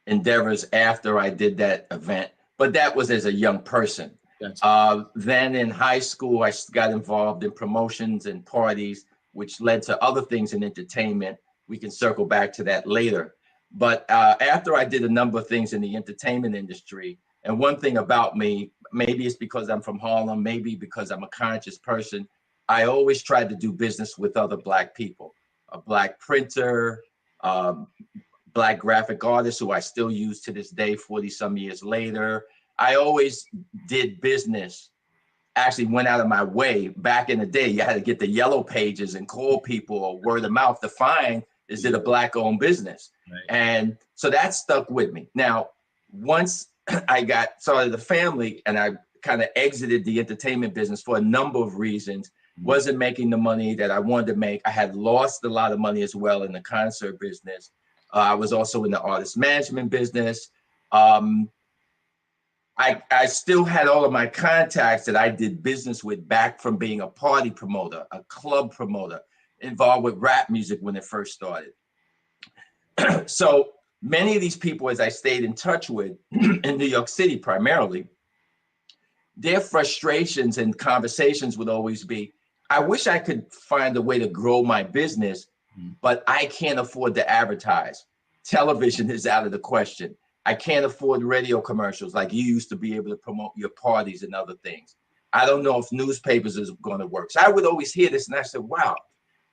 endeavors after I did that event, but that was as a young person. Gotcha. Then in high school, I got involved in promotions and parties, which led to other things in entertainment. We can circle back to that later. But after I did a number of things in the entertainment industry, and one thing about me, maybe it's because I'm from Harlem, maybe because I'm a conscious person, I always tried to do business with other Black people, a Black printer, Black graphic artist who I still use to this day, 40 some years later. I always did business, actually went out of my way. Back in the day, you had to get the yellow pages and call people or word of mouth to find, is it a Black owned business? Right. And so that stuck with me. Now, once I got started a family and I kind of exited the entertainment business for a number of reasons, wasn't making the money that I wanted to make. I had lost a lot of money as well in the concert business. I was also in the artist management business. I still had all of my contacts that I did business with back from being a party promoter, a club promoter, involved with rap music when it first started. So many of these people, as I stayed in touch with in New York City primarily, their frustrations and conversations would always be, I wish I could find a way to grow my business, but I can't afford to advertise. Television is out of the question. I can't afford radio commercials like you used to be able to promote your parties and other things. I don't know if newspapers is going to work. So I would always hear this and I said, wow,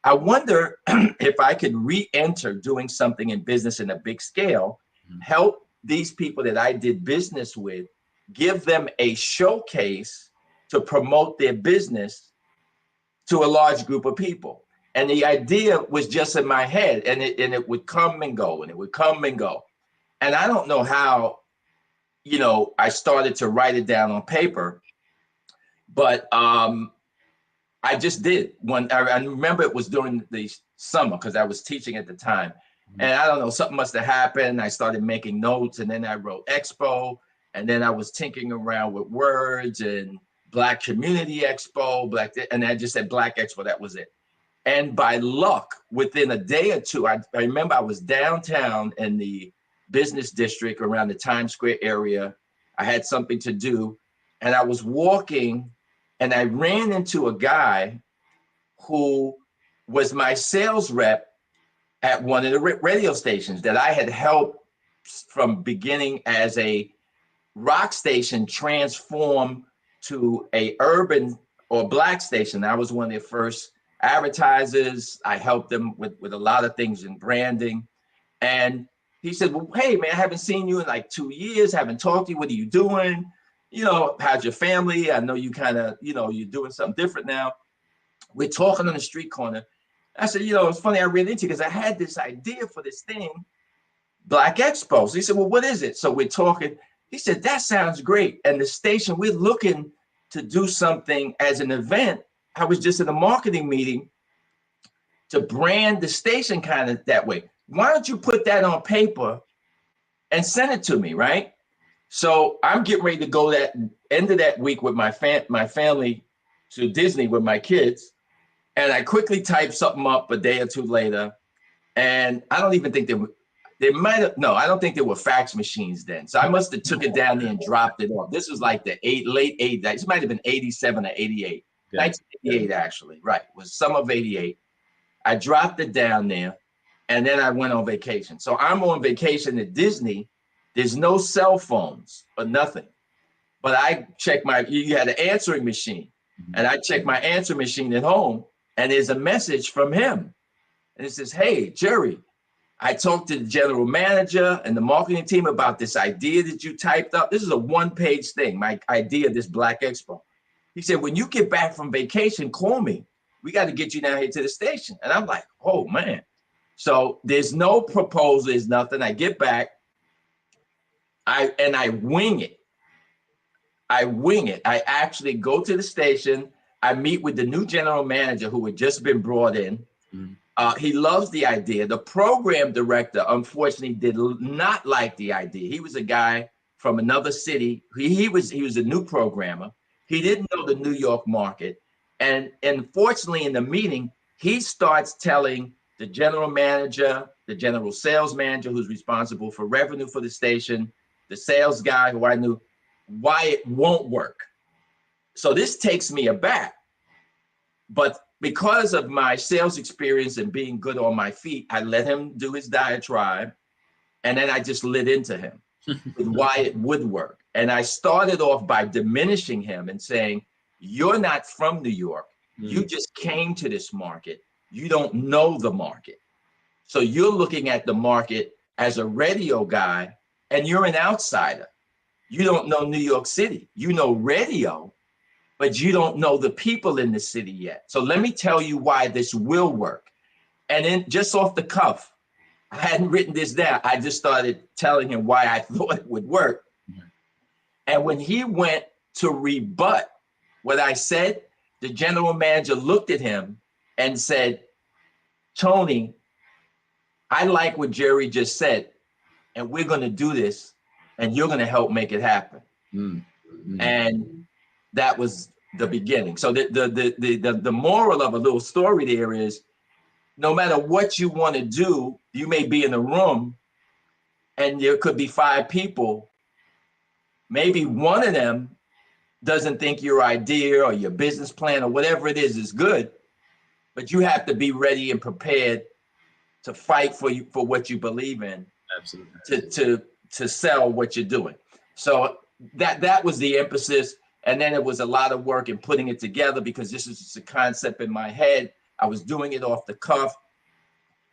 I wonder if I could re-enter doing something in business in a big scale, help these people that I did business with, give them a showcase to promote their business to a large group of people. And the idea was just in my head, and it would come and go, and it would come and go. And I don't know how, I started to write it down on paper, but I just did. I remember it was during the summer because I was teaching at the time. And I don't know, something must have happened. I started making notes, and then I wrote Expo, and then I was tinkering around with words and Black Community Expo, and I just said Black Expo, that was it. And by luck, within a day or two, I remember I was downtown in the business district around the Times Square area. I had something to do, and I was walking, and I ran into a guy who was my sales rep at one of the radio stations that I had helped from beginning as a rock station transform to a urban or Black station. I was one of their first advertisers. I helped them with a lot of things in branding. And he said, well, hey man, I haven't seen you in like 2 years, haven't talked to you. What are you doing? How's your family? I know you kind of, you're doing something different now. We're talking on the street corner. I said, it's funny I ran into you because I had this idea for this thing, Black Expo. So he said, well, what is it? So we're talking. He said, that sounds great. And the station, we're looking to do something as an event. I was just in a marketing meeting to brand the station kind of that way. Why don't you put that on paper and send it to me, right? So I'm getting ready to go that end of that week with my family to Disney with my kids. And I quickly typed something up a day or two later. And I don't even think they might have, no, I don't think there were fax machines then. So I must have took it down there and dropped it off. This was like the late 80s. This might have been 87 or 88. Yeah. 1988, actually. Right. It was summer of 88. I dropped it down there and then I went on vacation. So I'm on vacation at Disney. There's no cell phones or nothing. But I checked you had an answering machine. And I checked my answering machine at home and there's a message from him. And it says, hey, Jerry, I talked to the general manager and the marketing team about this idea that you typed up. This is a one-page thing, my idea, this Black Expo. He said, when you get back from vacation, call me. We got to get you down here to the station. And I'm like, oh, man. So there's no proposal, there's nothing. I get back, I wing it. I wing it. I actually go to the station. I meet with the new general manager who had just been brought in. He loves the idea. The program director, unfortunately, did not like the idea. He was a guy from another city. He was a new programmer. He didn't know the New York market. And unfortunately, in the meeting, he starts telling the general manager, the general sales manager who's responsible for revenue for the station, the sales guy who I knew, why it won't work. So this takes me aback. But because of my sales experience and being good on my feet, I let him do his diatribe. And then I just lit into him with why it would work. And I started off by diminishing him and saying, you're not from New York. You just came to this market. You don't know the market. So you're looking at the market as a radio guy and you're an outsider. You don't know New York City. You know radio, but you don't know the people in the city yet. So let me tell you why this will work. And then just off the cuff, I hadn't written this down. I just started telling him why I thought it would work. And when he went to rebut what I said, the general manager looked at him and said, Tony, I like what Jerry just said, and we're going to do this, and you're going to help make it happen. And that was the beginning. So the moral of a little story there is, no matter what you want to do, you may be in a room and there could be 5 people. Maybe one of them doesn't think your idea or your business plan or whatever it is good, but you have to be ready and prepared to fight for what you believe in. Absolutely. To sell what you're doing. So that was the emphasis. And then it was a lot of work in putting it together because this is just a concept in my head. I was doing it off the cuff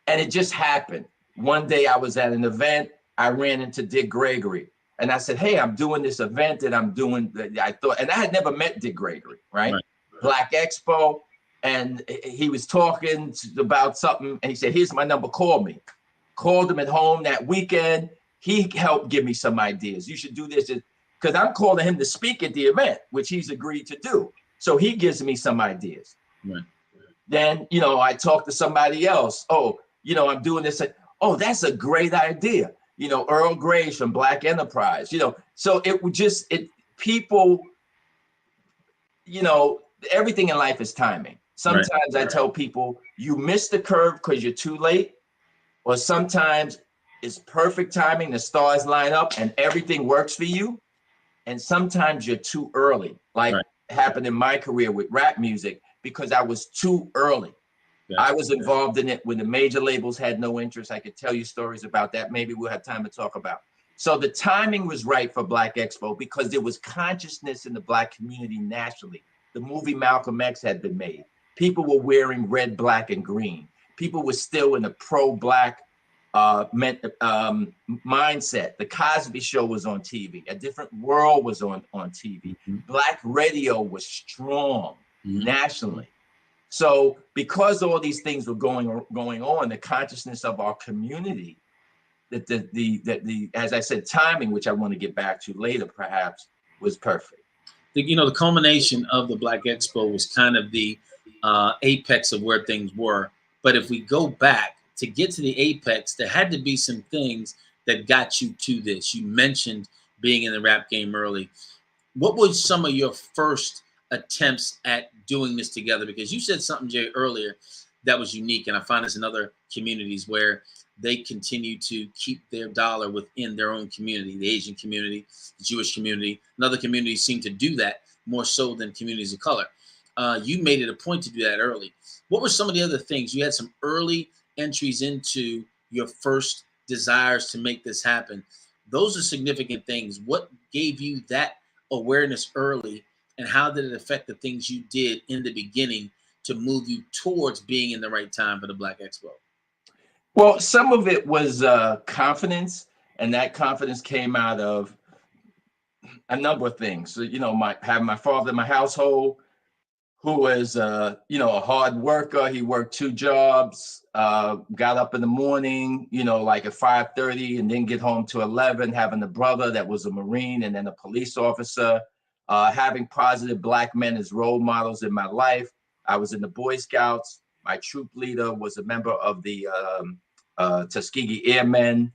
and it just happened. One day I was at an event, I ran into Dick Gregory and I said, hey, I'm doing this event that I'm doing. And I had never met Dick Gregory, right? Black Expo. And he was talking about something and he said, here's my number, call me. Called him at home that weekend. He helped give me some ideas. You should do this because I'm calling him to speak at the event, which he's agreed to do. So he gives me some ideas. Then, I talked to somebody else. Oh, I'm doing this. Oh, that's a great idea. Earl Gray's from Black Enterprise, so it would people, everything in life is timing. Sometimes I tell people you miss the curve because you're too late, or sometimes it's perfect timing, the stars line up and everything works for you. And sometimes you're too early, like happened in my career with rap music, because I was too early. I was involved in it when the major labels had no interest. I could tell you stories about that. Maybe we'll have time to talk about. So the timing was right for Black Expo because there was consciousness in the Black community nationally. The movie Malcolm X had been made. People were wearing red, black, and green. People were still in the pro-Black mindset. The Cosby Show was on TV. A Different World was on TV. Black radio was strong nationally. So because all these things were going on, the consciousness of our community, that the as I said, timing, which I want to get back to later, perhaps, was perfect. The culmination of the Black Expo was kind of the apex of where things were. But if we go back to get to the apex, there had to be some things that got you to this. You mentioned being in the rap game early. What was some of your first attempts at doing this together? Because you said something, Jay, earlier that was unique, and I find this in other communities where they continue to keep their dollar within their own community, the Asian community, the Jewish community, and other communities seem to do that more so than communities of color. You made it a point to do that early. What were some of the other things? You had some early entries into your first desires to make this happen. Those are significant things. What gave you that awareness early, and how did it affect the things you did in the beginning to move you towards being in the right time for the Black Expo? Well, some of it was confidence, and that confidence came out of a number of things. So, having my father in my household, who was, a hard worker. He worked 2 jobs, got up in the morning, like at 5:30, and then get home to 11, having a brother that was a Marine and then a police officer, having positive Black men as role models in my life. I was in the Boy Scouts. My troop leader was a member of the Tuskegee Airmen.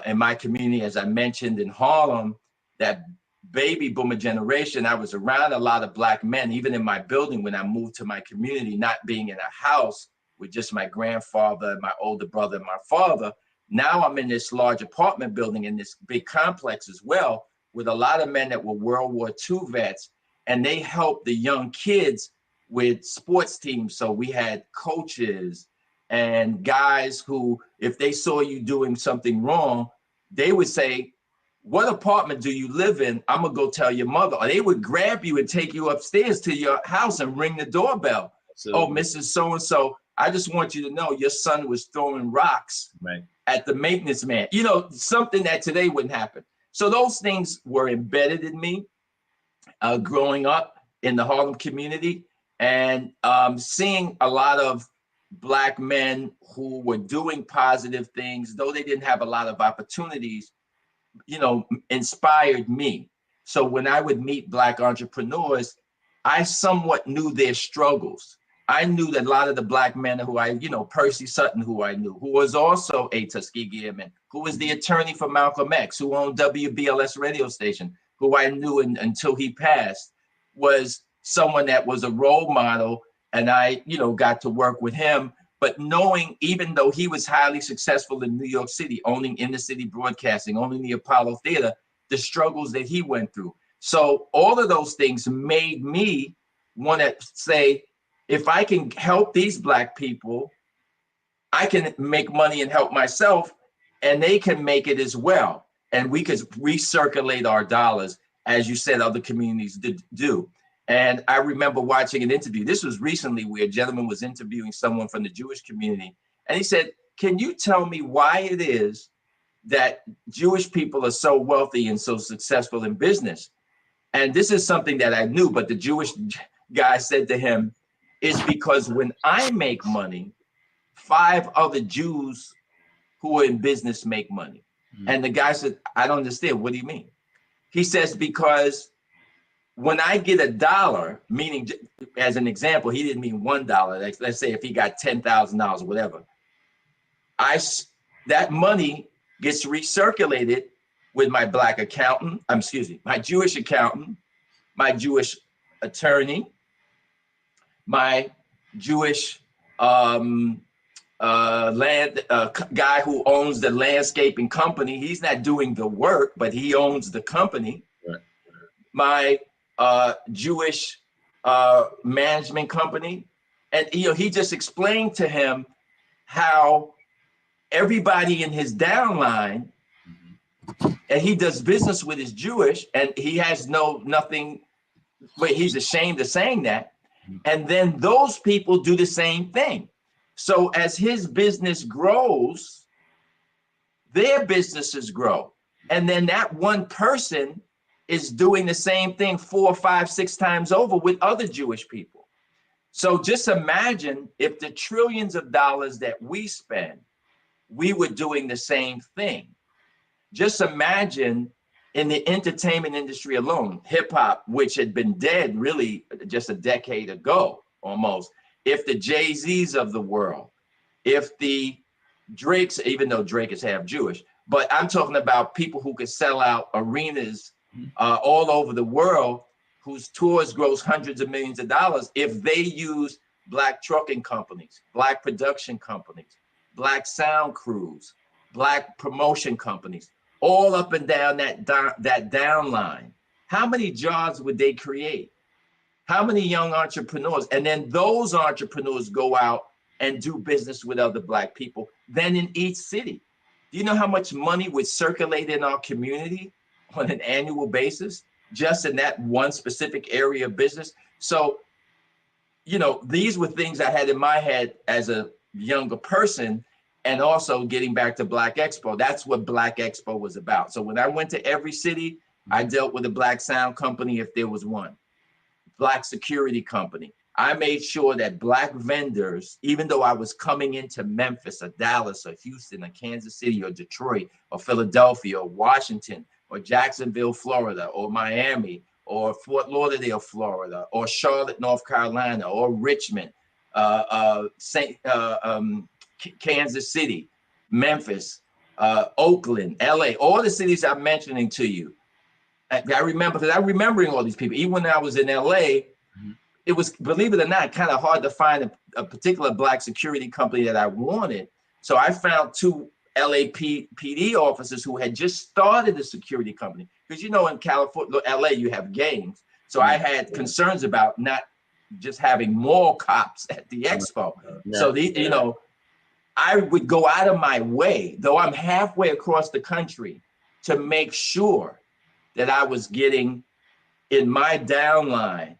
In my community, as I mentioned, in Harlem, that baby boomer generation, I was around a lot of Black men, even in my building when I moved to my community, not being in a house with just my grandfather, my older brother, and my father. Now I'm in this large apartment building in this big complex as well, with a lot of men that were World War II vets, and they helped the young kids with sports teams. So we had coaches and guys who, if they saw you doing something wrong, they would say, "What apartment do you live in? I'm gonna go tell your mother." Or they would grab you and take you upstairs to your house and ring the doorbell. Absolutely. "Oh, Mrs. So-and-so, I just want you to know your son was throwing rocks at the maintenance man." Something that today wouldn't happen. So those things were embedded in me growing up in the Harlem community, and seeing a lot of Black men who were doing positive things, though they didn't have a lot of opportunities, inspired me. So when I would meet Black entrepreneurs, I somewhat knew their struggles. I knew that a lot of the Black men who Percy Sutton, who I knew, who was also a Tuskegee Airman, who was the attorney for Malcolm X, who owned WBLS radio station, who I knew until he passed, was someone that was a role model. And I, got to work with him. But knowing, even though he was highly successful in New York City, owning inner city broadcasting, owning the Apollo Theater, the struggles that he went through. So all of those things made me want to say, if I can help these Black people, I can make money and help myself, and they can make it as well. And we could recirculate our dollars, as you said, other communities do. And I remember watching an interview. This was recently, where a gentleman was interviewing someone from the Jewish community. And he said, "Can you tell me why it is that Jewish people are so wealthy and so successful in business?" And this is something that I knew, but the Jewish guy said to him, "It's because when I make money, 5 other Jews who are in business make money." And the guy said, "I don't understand. What do you mean?" He says, "Because when I get $1, meaning, as an example, he didn't mean $1. Let's say if he got $10,000 or whatever, that money gets recirculated with my Black accountant, my Jewish accountant, my Jewish attorney, my Jewish land guy who owns the landscaping company. He's not doing the work, but he owns the company. Right. My Jewish management company." And he just explained to him how everybody in his downline, and he does business with, is Jewish, and he has nothing, but he's ashamed of saying that. And then those people do the same thing. So as his business grows, their businesses grow. And then that one person is doing the same thing 4, 5, 6 times over with other Jewish people. So just imagine if the trillions of dollars that we spend, we were doing the same thing. Just imagine in the entertainment industry alone, hip hop, which had been dead really just a decade ago almost, if the Jay-Z's of the world, if the Drakes, even though Drake is half Jewish, but I'm talking about people who could sell out arenas all over the world, whose tours gross hundreds of millions of dollars if they use Black trucking companies, Black production companies, Black sound crews, Black promotion companies, all up and down that down line. How many jobs would they create? How many young entrepreneurs? And then those entrepreneurs go out and do business with other Black people, then in each city. Do you know how much money would circulate in our community on an annual basis, just in that one specific area of business? So, you know, these were things I had in my head as a younger person, and also getting back to Black Expo. That's what Black Expo was about. So when I went to every city, I dealt with a Black sound company if there was one, Black security company. I made sure that Black vendors, even though I was coming into Memphis or Dallas or Houston or Kansas City or Detroit or Philadelphia or Washington or Jacksonville, Florida, or Miami or Fort Lauderdale, Florida, or Charlotte, North Carolina, or Richmond, Kansas City, Memphis, Oakland, LA, all the cities I'm mentioning to you. I remember, because I'm remembering all these people. Even when I was in LA, it was, believe it or not, kind of hard to find a particular Black security company that I wanted. So I found two LAPD officers who had just started a security company. Because, you know, in California, LA, you have gangs. So I had concerns about not just having more cops at the expo. So, you know, I would go out of my way, though I'm halfway across the country, to make sure that I was getting in my downline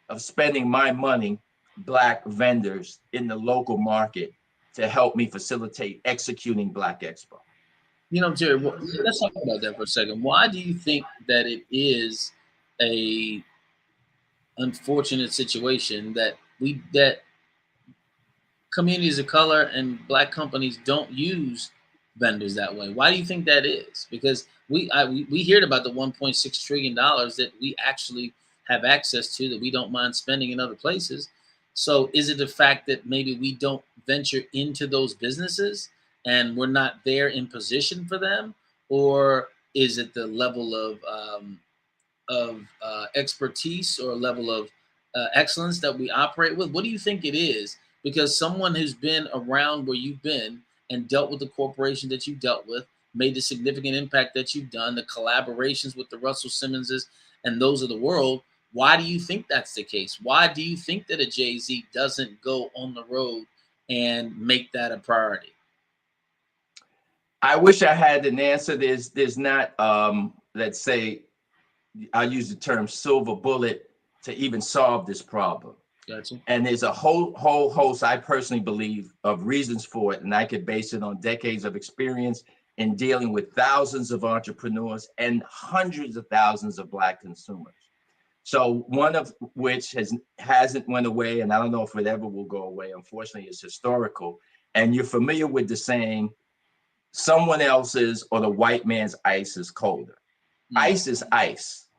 of spending my money, Black vendors in the local market to help me facilitate executing Black Expo. You know, Jerry, let's talk about that for a second. Why do you think that it is a unfortunate situation that communities of color and Black companies don't use vendors that way? Why do you think that is? Because we heard about the $1.6 trillion that we actually have access to, that we don't mind spending in other places. So is it the fact that maybe we don't venture into those businesses and we're not there in position for them? Or is it the level of expertise or level of excellence that we operate with? What do you think it is? Because someone who's been around where you've been and dealt with the corporation that you dealt with, made the significant impact that you've done, the collaborations with the Russell Simmonses and those of the world, why do you think that's the case? Why do you think that a Jay-Z doesn't go on the road and make that a priority? I wish I had an answer. There's not, let's say, I'll use the term silver bullet to even solve this problem. Gotcha. And there's a whole host, I personally believe, of reasons for it. And I could base it on decades of experience in dealing with thousands of entrepreneurs and hundreds of thousands of Black consumers. So one of which hasn't went away, and I don't know if it ever will go away, unfortunately, is historical. And you're familiar with the saying, someone else's or the white man's ice is colder. Ice is ice.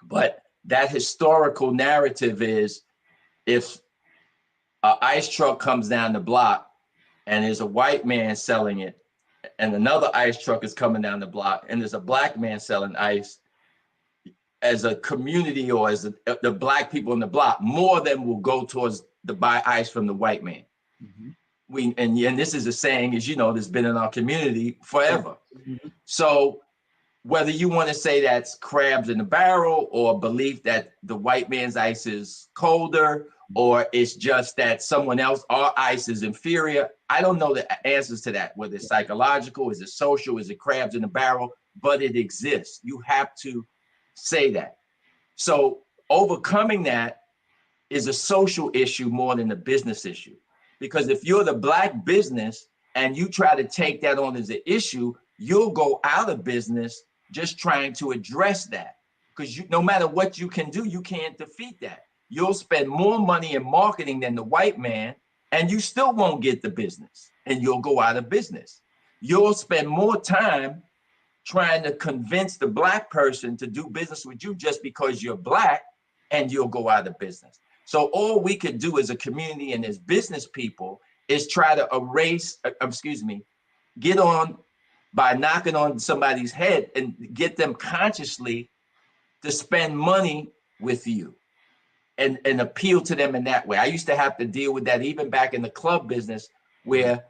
But that historical narrative is, if an ice truck comes down the block and there's a white man selling it, and another ice truck is coming down the block and there's a Black man selling ice, as a community or as the Black people in the block, more of them will go towards the buy ice from the white man. And this is a saying, as you know, that's been in our community forever. So whether you want to say that's crabs in the barrel, or belief that the white man's ice is colder, or it's just that someone else, our ice is inferior, I don't know the answers to that, whether it's psychological, is it social, is it crabs in the barrel, but it exists. You have to say that. So overcoming that is a social issue more than a business issue. Because if you're the Black business and you try to take that on as an issue, you'll go out of business just trying to address that. Because no matter what you can do, you can't defeat that. You'll spend more money in marketing than the white man, and you still won't get the business, and you'll go out of business. You'll spend more time trying to convince the Black person to do business with you just because you're Black, and you'll go out of business. So all we could do as a community and as business people is try to get on by knocking on somebody's head and get them consciously to spend money with you and appeal to them in that way. I used to have to deal with that even back in the club business, where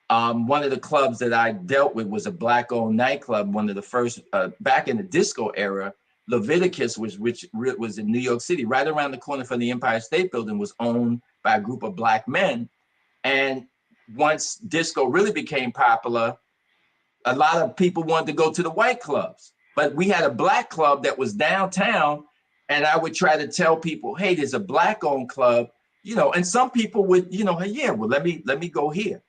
one of the clubs that I dealt with was a Black-owned nightclub, one of the first back in the disco era. Leviticus, which was in New York City, right around the corner from the Empire State Building, was owned by a group of Black men. And once disco really became popular, a lot of people wanted to go to the white clubs. But we had a Black club that was downtown, and I would try to tell people, hey, there's a Black-owned club, and some people would, hey, yeah, well, let me go here.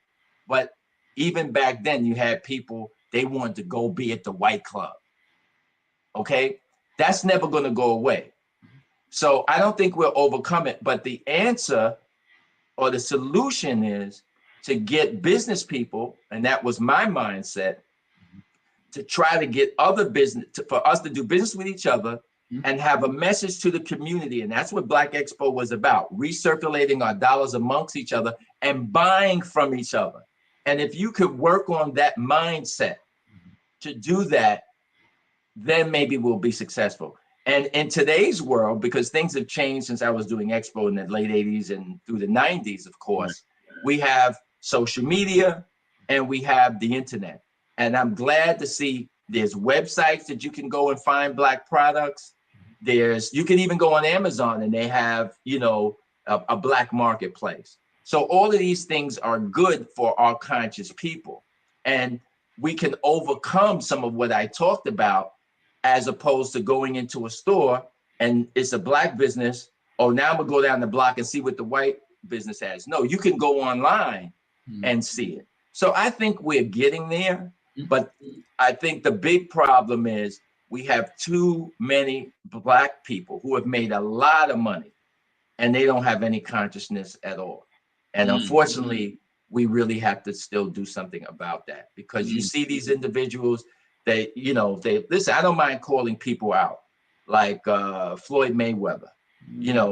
But even back then, you had people, they wanted to go be at the white club. Okay? That's never going to go away. So I don't think we'll overcome it. But the answer or the solution is to get business people, and that was my mindset, to try to get other business, for us to do business with each other and have a message to the community. And that's what Black Expo was about, recirculating our dollars amongst each other and buying from each other. And if you could work on that mindset to do that, then maybe we'll be successful. And in today's world, because things have changed since I was doing Expo in the late 80s and through the 90s, of course, we have social media and we have the internet. And I'm glad to see there's websites that you can go and find Black products. You can even go on Amazon and they have, a Black marketplace. So all of these things are good for our conscious people. And we can overcome some of what I talked about, as opposed to going into a store and it's a Black business. Oh, now I'm gonna go down the block and see what the white business has. No, you can go online and see it. So I think we're getting there, but I think the big problem is we have too many Black people who have made a lot of money and they don't have any consciousness at all. And unfortunately, we really have to still do something about that, because you see these individuals, they listen, I don't mind calling people out, like Floyd Mayweather,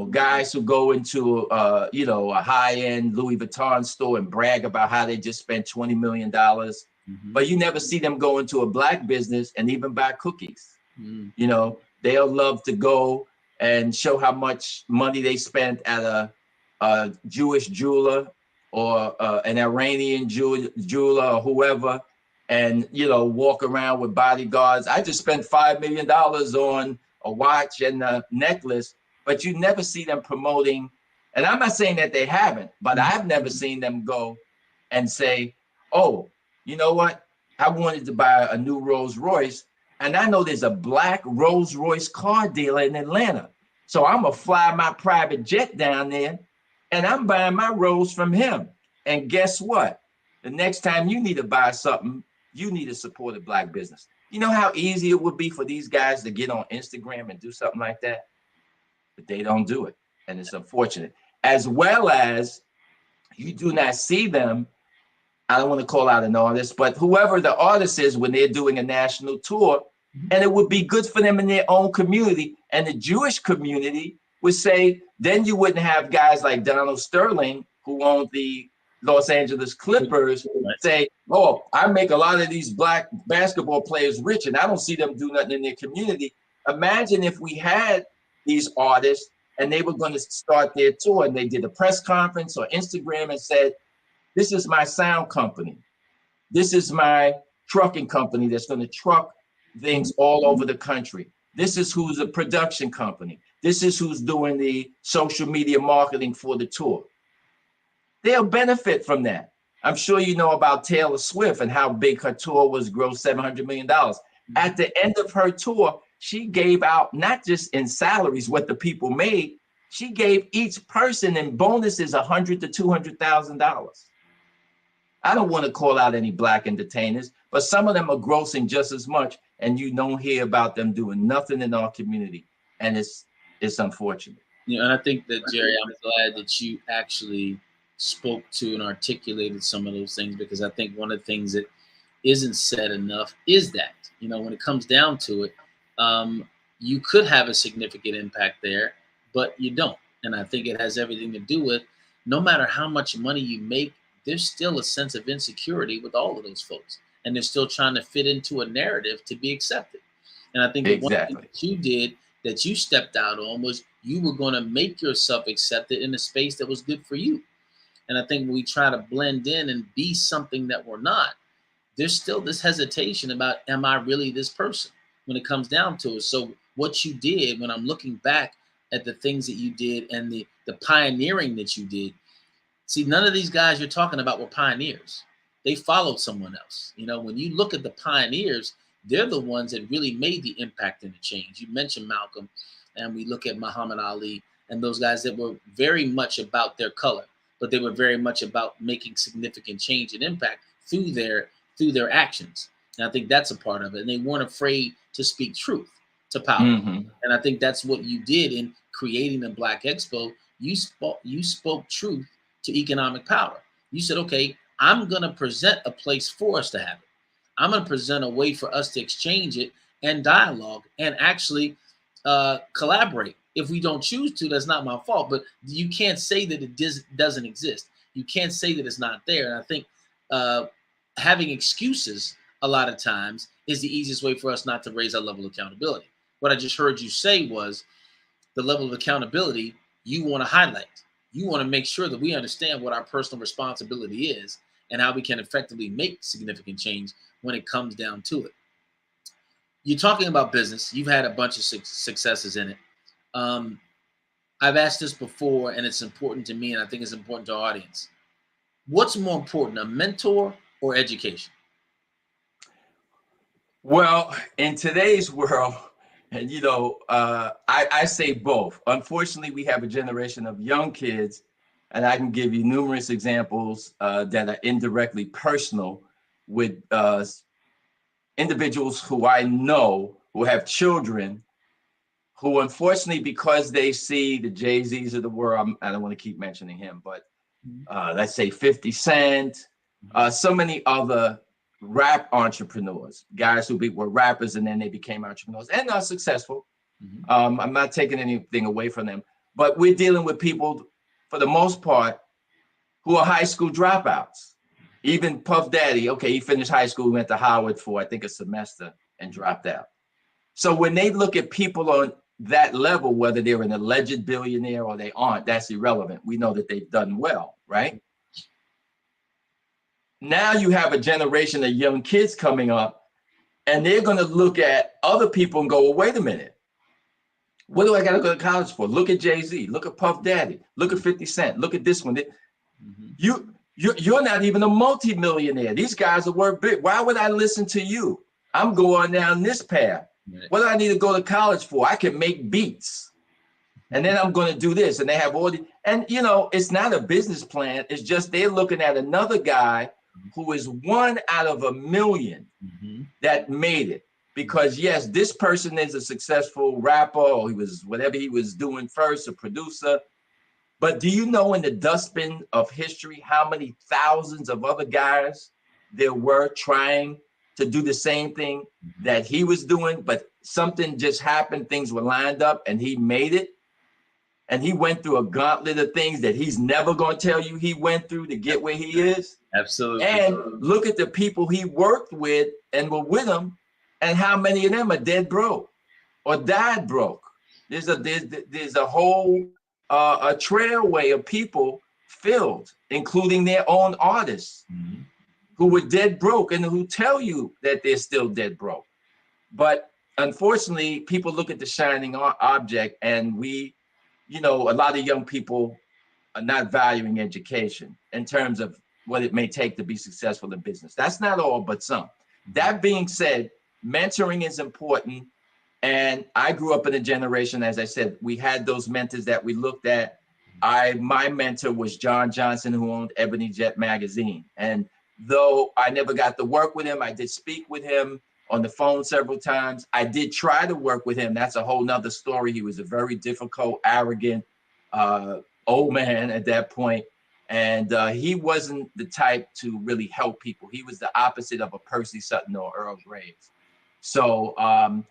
guys who go into, a high-end Louis Vuitton store and brag about how they just spent $20 million, but you never see them go into a Black business and even buy cookies. They'll love to go and show how much money they spent at a Jewish jeweler or an Iranian jeweler or whoever, and walk around with bodyguards. I just spent $5 million on a watch and a necklace, but you never see them promoting. And I'm not saying that they haven't, but I've never seen them go and say, oh, you know what? I wanted to buy a new Rolls Royce, and I know there's a Black Rolls Royce car dealer in Atlanta. So I'm gonna fly my private jet down there and I'm buying my Rolls from him. And guess what? The next time you need to buy something, you need to support a Black business. You know how easy it would be for these guys to get on Instagram and do something like that? But they don't do it. And it's unfortunate. As well as you do not see them, I don't want to call out an artist, but whoever the artist is when they're doing a national tour, and it would be good for them in their own community. And the Jewish community would say, then you wouldn't have guys like Donald Sterling, who owned the Los Angeles Clippers, say, oh, I make a lot of these Black basketball players rich and I don't see them do nothing in their community. Imagine if we had these artists and they were going to start their tour and they did a press conference or Instagram and said, this is my sound company. This is my trucking company that's going to truck things all over the country. This is who's a production company. This is who's doing the social media marketing for the tour. They'll benefit from that. I'm sure you know about Taylor Swift and how big her tour was, gross $700 million. At the end of her tour, she gave out, not just in salaries, what the people made, she gave each person in bonuses $100,000 to $200,000. I don't want to call out any Black entertainers, but some of them are grossing just as much, and you don't hear about them doing nothing in our community, and it's unfortunate. And I think that, Jerry, I'm glad that you actually spoke to and articulated some of those things, because I think one of the things that isn't said enough is that, when it comes down to it, you could have a significant impact there, but you don't. And I think it has everything to do with, no matter how much money you make, there's still a sense of insecurity with all of those folks. And they're still trying to fit into a narrative to be accepted. And I think that one thing that you did that you stepped out on was you were going to make yourself accepted in a space that was good for you. And I think when we try to blend in and be something that we're not, there's still this hesitation about, am I really this person when it comes down to it? So what you did, when I'm looking back at the things that you did and the pioneering that you did, see, none of these guys you're talking about were pioneers. They followed someone else. You know, when you look at the pioneers, they're the ones that really made the impact and the change. You mentioned Malcolm, and we look at Muhammad Ali and those guys that were very much about their color, but they were very much about making significant change and impact through their actions. And I think that's a part of it. And they weren't afraid to speak truth to power. Mm-hmm. And I think that's what you did in creating the Black Expo. You spoke truth to economic power. You said, okay, I'm going to present a place for us to have it. I'm going to present a way for us to exchange it and dialogue and actually collaborate. If we don't choose to, that's not my fault, but you can't say that it doesn't exist. You can't say that it's not there. And I think having excuses a lot of times is the easiest way for us not to raise our level of accountability. What I just heard you say was the level of accountability you want to highlight. You want to make sure that we understand what our personal responsibility is and how we can effectively make significant change when it comes down to it. You're talking about business. You've had a bunch of successes in it. I've asked this before, and it's important to me, and I think it's important to our audience. What's more important, a mentor or education? Well, in today's world, and I say both. Unfortunately, we have a generation of young kids, and I can give you numerous examples that are indirectly personal with individuals who I know who have children who, unfortunately, because they see the Jay-Z's of the world, I don't want to keep mentioning him, but let's say 50 Cent, so many other rap entrepreneurs, guys who were rappers and then they became entrepreneurs and are successful. I'm not taking anything away from them, but we're dealing with people, for the most part, who are high school dropouts. Even Puff Daddy, okay, he finished high school, went to Howard for, I think, a semester and dropped out. So when they look at people on that level, whether they're an alleged billionaire or they aren't, that's irrelevant. We know that they've done well, right? Now you have a generation of young kids coming up, and they're going to look at other people and go, well, wait a minute. What do I got to go to college for? Look at Jay-Z. Look at Puff Daddy. Look at 50 Cent. Look at this one. You're not even a multimillionaire. These guys are worth big. Why would I listen to you? I'm going down this path. What do I need to go to college for? I can make beats. And then I'm going to do this. And they have all the, and it's not a business plan. It's just they're looking at another guy who is one out of a million that made it. Because yes, this person is a successful rapper, or he was whatever he was doing first, a producer. But do you know in the dustbin of history how many thousands of other guys there were trying to do the same thing that he was doing, but something just happened, things were lined up, and he made it? And he went through a gauntlet of things that he's never going to tell you he went through to get where he is. Absolutely. And look at the people he worked with and were with him, and how many of them are dead broke or died broke. There's a whole a trailway of people filled, including their own artists, who were dead broke and who tell you that they're still dead broke. But unfortunately, people look at the shining object, and a lot of young people are not valuing education in terms of what it may take to be successful in business. That's not all, but some. That being said, mentoring is important. And I grew up in a generation, as I said, we had those mentors that we looked at. My mentor was John Johnson, who owned Ebony Jet magazine. And though I never got to work with him, I did speak with him on the phone several times. I did try to work with him. That's a whole nother story. He was a very difficult, arrogant, old man at that point. And he wasn't the type to really help people. He was the opposite of a Percy Sutton or Earl Graves. So,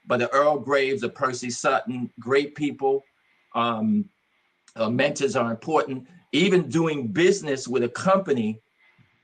but the Earl Graves, the Percy Sutton, great people. Mentors are important. Even doing business with a company,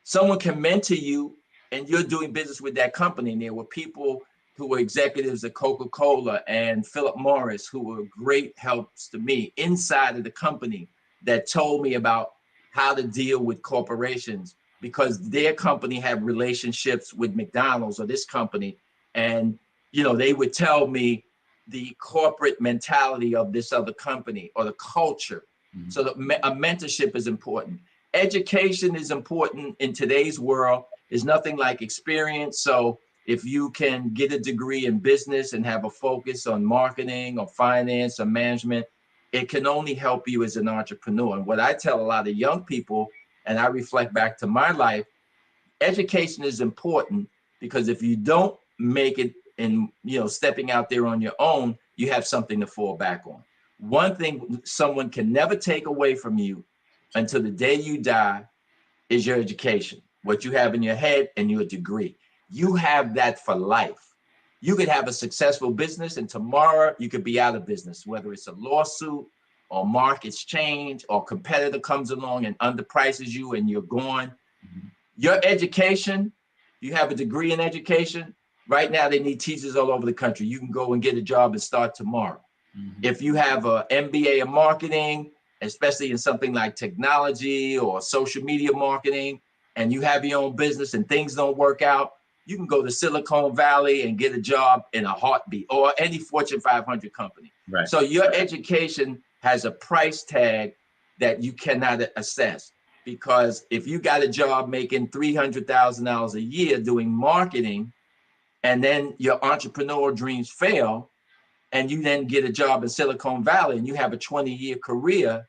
someone can mentor you and you're doing business with that company. And there were people who were executives at Coca-Cola and Philip Morris, who were great helps to me inside of the company, that told me about how to deal with corporations, because their company had relationships with McDonald's or this company. And, you know, they would tell me the corporate mentality of this other company or the culture. So a mentorship is important. Education is important in today's world. There's nothing like experience. So if you can get a degree in business and have a focus on marketing or finance or management, it can only help you as an entrepreneur. And what I tell a lot of young people, and I reflect back to my life, education is important, because if you don't make it in, you know, stepping out there on your own, you have something to fall back on. One thing someone can never take away from you until the day you die is your education, what you have in your head and your degree. You have that for life. You could have a successful business and tomorrow you could be out of business, whether it's a lawsuit or markets change or competitor comes along and underprices you and you're gone. Your education, you have a degree in education. Right now, they need teachers all over the country. You can go and get a job and start tomorrow. If you have an MBA in marketing, especially in something like technology or social media marketing, and you have your own business and things don't work out, you can go to Silicon Valley and get a job in a heartbeat, or any Fortune 500 company. Right. So your education has a price tag that you cannot assess, because if you got a job making $300,000 a year doing marketing, and then your entrepreneurial dreams fail, and you then get a job in Silicon Valley and you have a 20-year career,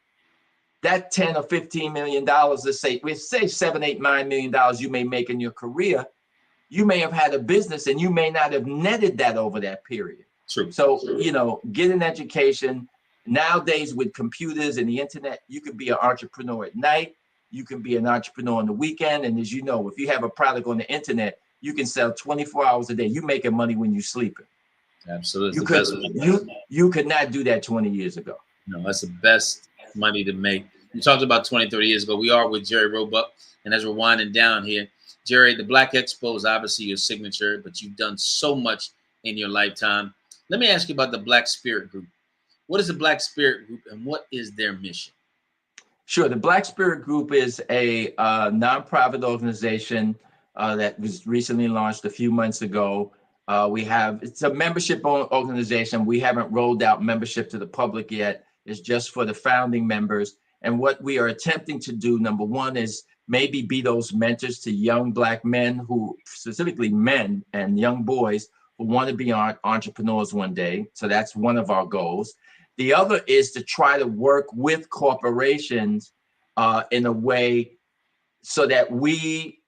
that 10 or $15 million, let's say $7, $8, $9 million you may make in your career, you may have had a business and you may not have netted that over that period. True. So, you know, get an education. Nowadays with computers and the internet, you can be an entrepreneur at night. You can be an entrepreneur on the weekend. And as you know, if you have a product on the internet, you can sell 24 hours a day. You're making money when you're sleeping. Absolutely. You could not do that 20 years ago. No, that's the best money to make. You talked about 20, 30 years ago. We are with Jerry Roebuck. And as we're winding down here, Jerry, the Black Expo is obviously your signature, but you've done so much in your lifetime. Let me ask you about the Black Spirit Group. What is the Black Spirit Group and what is their mission? Sure. The Black Spirit Group is a nonprofit organization that was recently launched a few months ago. It's a membership organization. We haven't rolled out membership to the public yet. It's just for the founding members. And what we are attempting to do, number one, is maybe be those mentors to young Black men, who specifically men and young boys who want to be entrepreneurs one day. So that's one of our goals. The other is to try to work with corporations in a way so that we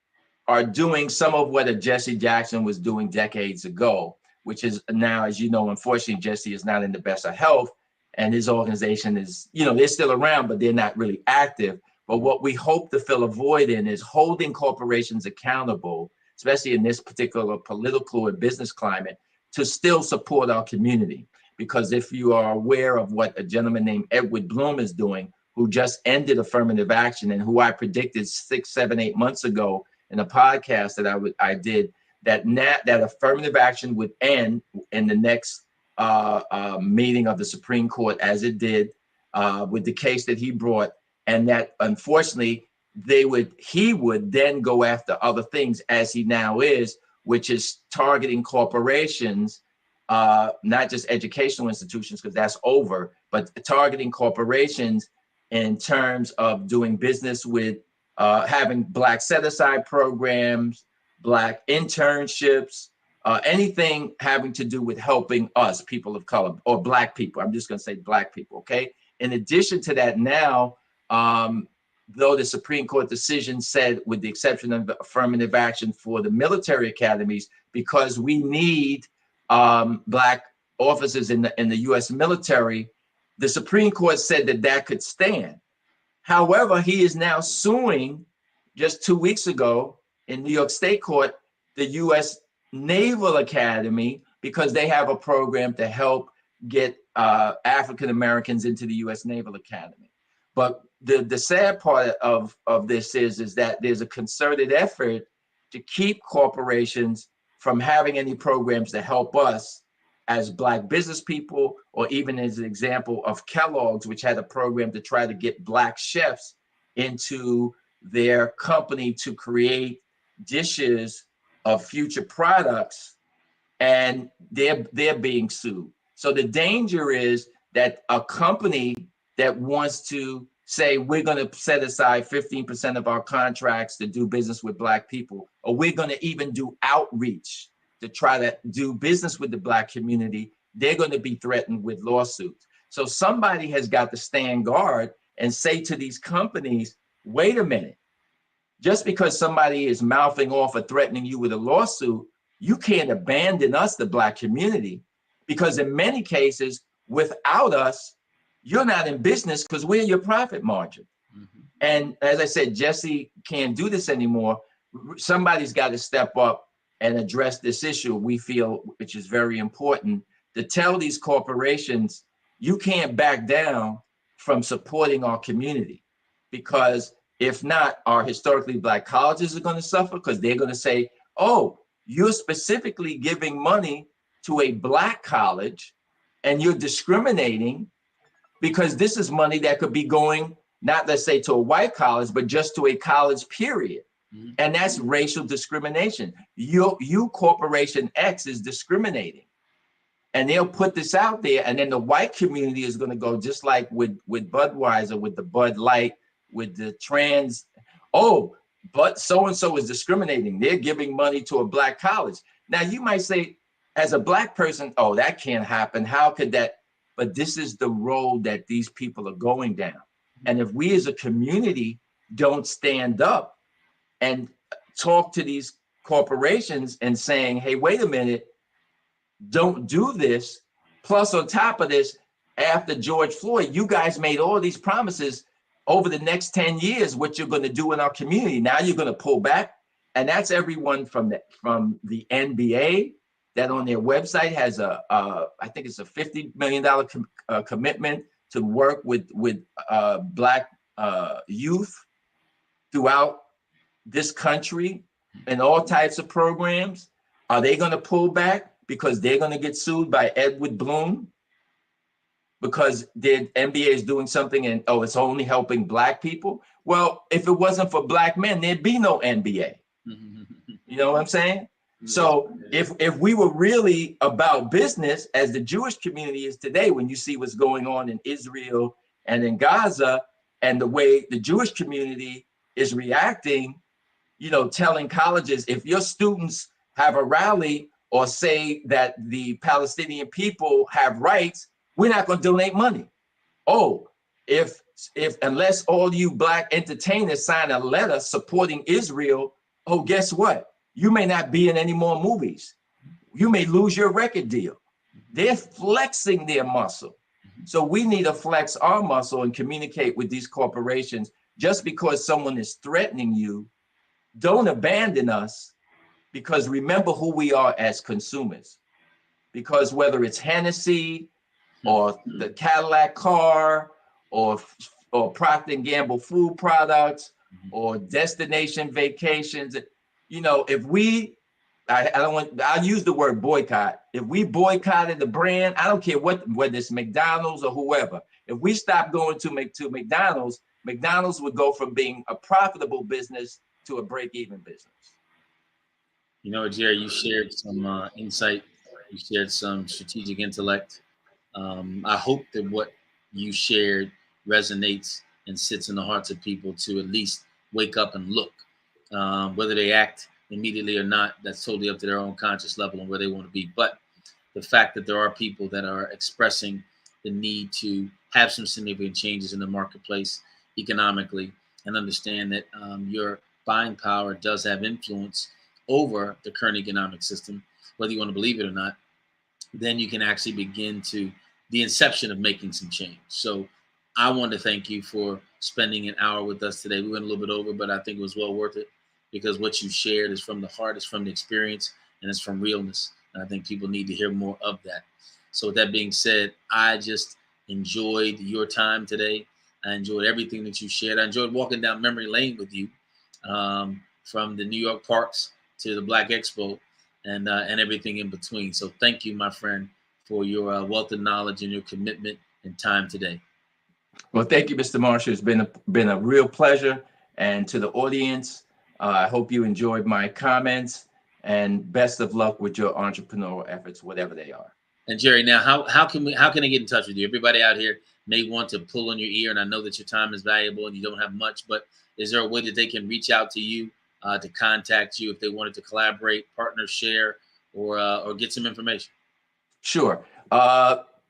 are doing some of what a Jesse Jackson was doing decades ago, which is now, as you know, unfortunately, Jesse is not in the best of health, and his organization is, you know, they're still around, but they're not really active. But what we hope to fill a void in is holding corporations accountable, especially in this particular political or business climate, to still support our community. Because if you are aware of what a gentleman named Edward Bloom is doing, who just ended affirmative action and who I predicted 6, 7, 8 months ago in a podcast that I did, that affirmative action would end in the next meeting of the Supreme Court, as it did with the case that he brought, and that unfortunately he would then go after other things, as he now is, which is targeting corporations, not just educational institutions, because that's over, but targeting corporations in terms of doing business with having Black set-aside programs, Black internships, anything having to do with helping us, people of color, or Black people. I'm just going to say Black people, okay? In addition to that, now, though the Supreme Court decision said, with the exception of affirmative action for the military academies, because we need Black officers in the U.S. military, the Supreme Court said that could stand. However, he is now suing, just 2 weeks ago in New York State Court, the U.S. Naval Academy, because they have a program to help get African Americans into the U.S. Naval Academy. But the sad part of this is that there's a concerted effort to keep corporations from having any programs to help us as Black business people, or even as an example of Kellogg's, which had a program to try to get Black chefs into their company to create dishes of future products, and they're being sued. So the danger is that a company that wants to say, we're going to set aside 15% of our contracts to do business with Black people, or we're going to even do outreach to try to do business with the Black community, they're going to be threatened with lawsuits. So somebody has got to stand guard and say to these companies, wait a minute, just because somebody is mouthing off or threatening you with a lawsuit, you can't abandon us, the Black community, because in many cases, without us, you're not in business because we're your profit margin. And as I said, Jesse can't do this anymore. Somebody's got to step up and address this issue, we feel, which is very important, to tell these corporations, you can't back down from supporting our community, because if not, our historically Black colleges are going to suffer, because they're going to say, oh, you're specifically giving money to a Black college and you're discriminating, because this is money that could be going, not let's say to a white college, but just to a college period. And that's racial discrimination. You Corporation X is discriminating. And they'll put this out there, and then the white community is going to go, just like with Budweiser, with the Bud Light, with the trans, oh, but so-and-so is discriminating. They're giving money to a Black college. Now you might say, as a Black person, oh, that can't happen. How could that? But this is the road that these people are going down. And if we as a community don't stand up and talk to these corporations and saying, hey, wait a minute, don't do this. Plus, on top of this, after George Floyd, you guys made all these promises over the next 10 years, what you're going to do in our community. Now you're going to pull back. And that's everyone from the NBA, that on their website has I think it's a $50 million commitment to work with Black youth throughout this country and all types of programs. Are they going to pull back because they're going to get sued by Edward Bloom because the NBA is doing something and, oh, it's only helping Black people? Well, if it wasn't for Black men, there'd be no NBA. You know what I'm saying? So if we were really about business, as the Jewish community is today, when you see what's going on in Israel and in Gaza, and the way the Jewish community is reacting, you know, telling colleges, if your students have a rally or say that the Palestinian people have rights, we're not going to donate money. Oh, if unless all you Black entertainers sign a letter supporting Israel, oh, guess what? You may not be in any more movies. You may lose your record deal. They're flexing their muscle. So we need to flex our muscle and communicate with these corporations. Just because someone is threatening you, don't abandon us, because remember who we are as consumers. Because whether it's Hennessy or the Cadillac car or Procter & Gamble food products or destination vacations, you know, if we, I'll use the word boycott. If we boycotted the brand, I don't care whether it's McDonald's or whoever. If we stop going to McDonald's, McDonald's would go from being a profitable business to a break-even business. You know, Jerry, you shared some insight. You shared some strategic intellect. I hope that what you shared resonates and sits in the hearts of people to at least wake up and look. Whether they act immediately or not, that's totally up to their own conscious level and where they want to be. But the fact that there are people that are expressing the need to have some significant changes in the marketplace economically, and understand that your buying power does have influence over the current economic system, whether you want to believe it or not, then you can actually begin to the inception of making some change. So I want to thank you for spending an hour with us today. We went a little bit over, but I think it was well worth it, because what you shared is from the heart, it's from the experience, and it's from realness. And I think people need to hear more of that. So with that being said, I just enjoyed your time today. I enjoyed everything that you shared. I enjoyed walking down memory lane with you, from the New York parks to the Black Expo. and everything in between. So thank you, my friend, for your wealth of knowledge and your commitment and time today. Well, thank you, Mr. Marshall. It's been a real pleasure. And to the audience, I hope you enjoyed my comments, and best of luck with your entrepreneurial efforts, whatever they are. And Jerry, now how can I get in touch with you? Everybody out here may want to pull on your ear, and I know that your time is valuable and you don't have much, but is there a way that they can reach out to you to contact you if they wanted to collaborate, partner, share, or get some information? Sure.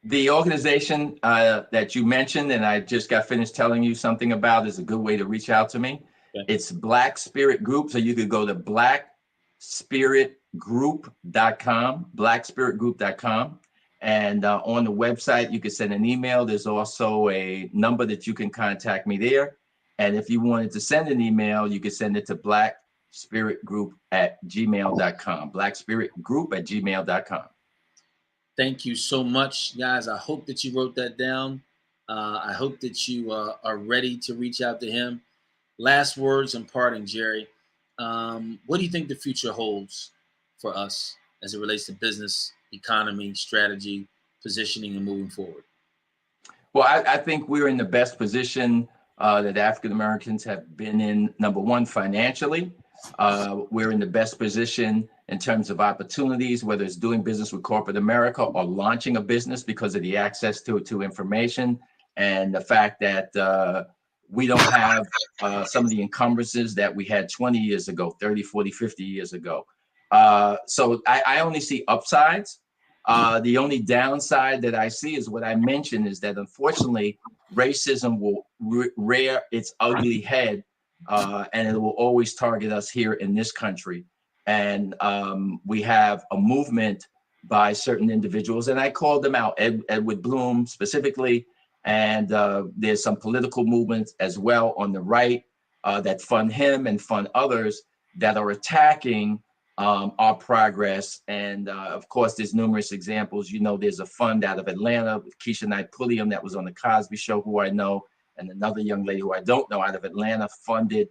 The organization that you mentioned, and I just got finished telling you something about, is a good way to reach out to me. Okay. It's Black Spirit Group. So you could go to blackspiritgroup.com, blackspiritgroup.com. And on the website, you can send an email. There's also a number that you can contact me there. And if you wanted to send an email, you can send it to blackspiritgroup@gmail.com, blackspiritgroup@gmail.com. Thank you so much, guys. I hope that you wrote that down. I hope that you are ready to reach out to him. Last words and parting, Jerry. What do you think the future holds for us as it relates to business, economy, strategy, positioning, and moving forward? Well, I think we're in the best position that African Americans have been in. Number one, financially, we're in the best position in terms of opportunities, whether it's doing business with corporate America or launching a business, because of the access to information and the fact that we don't have some of the encumbrances that we had 20 years ago, 30, 40, 50 years ago. So I only see upsides. The only downside that I see is what I mentioned, is that unfortunately racism will rear its ugly head, and it will always target us here in this country. And we have a movement by certain individuals, and I called them out, Edward Bloom specifically, and there's some political movements as well on the right that fund him and fund others that are attacking our progress. And of course, there's numerous examples. You know, there's a fund out of Atlanta with Keisha Knight Pulliam that was on the Cosby Show, who I know, and another young lady who I don't know out of Atlanta, funded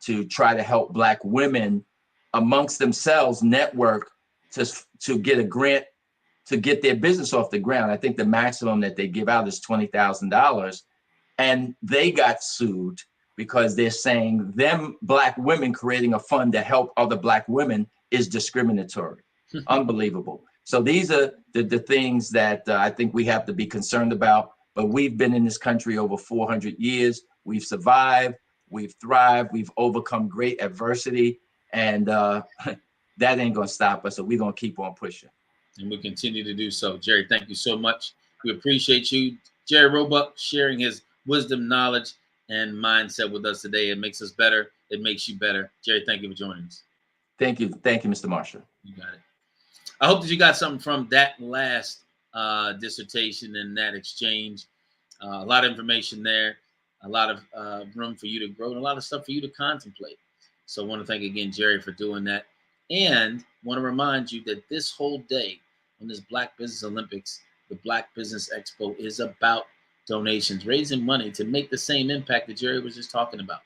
to try to help Black women amongst themselves network to get a grant to get their business off the ground. I think the maximum that they give out is $20,000, and they got sued because they're saying them Black women creating a fund to help other Black women is discriminatory. Unbelievable. So these are the things that I think we have to be concerned about. But we've been in this country over 400 years. We've survived, we've thrived, we've overcome great adversity, and that ain't gonna stop us. So we're gonna keep on pushing. And we continue to do so. Jerry, thank you so much. We appreciate you. Jerry Roebuck sharing his wisdom, knowledge, and mindset with us today. It makes us better. It makes you better. Jerry, thank you for joining us. Thank you. Thank you, Mr. Marshall. You got it. I hope that you got something from that last dissertation and that exchange. A lot of information there, a lot of room for you to grow, and a lot of stuff for you to contemplate. So I want to thank again Jerry for doing that. And want to remind you that this whole day on this Black Business Olympics, the Black Business Expo, is about donations, raising money to make the same impact that Jerry was just talking about.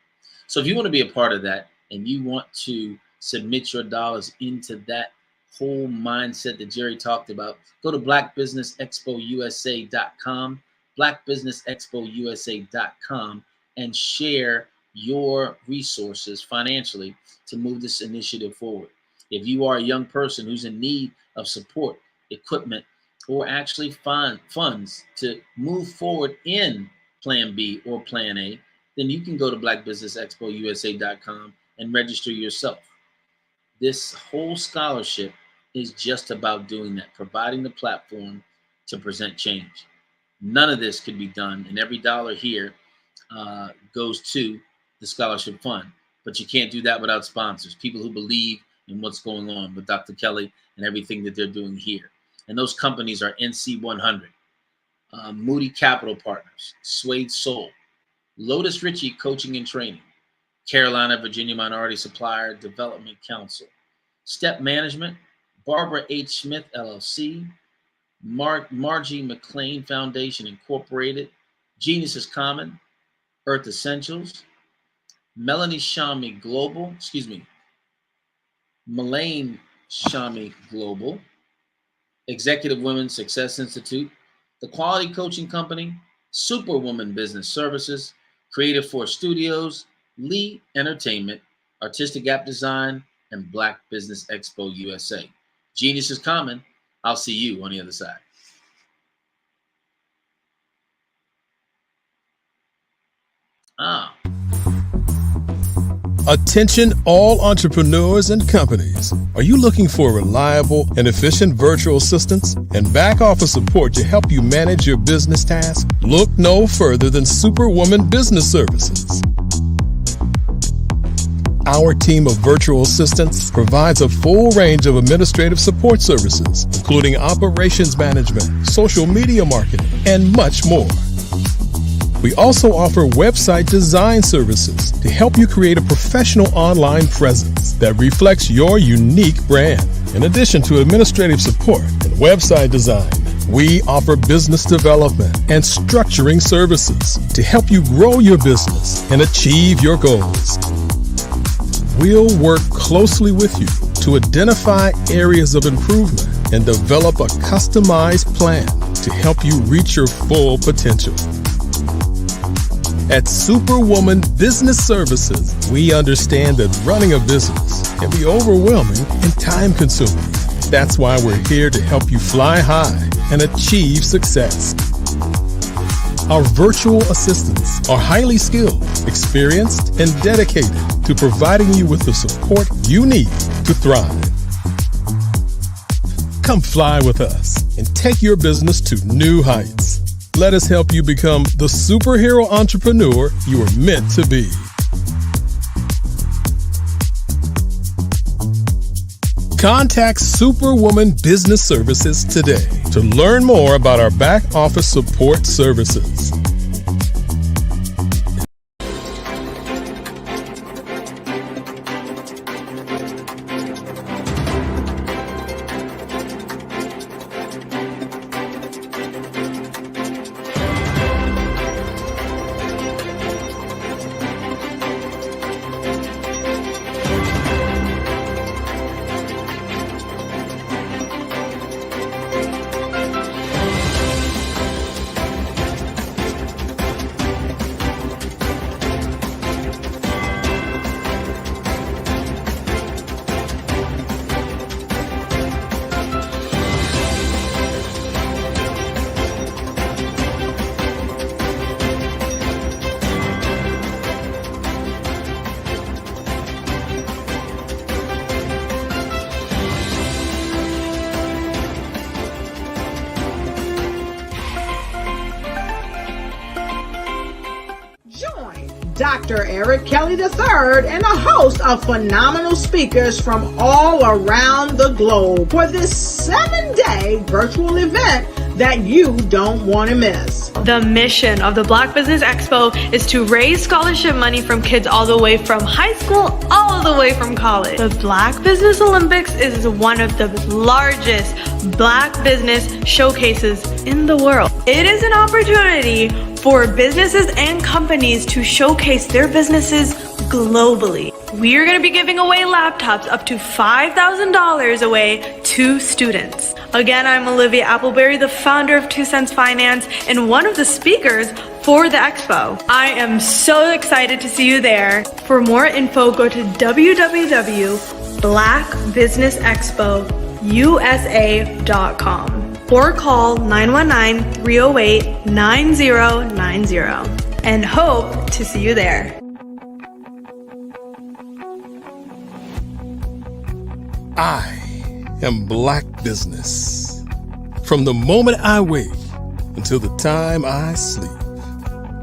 So if you want to be a part of that and you want to submit your dollars into that whole mindset that Jerry talked about, go to blackbusinessexpousa.com, blackbusinessexpousa.com, and share your resources financially to move this initiative forward. If you are a young person who's in need of support, equipment, or actually funds to move forward in Plan B or Plan A, then you can go to blackbusinessexpousa.com and register yourself. This whole scholarship is just about doing that, providing the platform to present change. None of this could be done, and every dollar here goes to the scholarship fund. But you can't do that without sponsors, people who believe in what's going on with Dr. Kelly and everything that they're doing here. And those companies are NC 100, Moody Capital Partners, Suede Soul, Lotus Ritchie Coaching and Training, Carolina, Virginia Minority Supplier Development Council, Step Management, Barbara H. Smith, LLC, Margie McLean Foundation, Incorporated, Genius is Common, Earth Essentials, Melanie Shami Global, Melane Shami Global, Executive Women Success Institute, The Quality Coaching Company, Superwoman Business Services, Creative Force Studios, Lee Entertainment, Artistic App Design, and Black Business Expo USA. Genius is common. I'll see you on the other side. Attention all entrepreneurs and companies. Are you looking for reliable and efficient virtual assistants and back office support to help you manage your business tasks? Look no further than Superwoman Business Services. Our team of virtual assistants provides a full range of administrative support services, including operations management, social media marketing, and much more. We also offer website design services to help you create a professional online presence that reflects your unique brand. In addition to administrative support and website design, we offer business development and structuring services to help you grow your business and achieve your goals. We'll work closely with you to identify areas of improvement and develop a customized plan to help you reach your full potential. At Superwoman Business Services, we understand that running a business can be overwhelming and time-consuming. That's why we're here to help you fly high and achieve success. Our virtual assistants are highly skilled, experienced, and dedicated to providing you with the support you need to thrive. Come fly with us and take your business to new heights. Let us help you become the superhero entrepreneur you are meant to be. Contact Superwoman Business Services today to learn more about our back office support services. Dr. Eric Kelly III and a host of phenomenal speakers from all around the globe for this 7-day virtual event that you don't want to miss. The mission of the Black Business Expo is to raise scholarship money from kids all the way from high school, all the way from college. The Black Business Olympics is one of the largest Black business showcases in the world. It is an opportunity for businesses and companies to showcase their businesses globally. We are going to be giving away laptops up to $5,000 away to students. Again, I'm Olivia Appleberry, the founder of 2 Cents Finance and one of the speakers for the expo. I am so excited to see you there. For more info, go to www.blackbusinessexpousa.com or call 919-308-9090 and hope to see you there. I am Black Business. From the moment I wake until the time I sleep.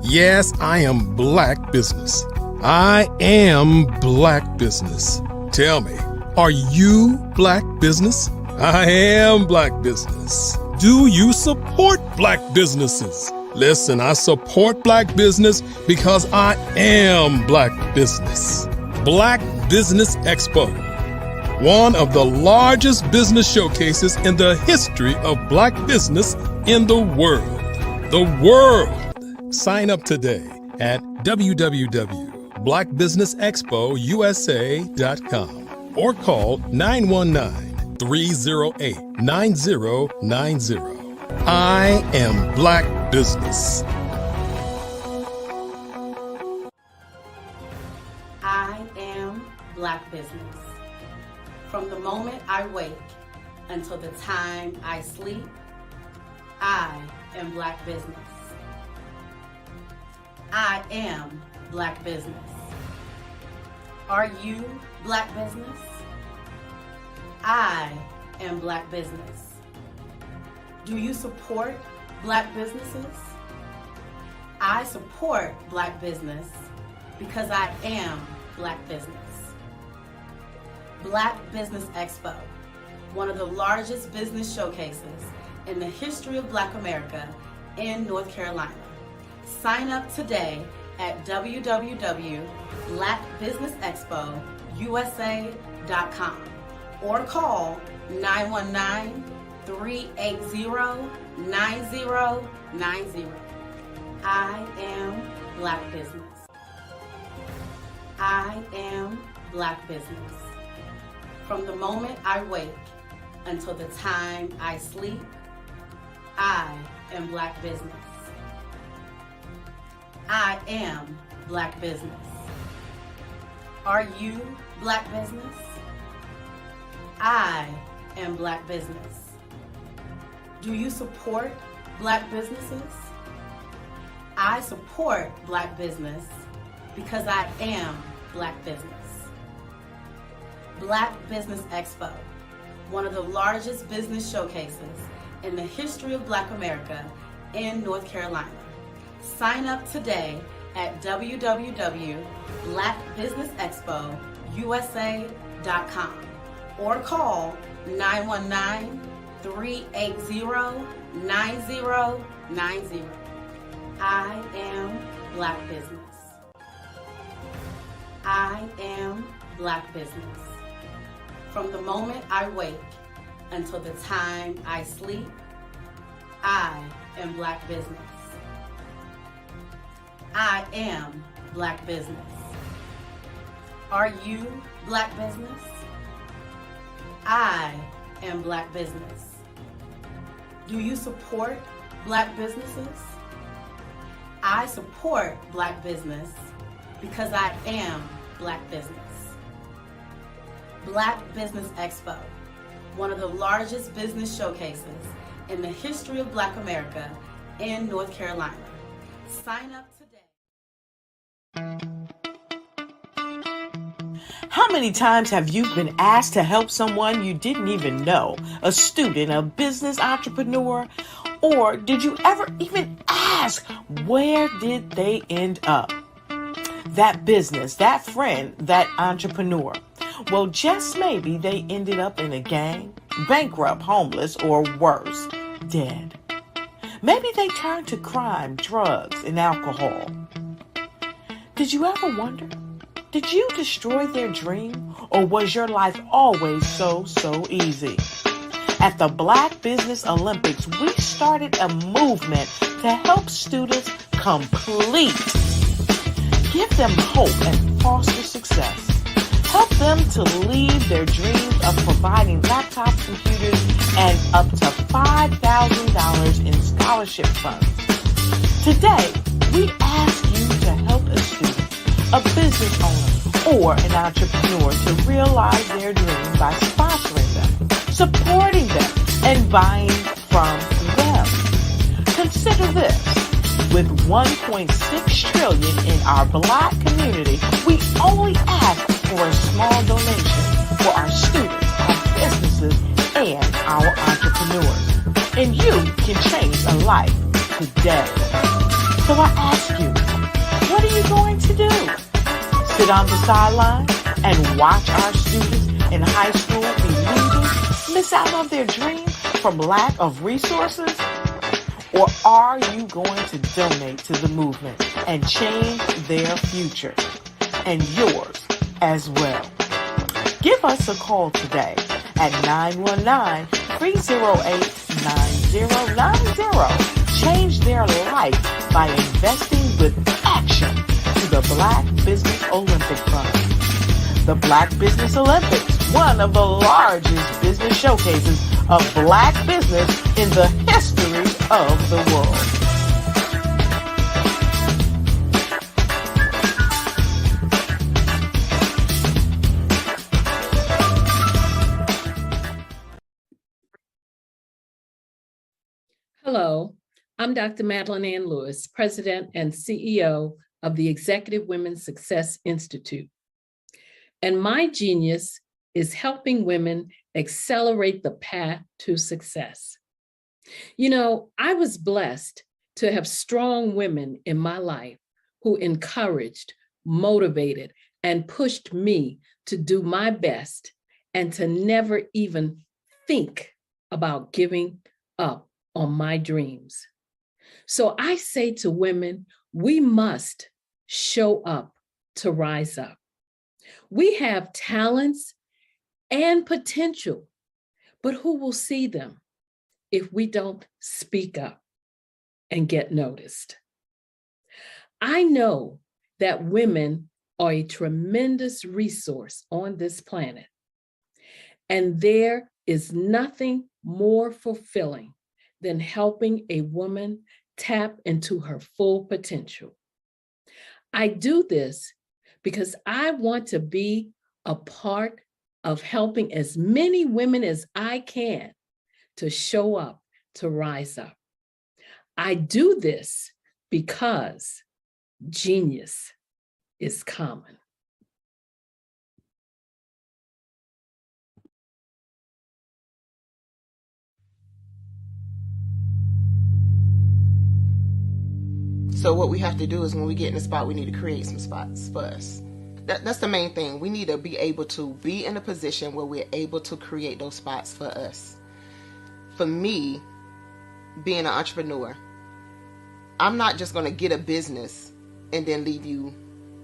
Yes, I am Black Business. I am Black Business. Tell me, are you Black Business? I am Black Business. Do you support Black businesses? Listen, I support Black business because I am Black Business. Black Business Expo, one of the largest business showcases in the history of Black business in the world. The world! Sign up today at www.blackbusinessexpousa.com or call 919 308-9090. I am Black Business. I am Black Business. From the moment I wake until the time I sleep, I am Black Business. I am Black Business. Are you Black Business? I am Black Business. Do you support Black businesses? I support Black business because I am Black Business. Black Business Expo, one of the largest business showcases in the history of Black America in North Carolina. Sign up today at www.blackbusinessexpousa.com or call 919-380-9090. I am Black Business. I am Black Business. From the moment I wake until the time I sleep, I am Black Business. I am Black Business. Are you Black Business? I am Black Business. Do you support Black businesses? I support Black business because I am Black Business. Black Business Expo, one of the largest business showcases in the history of Black America in North Carolina. Sign up today at www.blackbusinessexpousa.com or call 919-380-9090. I am Black Business. I am Black Business. From the moment I wake until the time I sleep, I am Black Business. I am Black Business. Are you Black Business? I am Black Business. Do you support Black businesses? I support Black business because I am Black Business. Black Business Expo, one of the largest business showcases in the history of Black America in North Carolina. Sign up today. How many times have you been asked to help someone you didn't even know, a student, a business entrepreneur, or did you ever even ask, where did they end up? That business, that friend, that entrepreneur. Well, just maybe they ended up in a gang, bankrupt, homeless, or worse, dead. Maybe they turned to crime, drugs, and alcohol. Did you ever wonder? Did you destroy their dream, or was your life always so easy? At the Black Business Olympics, we started a movement to help students complete. Give them hope and foster success. Help them to leave their dreams of providing laptops, computers, and up to $5,000 in scholarship funds. Today, we ask you to help a student, a business owner, or an entrepreneur to realize their dreams by sponsoring them, supporting them, and buying from them. Consider this. With $1.6 trillion in our Black community, we only ask for a small donation for our students, our businesses, and our entrepreneurs. And you can change a life today. So I ask you, what are you going to do? Sit on the sideline and watch our students in high school be losers, miss out on their dreams from lack of resources? Or are you going to donate to the movement and change their future and yours as well? Give us a call today at 919-308-9090. Change their life by investing with action to the Black Business Olympic Fund. The Black Business Olympics, one of the largest business showcases of Black business in the history of the world. Hello, I'm Dr. Madeline Ann Lewis, President and CEO of the Executive Women's Success Institute. And my genius is helping women accelerate the path to success. You know, I was blessed to have strong women in my life who encouraged, motivated, and pushed me to do my best and to never even think about giving up on my dreams. So I say to women, we must show up to rise up. We have talents and potential, but who will see them if we don't speak up and get noticed? I know that women are a tremendous resource on this planet, and there is nothing more fulfilling than helping a woman tap into her full potential. I do this because I want to be a part of helping as many women as I can to show up, to rise up. I do this because genius is common. So what we have to do is when we get in the spot, we need to create some spots for us. That's the main thing. We need to be able to be in a position where we're able to create those spots for us. For me, being an entrepreneur, I'm not just going to get a business and then leave you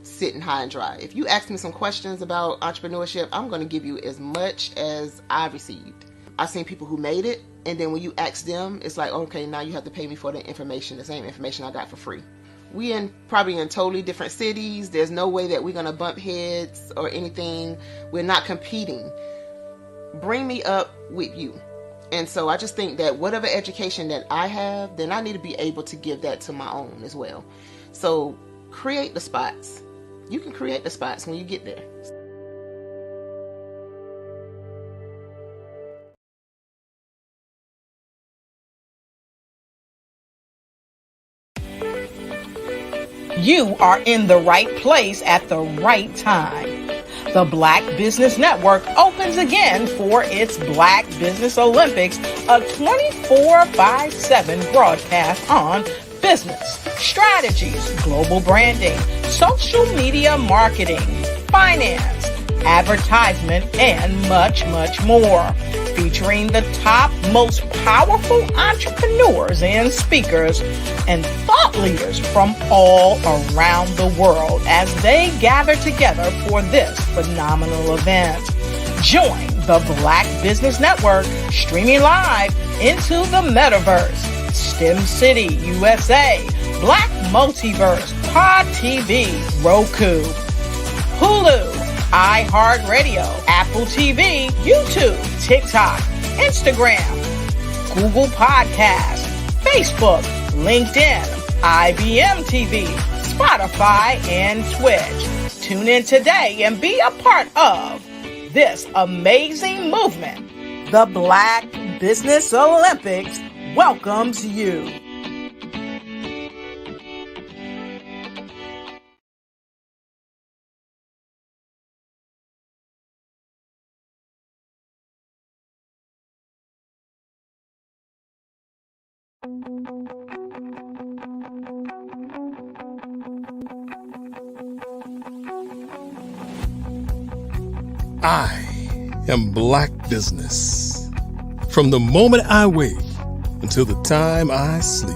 sitting high and dry. If you ask me some questions about entrepreneurship, I'm going to give you as much as I've received. I've seen people who made it, and then when you ask them, it's like, okay, now you have to pay me for the information, the same information I got for free. We probably in totally different cities. There's no way that we're going to bump heads or anything. We're not competing. Bring me up with you. And so I just think that whatever education that I have, then I need to be able to give that to my own as well. So create the spots. You can create the spots when you get there. You are in the right place at the right time. The Black Business Network opens again for its Black Business Olympics, a 24/7 broadcast on business, strategies, global branding, social media marketing, finance, advertisement, and much, much more. Featuring the top, most powerful entrepreneurs and speakers and thought leaders from all around the world as they gather together for this phenomenal event. Join the Black Business Network streaming live into the metaverse, STEM City USA, Black Multiverse, Pod TV, Roku, Hulu, iHeartRadio, Apple TV, YouTube, TikTok, Instagram, Google Podcasts, Facebook, LinkedIn, IBM TV, Spotify, and Twitch. Tune in today and be a part of this amazing movement. The Black Business Olympics welcomes you. I am Black Business. From the moment I wake until the time I sleep.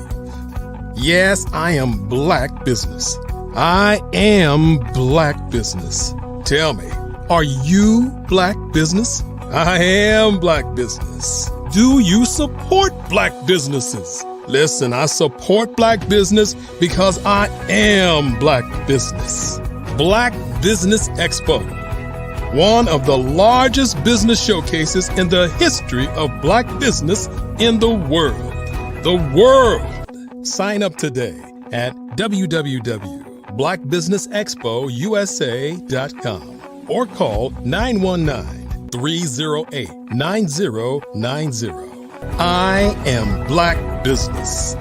Yes, I am Black Business. I am Black Business. Tell me, are you Black Business? I am Black Business. Do you support Black businesses? Listen, I support Black business because I am Black Business. Black Business Expo one of the largest business showcases in the history of Black business in the world. The world! Sign up today at www.blackbusinessexpousa.com or call 919-308-9090. I am Black Business.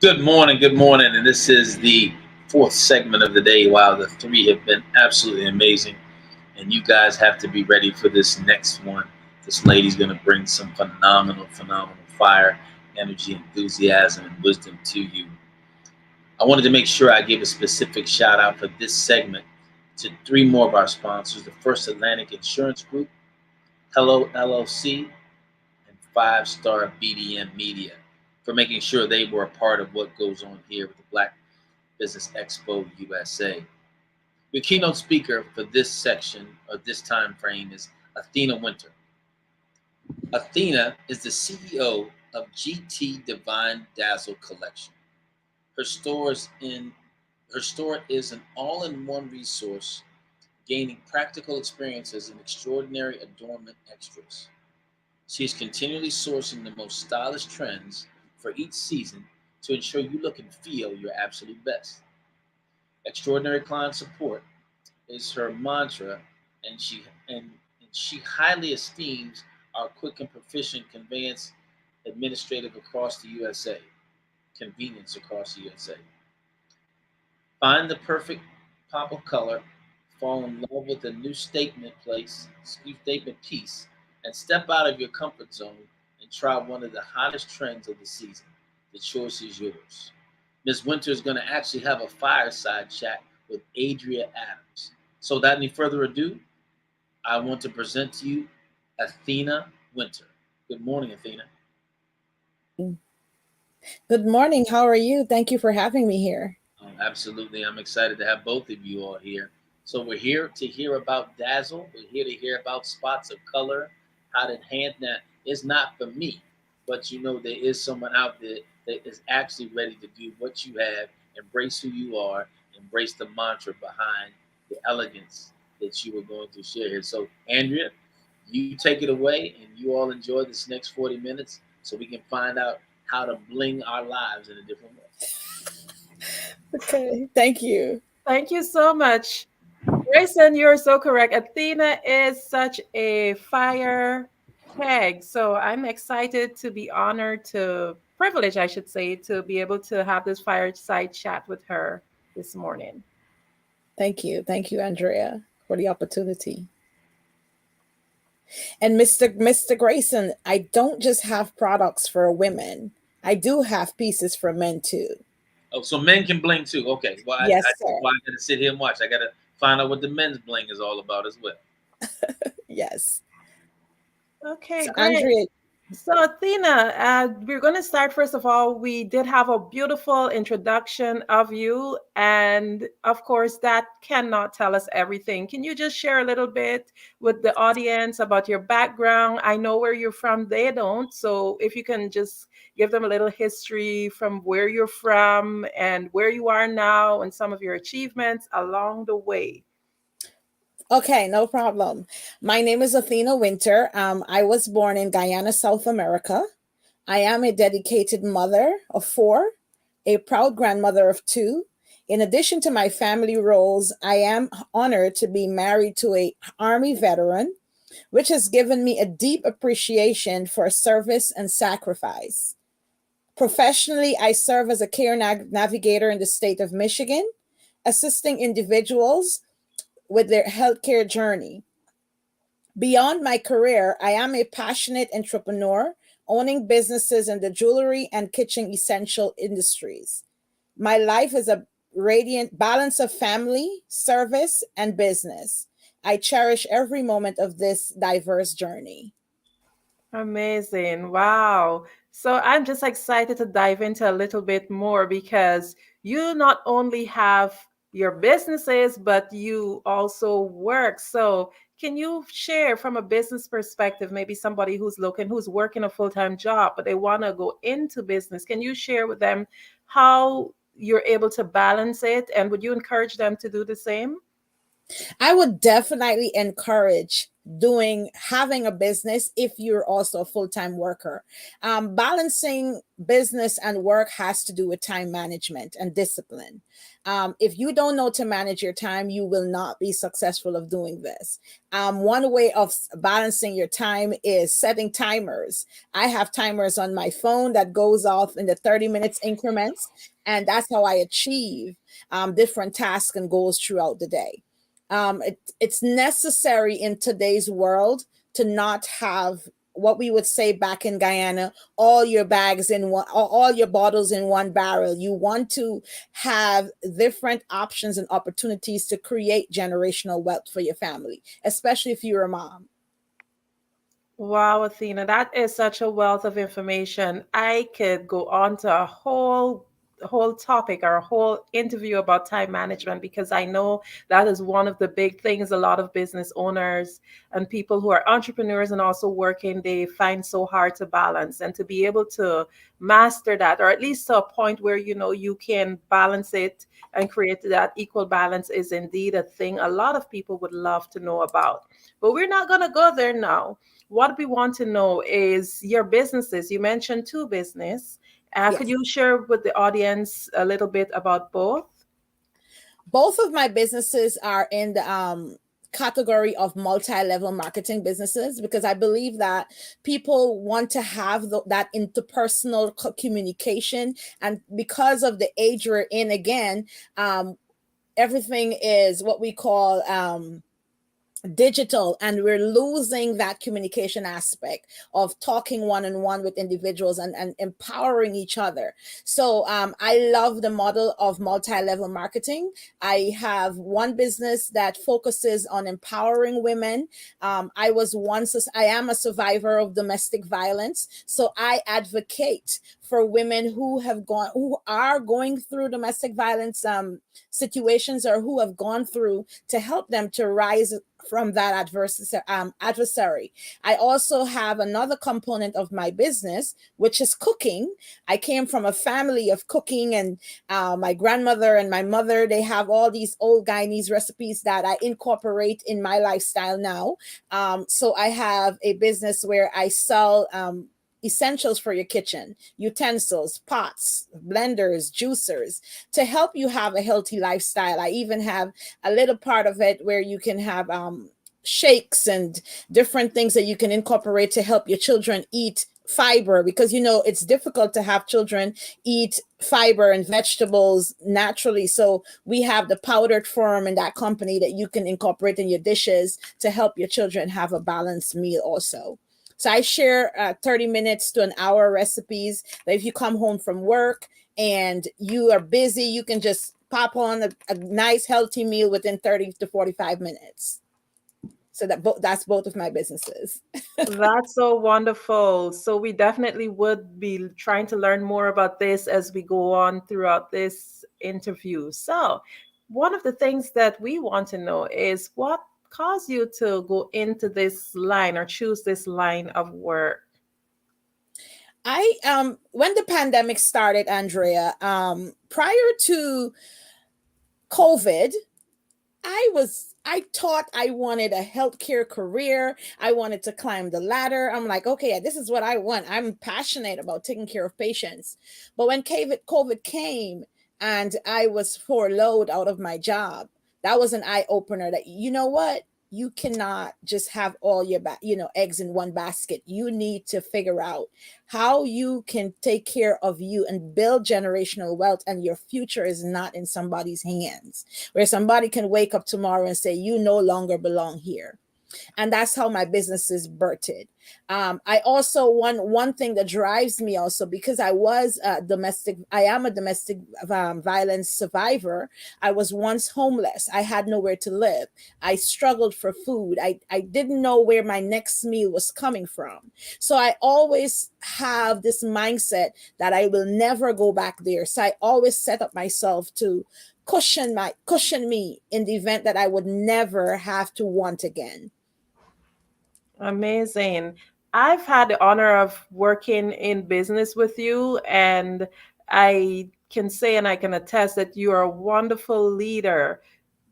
Good morning, and this is the fourth segment of the day. Wow, the three have been absolutely amazing, and you guys have to be ready for this next one. This lady's going to bring some phenomenal fire, energy, enthusiasm, and wisdom to you. I wanted to make sure I gave a specific shout out for this segment to three more of our sponsors: the First Atlantic Insurance Group, Hello LLC, and 5-Star BDM Media, for making sure they were a part of what goes on here with the Black Business Expo USA. The keynote speaker for this section, or this time frame, is Athena Winter. Athena is the CEO of GT Divine Dazzle Collection. Her store is an all-in-one resource, gaining practical experiences and extraordinary adornment extras. She is continually sourcing the most stylish trends for each season to ensure you look and feel your absolute best. Extraordinary client support is her mantra, and she highly esteems our quick and proficient convenience across the USA. Find the perfect pop of color, fall in love with a new statement piece, and step out of your comfort zone and try one of the hottest trends of the season. The choice is yours. Ms. Winter is going to actually have a fireside chat with Adria Adams. So without any further ado, I want to present to you Athena Winter. Good morning, Athena. Good morning. How are you? Thank you for having me here. Absolutely. I'm excited to have both of you all here. So we're here to hear about Dazzle. We're here to hear about spots of color, how to enhance that. It's not for me, but you know there is someone out there that is actually ready to do what you have, embrace who you are, embrace the mantra behind the elegance that you were going to share here. So Andrea, you take it away, and you all enjoy this next 40 minutes so we can find out how to bling our lives in a different way. Okay, thank you. Thank you so much. Grayson, you're so correct. Athena is such a fire keg. So I'm excited to be privileged, I should say, to be able to have this fireside chat with her this morning. Thank you. Thank you, Andrea, for the opportunity. And Mr. Grayson, I don't just have products for women. I do have pieces for men too. Oh, so men can bling too. Okay. Well, yes, sir. I got to sit here and watch. I got to find out what the men's bling is all about as well. Yes. Okay, so great. Andrea, so Athena, we're going to start. First of all, we did have a beautiful introduction of you. And of course, that cannot tell us everything. Can you just share a little bit with the audience about your background? I know where you're from. They don't. So if you can just give them a little history from where you're from and where you are now and some of your achievements along the way. Okay, no problem. My name is Athena Winter. I was born in Guyana, South America. I am a dedicated mother of 4, a proud grandmother of 2. In addition to my family roles, I am honored to be married to an Army veteran, which has given me a deep appreciation for service and sacrifice. Professionally, I serve as a care navigator in the state of Michigan, assisting individuals with their healthcare journey. Beyond my career, I am a passionate entrepreneur, owning businesses in the jewelry and kitchen essential industries. My life is a radiant balance of family, service, and business. I cherish every moment of this diverse journey. Amazing. Wow. So I'm just excited to dive into a little bit more because you not only have your businesses, but you also work. So can you share from a business perspective, maybe somebody who's working a full-time job, but they want to go into business? Can you share with them how you're able to balance it? And would you encourage them to do the same? I would definitely encourage having a business if you're also a full-time worker. Balancing business and work has to do with time management and discipline. If you don't know to manage your time, you will not be successful of doing this. One way of balancing your time is setting timers. I have timers on my phone that goes off in the 30 minutes increments, and that's how I achieve different tasks and goals throughout the day. It's necessary in today's world to not have what we would say back in Guyana, all your bags in one, all your bottles in one barrel. You want to have different options and opportunities to create generational wealth for your family, especially if you're a mom. Wow, Athena, that is such a wealth of information. I could go on to a whole topic or a whole interview about time management, because I know that is one of the big things a lot of business owners and people who are entrepreneurs and also working, they find so hard to balance. And to be able to master that, or at least to a point where you can balance it and create that equal balance, is indeed a thing a lot of people would love to know about. But we're not going to go there now. What we want to know is your businesses. You mentioned two business. Could you share with the audience a little bit about both? Both of my businesses are in the category of multi-level marketing businesses, because I believe that people want to have that interpersonal communication. And because of the age we're in, again, everything is what we call digital, and we're losing that communication aspect of talking one-on-one with individuals and empowering each other. So I love the model of multi-level marketing. I have one business that focuses on empowering women. I am a survivor of domestic violence, so I advocate for women who are going through domestic violence situations, or who have gone through, to help them to rise from that adversary. I also have another component of my business, which is cooking. I came from a family of cooking, and my grandmother and my mother, they have all these old Guyanese recipes that I incorporate in my lifestyle now. So I have a business where I sell essentials for your kitchen, utensils, pots, blenders, juicers, to help you have a healthy lifestyle. I even have a little part of it where you can have shakes and different things that you can incorporate to help your children eat fiber, because it's difficult to have children eat fiber and vegetables naturally. So we have the powdered form in that company that you can incorporate in your dishes to help your children have a balanced meal also. So I share 30 minutes to an hour recipes that if you come home from work and you are busy, you can just pop on a nice healthy meal within 30 to 45 minutes. So that's both of my businesses. That's so wonderful. So we definitely would be trying to learn more about this as we go on throughout this interview. So one of the things that we want to know is, what caused you to go into this line or choose this line of work? When the pandemic started, Andrea, prior to COVID, I thought I wanted a healthcare career. I wanted to climb the ladder. I'm like, okay, this is what I want. I'm passionate about taking care of patients. But when COVID came and I was furloughed out of my job, that was an eye opener that, you know what? You cannot just have all your eggs in one basket. You need to figure out how you can take care of you and build generational wealth, and your future is not in somebody's hands, where somebody can wake up tomorrow and say you no longer belong here. And that's how my business is birthed. I also one thing that drives me also, because I am a domestic violence survivor. I was once homeless. I had nowhere to live. I struggled for food. I didn't know where my next meal was coming from. So I always have this mindset that I will never go back there. So I always set up myself to cushion me in the event that I would never have to want again. Amazing. I've had the honor of working in business with you, and I can say and I can attest that you are a wonderful leader.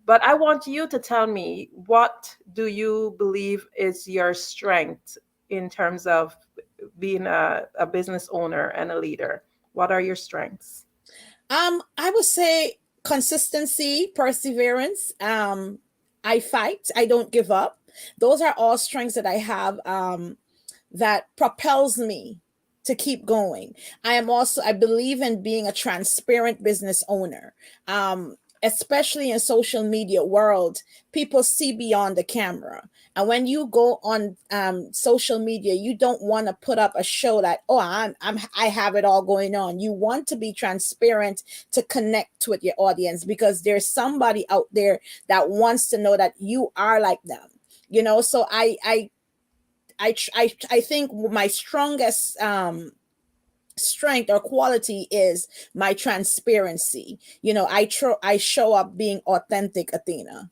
But I want you to tell me, what do you believe is your strength in terms of being a business owner and a leader? What are your strengths? I would say consistency, perseverance. I fight. I don't give up. Those are all strengths that I have. That propels me to keep going. I believe in being a transparent business owner. Especially in social media world, people see beyond the camera. And when you go on social media, you don't want to put up a show that, oh, I have it all going on. You want to be transparent to connect with your audience, because there's somebody out there that wants to know that you are like them. So I think my strongest strength or quality is my transparency. I show up being authentic, Athena.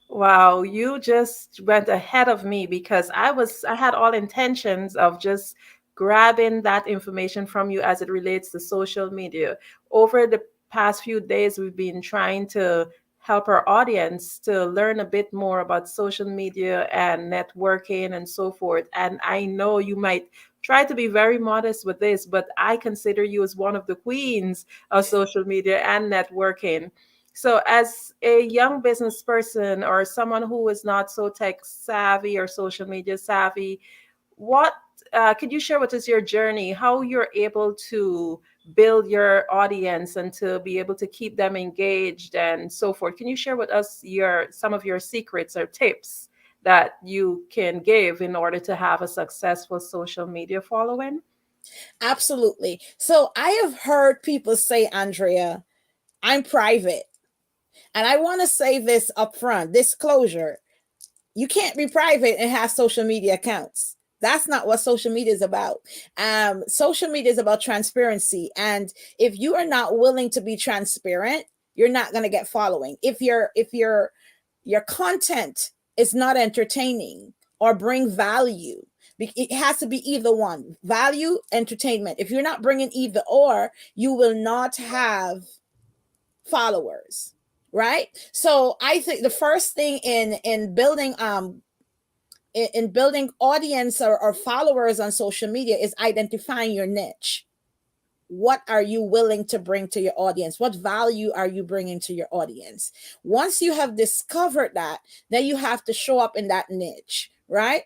Wow, you just went ahead of me because I had all intentions of just grabbing that information from you as it relates to social media. Over the past few days, we've been trying to help our audience to learn a bit more about social media and networking and so forth. And I know you might try to be very modest with this, but I consider you as one of the queens of social media and networking. So, as a young business person or someone who is not so tech savvy or social media savvy, what could you share with us your journey, how you're able to build your audience and to be able to keep them engaged and so forth? Can you share with us some of your secrets or tips that you can give in order to have a successful social media following? Absolutely. So I have heard people say, Andrea, I'm private. And I want to say this up front, disclosure. You can't be private and have social media accounts. That's not what social media is about. Social media is about transparency. And if you are not willing to be transparent, you're not going to get following. If your content is not entertaining or bring value, it has to be either one, value, entertainment. If you're not bringing either or, you will not have followers, right? So I think the first thing in building in building audience or followers on social media is identifying your niche. What are you willing to bring to your audience? What value are you bringing to your audience? Once you have discovered that, then you have to show up in that niche, right?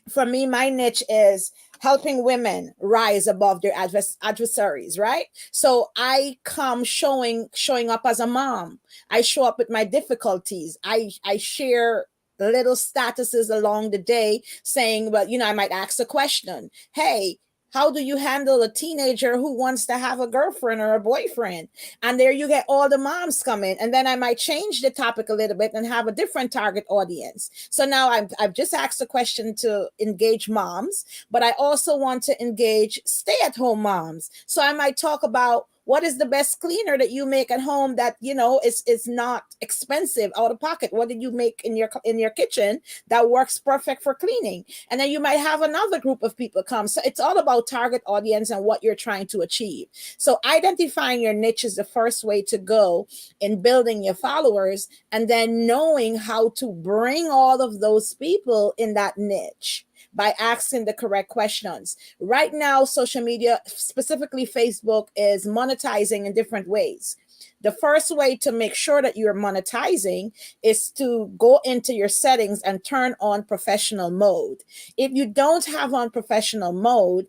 For me, my niche is helping women rise above their adversaries, right? So I come showing up as a mom. I show up with my difficulties. I share little statuses along the day saying, well, I might ask a question. Hey, how do you handle a teenager who wants to have a girlfriend or a boyfriend? And there you get all the moms come in. And then I might change the topic a little bit and have a different target audience. So now I've just asked a question to engage moms, but I also want to engage stay-at-home moms. So I might talk about what is the best cleaner that you make at home that is not expensive out of pocket. What did you make in your kitchen that works perfect for cleaning? And then you might have another group of people come. So it's all about target audience and what you're trying to achieve. So identifying your niche is the first way to go in building your followers, and then knowing how to bring all of those people in that niche by asking the correct questions. Right now, social media, specifically Facebook, is monetizing in different ways. The first way to make sure that you're monetizing is to go into your settings and turn on professional mode. If you don't have on professional mode,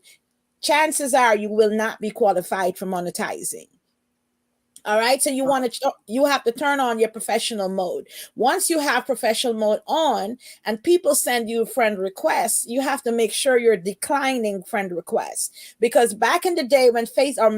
chances are you will not be qualified for monetizing. All right. So you have to turn on your professional mode. Once you have professional mode on and people send you friend requests, you have to make sure you're declining friend requests. Because back in the day when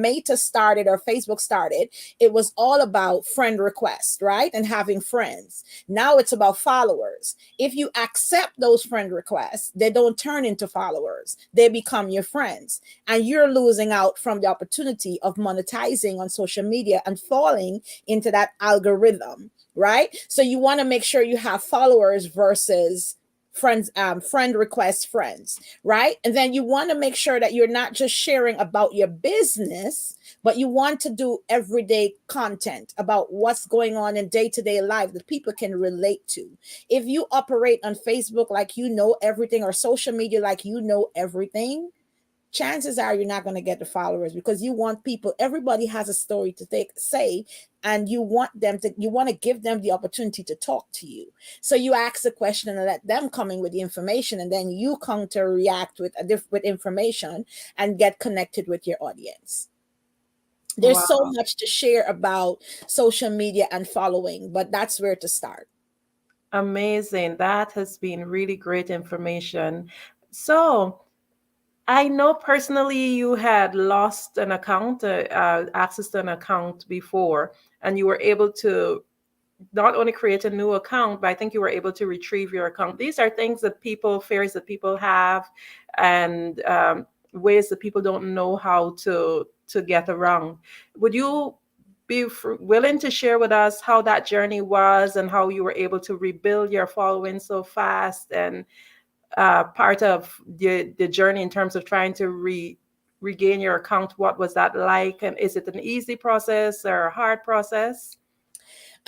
Meta started or Facebook started, it was all about friend requests, right? And having friends. Now it's about followers. If you accept those friend requests, they don't turn into followers. They become your friends. And you're losing out from the opportunity of monetizing on social media and falling into that algorithm, right? So you want to make sure you have followers versus friend request friends, right? And then you want to make sure that you're not just sharing about your business, but you want to do everyday content about what's going on in day-to-day life that people can relate to. If you operate on Facebook like you know everything, or social media like you know everything, chances are you're not going to get the followers, because you want people, everybody has a story to say, and you want to give them the opportunity to talk to you. So you ask a question and let them come in with the information, and then you counter react with information and get connected with your audience. There's so Wow. much to share about social media and following, but that's where to start. Amazing. That has been really great information. So, I know personally you had lost an account, access to an account before, and you were able to not only create a new account, but I think you were able to retrieve your account. These are things that fears that people have, and ways that people don't know how to get around. Would you be willing to share with us how that journey was and how you were able to rebuild your following so fast, and part of the journey in terms of trying to regain your account? What was that like? And is it an easy process or a hard process?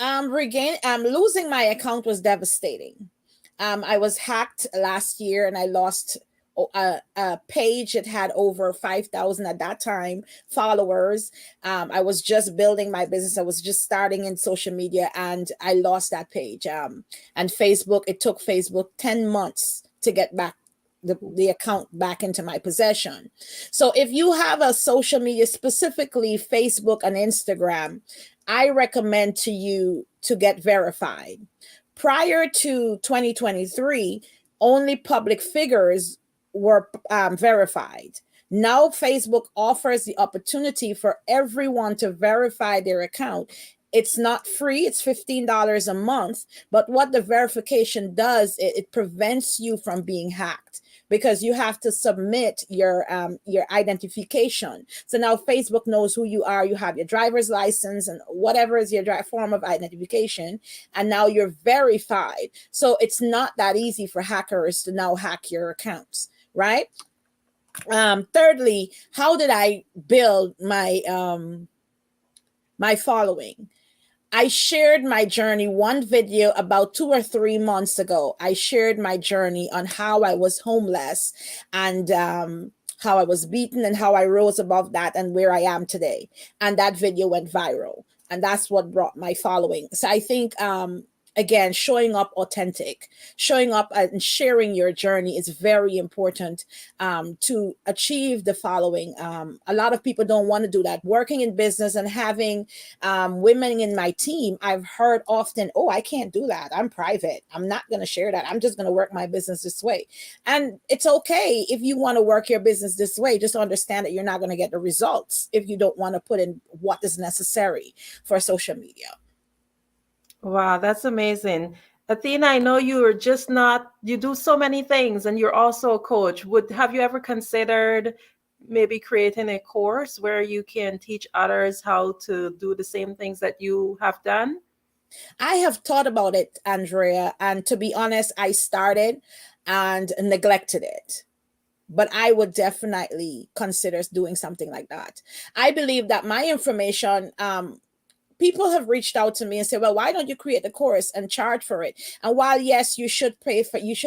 Losing my account was devastating. I was hacked last year, and I lost a page that had over 5,000 at that time followers. I was just building my business. I was just starting in social media, and I lost that page. And Facebook, it took Facebook 10 months to get back the account back into my possession. So if you have a social media, specifically Facebook and Instagram, I recommend to you to get verified. Prior to 2023, only public figures were verified. Now Facebook offers the opportunity for everyone to verify their account. It's not free, it's $15 a month, but what the verification does, it prevents you from being hacked, because you have to submit your identification. So now Facebook knows who you are. You have your driver's license and whatever is your form of identification, and now you're verified. So it's not that easy for hackers to now hack your accounts, right? Thirdly, how did I build my my following? I shared my journey, one video about 2 or 3 months ago. I shared my journey on how I was homeless, and how I was beaten, and how I rose above that, and where I am today. And that video went viral, and that's what brought my following. So I think, again, showing up authentic, showing up and sharing your journey is very important to achieve the following. A lot of people don't want to do that. Working in business and having women in my team, I've heard often, oh, I can't do that. I'm private. I'm not going to share that. I'm just going to work my business this way. And it's okay if you want to work your business this way. Just understand that you're not going to get the results if you don't want to put in what is necessary for social media. Wow, that's amazing. Athena, I know you do so many things, and you're also a coach. Have you ever considered maybe creating a course where you can teach others how to do the same things that you have done? I have thought about it, Andrea, and to be honest, I started and neglected it. But I would definitely consider doing something like that. I believe that my information, people have reached out to me and said, well, why don't you create the course and charge for it? And while, yes, you should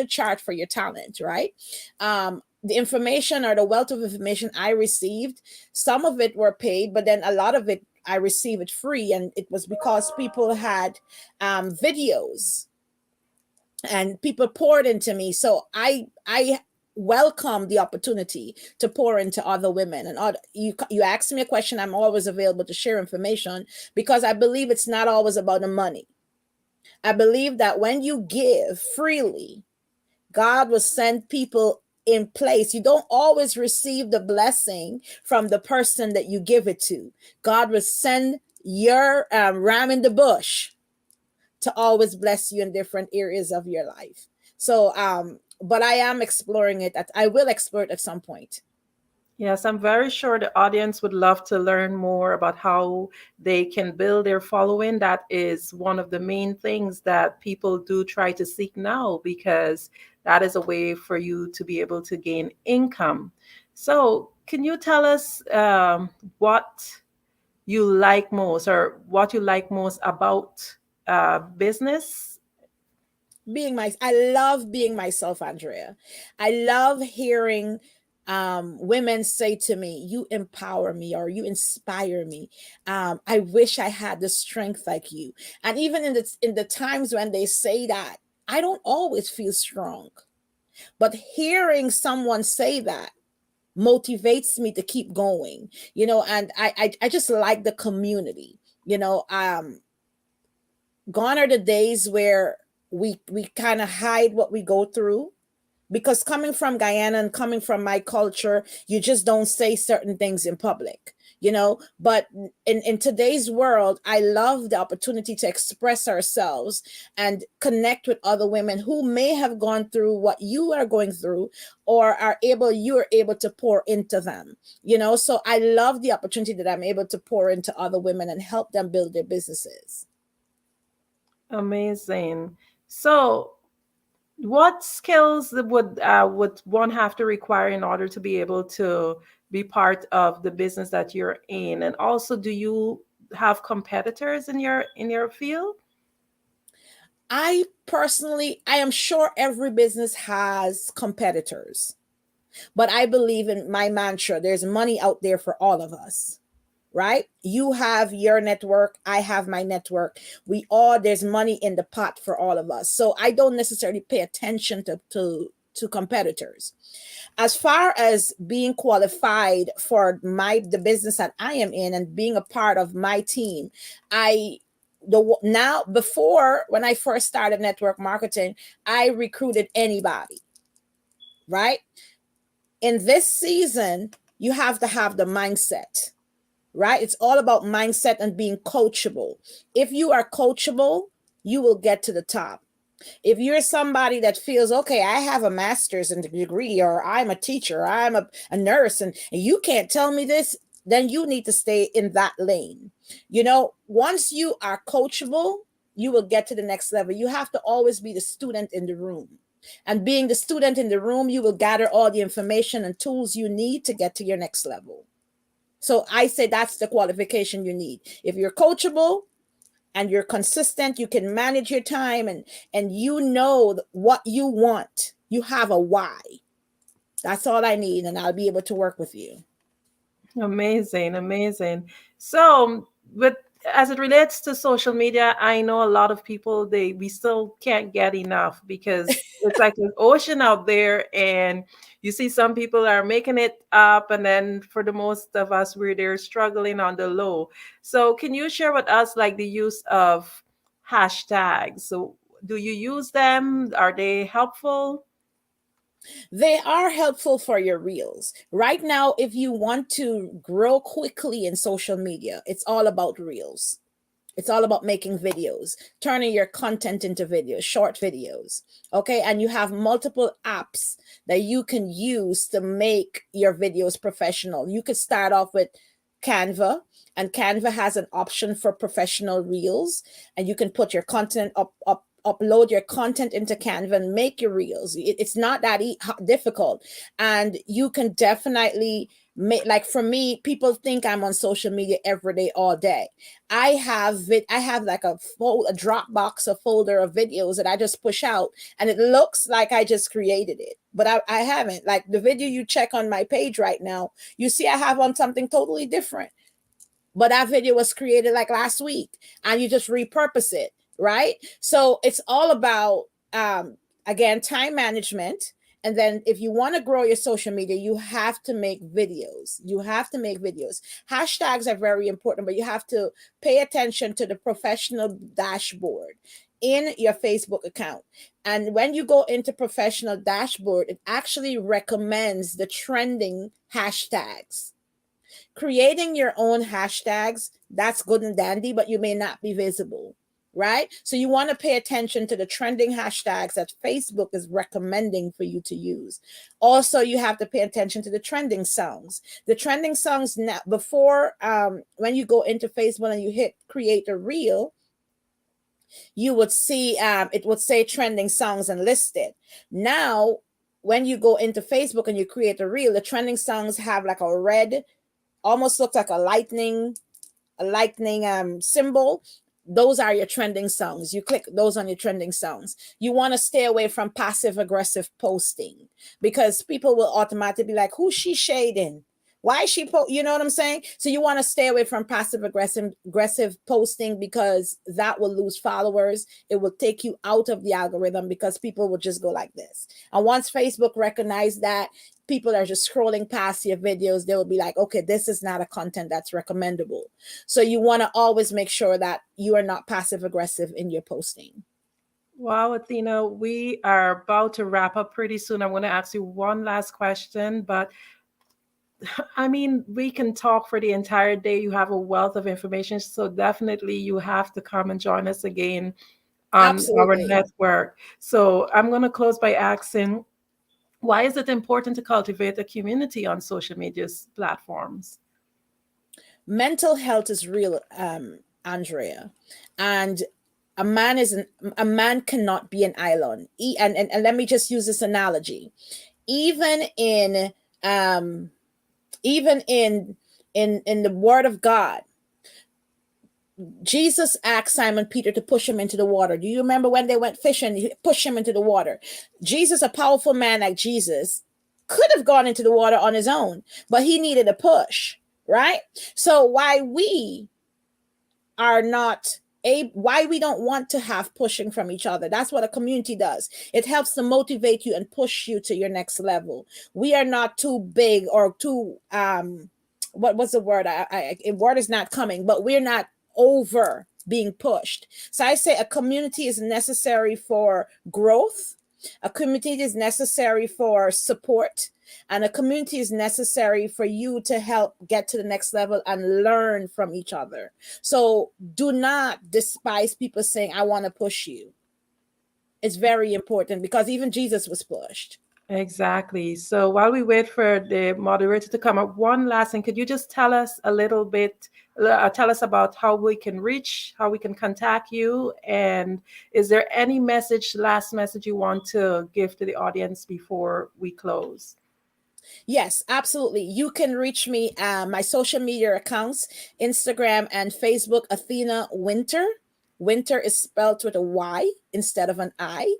charge for your talent, right? The information, or the wealth of information I received, some of it were paid, but then a lot of it, I received it free. And it was because people had videos and people poured into me. So I welcome the opportunity to pour into other women. And you ask me a question, I'm always available to share information, because I believe it's not always about the money. I believe that when you give freely, God will send people in place. You don't always receive the blessing from the person that you give it to. God will send your ram in the bush to always bless you in different areas of your life. So, but I am exploring it. I will explore it at some point. Yes, I'm very sure the audience would love to learn more about how they can build their following. That is one of the main things that people do try to seek now, because that is a way for you to be able to gain income. So, can you tell us what you like most, or what you like most about business? I love being myself, Andrea. I love hearing women say to me, you empower me or you inspire me. I wish I had the strength like you. And even in the times when they say that, I don't always feel strong, but hearing someone say that motivates me to keep going, and I just like the community. Gone are the days where we kind of hide what we go through, because coming from Guyana and coming from my culture, you just don't say certain things in public, but in today's world, I love the opportunity to express ourselves and connect with other women who may have gone through what you are going through, or you are able to pour into them, so I love the opportunity that I'm able to pour into other women and help them build their businesses. Amazing. So, what skills would one have to require in order to be able to be part of the business that you're in? And also, do you have competitors in your field? I am sure every business has competitors, but I believe in my mantra, there's money out there for all of us, right? You have your network, I have my network. There's money in the pot for all of us. So I don't necessarily pay attention to competitors. As far as being qualified for the business that I am in and being a part of my team, before, when I first started network marketing, I recruited anybody, right? In this season, you have to have the mindset, right? It's all about mindset and being coachable. If you are coachable, you will get to the top. If you're somebody that feels, okay, I have a master's and degree, or I'm a teacher, I'm a nurse, and you can't tell me this, then you need to stay in that lane. Once you are coachable, you will get to the next level. You have to always be the student in the room. And being the student in the room, you will gather all the information and tools you need to get to your next level. So I say that's the qualification you need. If you're coachable and you're consistent, you can manage your time, and you know what you want. You have a why. That's all I need, and I'll be able to work with you. Amazing, amazing. So, with as it relates to social media, I know a lot of people we still can't get enough, because it's like an ocean out there, and you see some people are making it up, and then for the most of us, we're there struggling on the low. So, can you share with us like the use of hashtags? So, do you use them? Are they helpful? They are helpful for your reels. Right now, if you want to grow quickly in social media, it's all about reels. It's all about making videos, turning your content into videos, short videos. Okay. And you have multiple apps that you can use to make your videos professional. You could start off with Canva, and Canva has an option for professional reels, and you can put your content upload your content into Canva and make your reels. It's not that difficult. And you can definitely make, like for me, people think I'm on social media every day, all day. I have like a Dropbox, a folder of videos that I just push out, and it looks like I just created it, but I haven't. Like the video you check on my page right now, you see I have on something totally different, but that video was created like last week, and you just repurpose it, right? So it's all about again, time management. And then if you want to grow your social media, you have to make videos. Hashtags are very important, but you have to pay attention to the professional dashboard in your Facebook account. And when you go into professional dashboard, it actually recommends the trending hashtags. Creating your own hashtags, that's good and dandy, but you may not be visible. right? So you want to pay attention to the trending hashtags that Facebook is recommending for you to use. Also, you have to pay attention to the trending songs. The trending songs now, before, when you go into Facebook and you hit create a reel, you would see it would say trending songs and list it. Now, when you go into Facebook and you create a reel, the trending songs have like a red, almost looks like a lightning symbol. Those are your trending songs. You click those on your trending songs. You want to stay away from passive aggressive posting, because people will automatically be like, who's she shading? Why is she you know what I'm saying? So you want to stay away from passive aggressive posting, because that will lose followers. It will take you out of the algorithm, because people will just go like this. And once Facebook recognizes that people are just scrolling past your videos, they will be like, okay, this is not a content that's recommendable. So you want to always make sure that you are not passive aggressive in your posting. Wow, Athena, we are about to wrap up pretty soon. I'm going to ask you one last question, but I mean, we can talk for the entire day. You have a wealth of information, so definitely you have to come and join us again on our Absolutely. network. So I'm going to close by asking, why is it important to cultivate a community on social media platforms? Mental health is real, Andrea, and a man cannot be an island. And let me just use this analogy. Even in the Word of God, Jesus asked Simon Peter to push him into the water. Do you remember when they went fishing? He pushed him into the water. Jesus, a powerful man like Jesus, could have gone into the water on his own, but he needed a push, right? So why we don't want to have pushing from each other. That's what a community does. It helps to motivate you and push you to your next level. We are not too big or too what was the word? A word is not coming, but we're not over being pushed. So I say a community is necessary for growth. A community is necessary for support, and a community is necessary for you to help get to the next level and learn from each other. So do not despise people saying, I want to push you. It's very important, because even Jesus was pushed. Exactly. So while we wait for the moderator to come up, one last thing, could you just tell us a little bit, tell us about how we can contact you? And is there any last message you want to give to the audience before we close? Yes, absolutely. You can reach me, my social media accounts, Instagram and Facebook, Athena Winter. Winter is spelled with a Y instead of an I.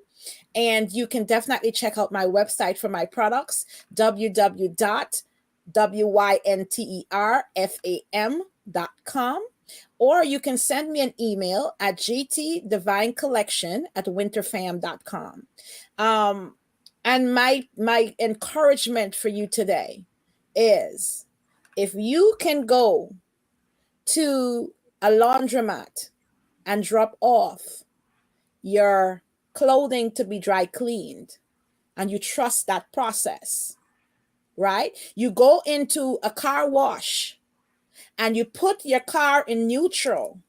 And you can definitely check out my website for my products, www.winterfam.com. Or you can send me an email at gtdivinecollection@winterfam.com. And my encouragement for you today is, if you can go to a laundromat and drop off your clothing to be dry cleaned, and you trust that process, right? You go into a car wash and you put your car in neutral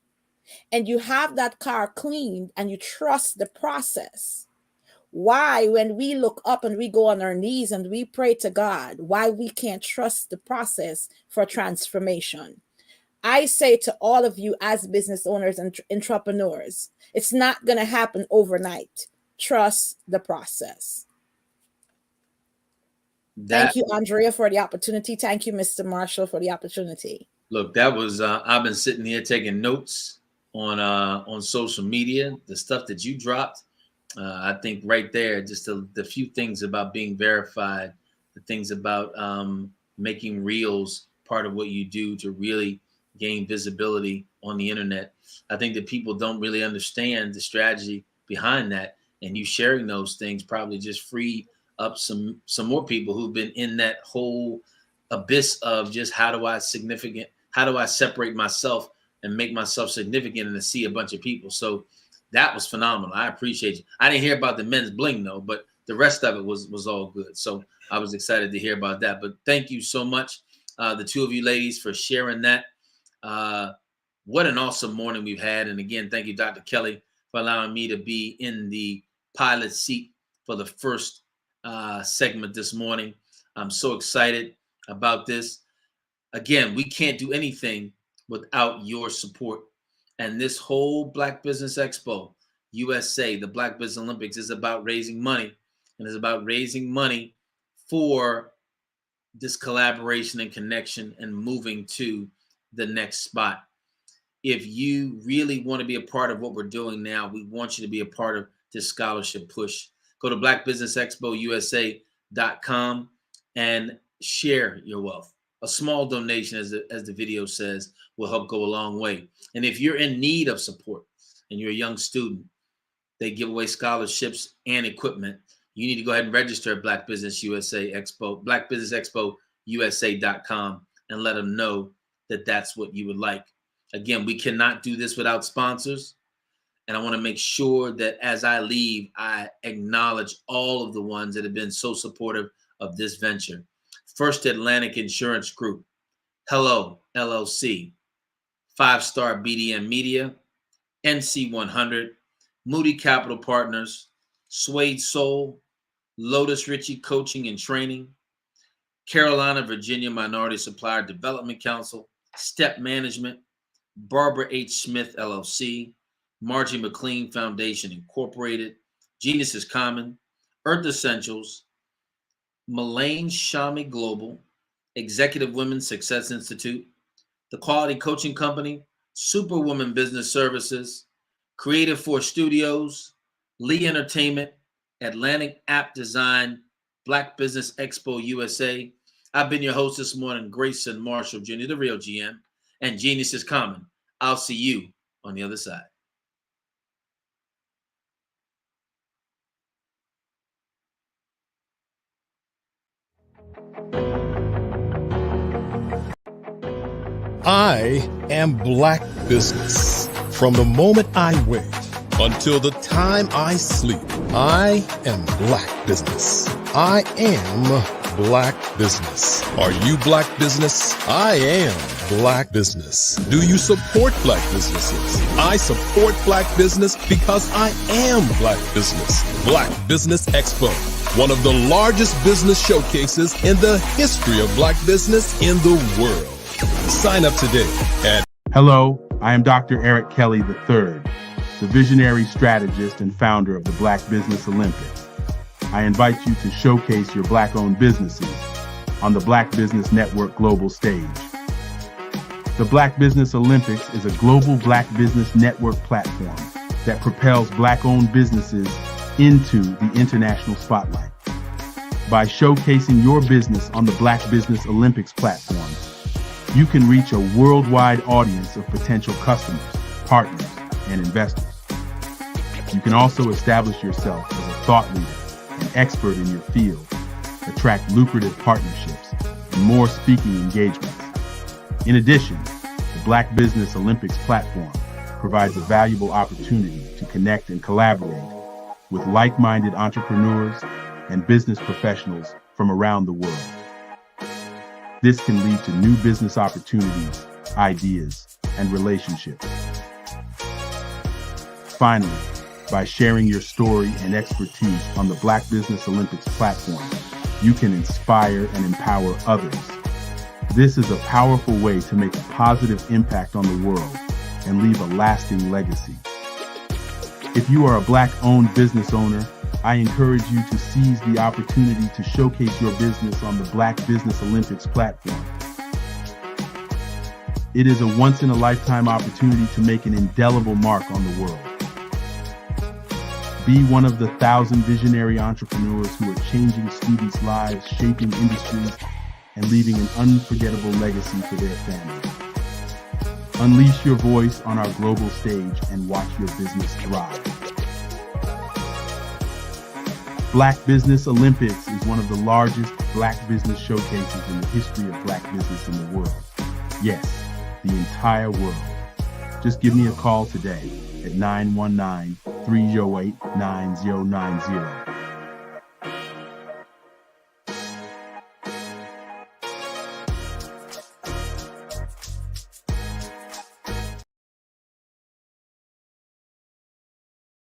and you have that car cleaned and you trust the process. Why, when we look up and we go on our knees and we pray to God, why we can't trust the process for transformation? I say to all of you as business owners and entrepreneurs, it's not going to happen overnight. Trust the process. Thank you, Andrea, for the opportunity. Thank you, Mr. Marshall, for the opportunity. Look, that was I've been sitting here taking notes on social media, the stuff that you dropped. I think right there, just the few things about being verified, the things about making reels part of what you do to really gain visibility on the internet. I think that people don't really understand the strategy behind that, and you sharing those things probably just freed up some more people who've been in that whole abyss of just how do I separate myself and make myself significant and to see a bunch of people. So that was phenomenal. I appreciate you. I didn't hear about the men's bling though, but the rest of it was all good. So I was excited to hear about that. But thank you so much, the two of you ladies, for sharing that. What an awesome morning we've had. And again, thank you, Dr. Kelly, for allowing me to be in the pilot seat for the first segment this morning. I'm so excited about this. Again, we can't do anything without your support. And this whole Black Business Expo USA, the Black Business Olympics, is about raising money. And it's about raising money for this collaboration and connection and moving to the next spot. If you really want to be a part of what we're doing now, we want you to be a part of this scholarship push. Go to blackbusinessexpousa.com and share your wealth. A small donation, as the video says, will help go a long way. And if you're in need of support and you're a young student, they give away scholarships and equipment. You need to go ahead and register at Black Business USA Expo, blackbusinessexpousa.com, and let them know that that's what you would like. Again, we cannot do this without sponsors. And I want to make sure that as I leave, I acknowledge all of the ones that have been so supportive of this venture. First Atlantic Insurance Group, Hello LLC, 5-Star BDM Media, NC 100, Moody Capital Partners, Suede Soul, Lotus Ritchie Coaching and Training, Carolina, Virginia Minority Supplier Development Council, Step Management, Barbara H. Smith LLC, Margie McLean Foundation Incorporated, Genius is Common, Earth Essentials, Mullane Shami Global, Executive Women's Success Institute, The Quality Coaching Company, Superwoman Business Services, Creative Force Studios, Lee Entertainment, Atlantic App Design, Black Business Expo USA. I've been your host this morning, Grayson Marshall Jr., the real GM, and Genius is Common. I'll see you on the other side. I am Black Business. From the moment I wake until the time I sleep, I am Black Business. I am Black Business. Are you Black Business? I am Black Business. Do you support Black businesses? I support Black Business because I am Black Business. Black Business Expo, one of the largest business showcases in the history of Black business in the world. Sign up today at... Hello, I am Dr. Eric Kelly III, the visionary strategist and founder of the Black Business Olympics. I invite you to showcase your Black-owned businesses on the Black Business Network global stage. The Black Business Olympics is a global Black Business Network platform that propels Black-owned businesses into the international spotlight. By showcasing your business on the Black Business Olympics platform, you can reach a worldwide audience of potential customers, partners, and investors. You can also establish yourself as a thought leader, an expert in your field, attract lucrative partnerships, and more speaking engagements. In addition, the Black Business Olympics platform provides a valuable opportunity to connect and collaborate with like-minded entrepreneurs and business professionals from around the world. This can lead to new business opportunities, ideas, and relationships. Finally, by sharing your story and expertise on the Black Business Olympics platform, you can inspire and empower others. This is a powerful way to make a positive impact on the world and leave a lasting legacy. If you are a Black-owned business owner, I encourage you to seize the opportunity to showcase your business on the Black Business Olympics platform. It is a once-in-a-lifetime opportunity to make an indelible mark on the world. Be one of the 1,000 visionary entrepreneurs who are changing students' lives, shaping industries, and leaving an unforgettable legacy for their families. Unleash your voice on our global stage and watch your business thrive. Black Business Olympics is one of the largest Black business showcases in the history of Black business in the world. Yes, the entire world. Just give me a call today at 919-308-9090.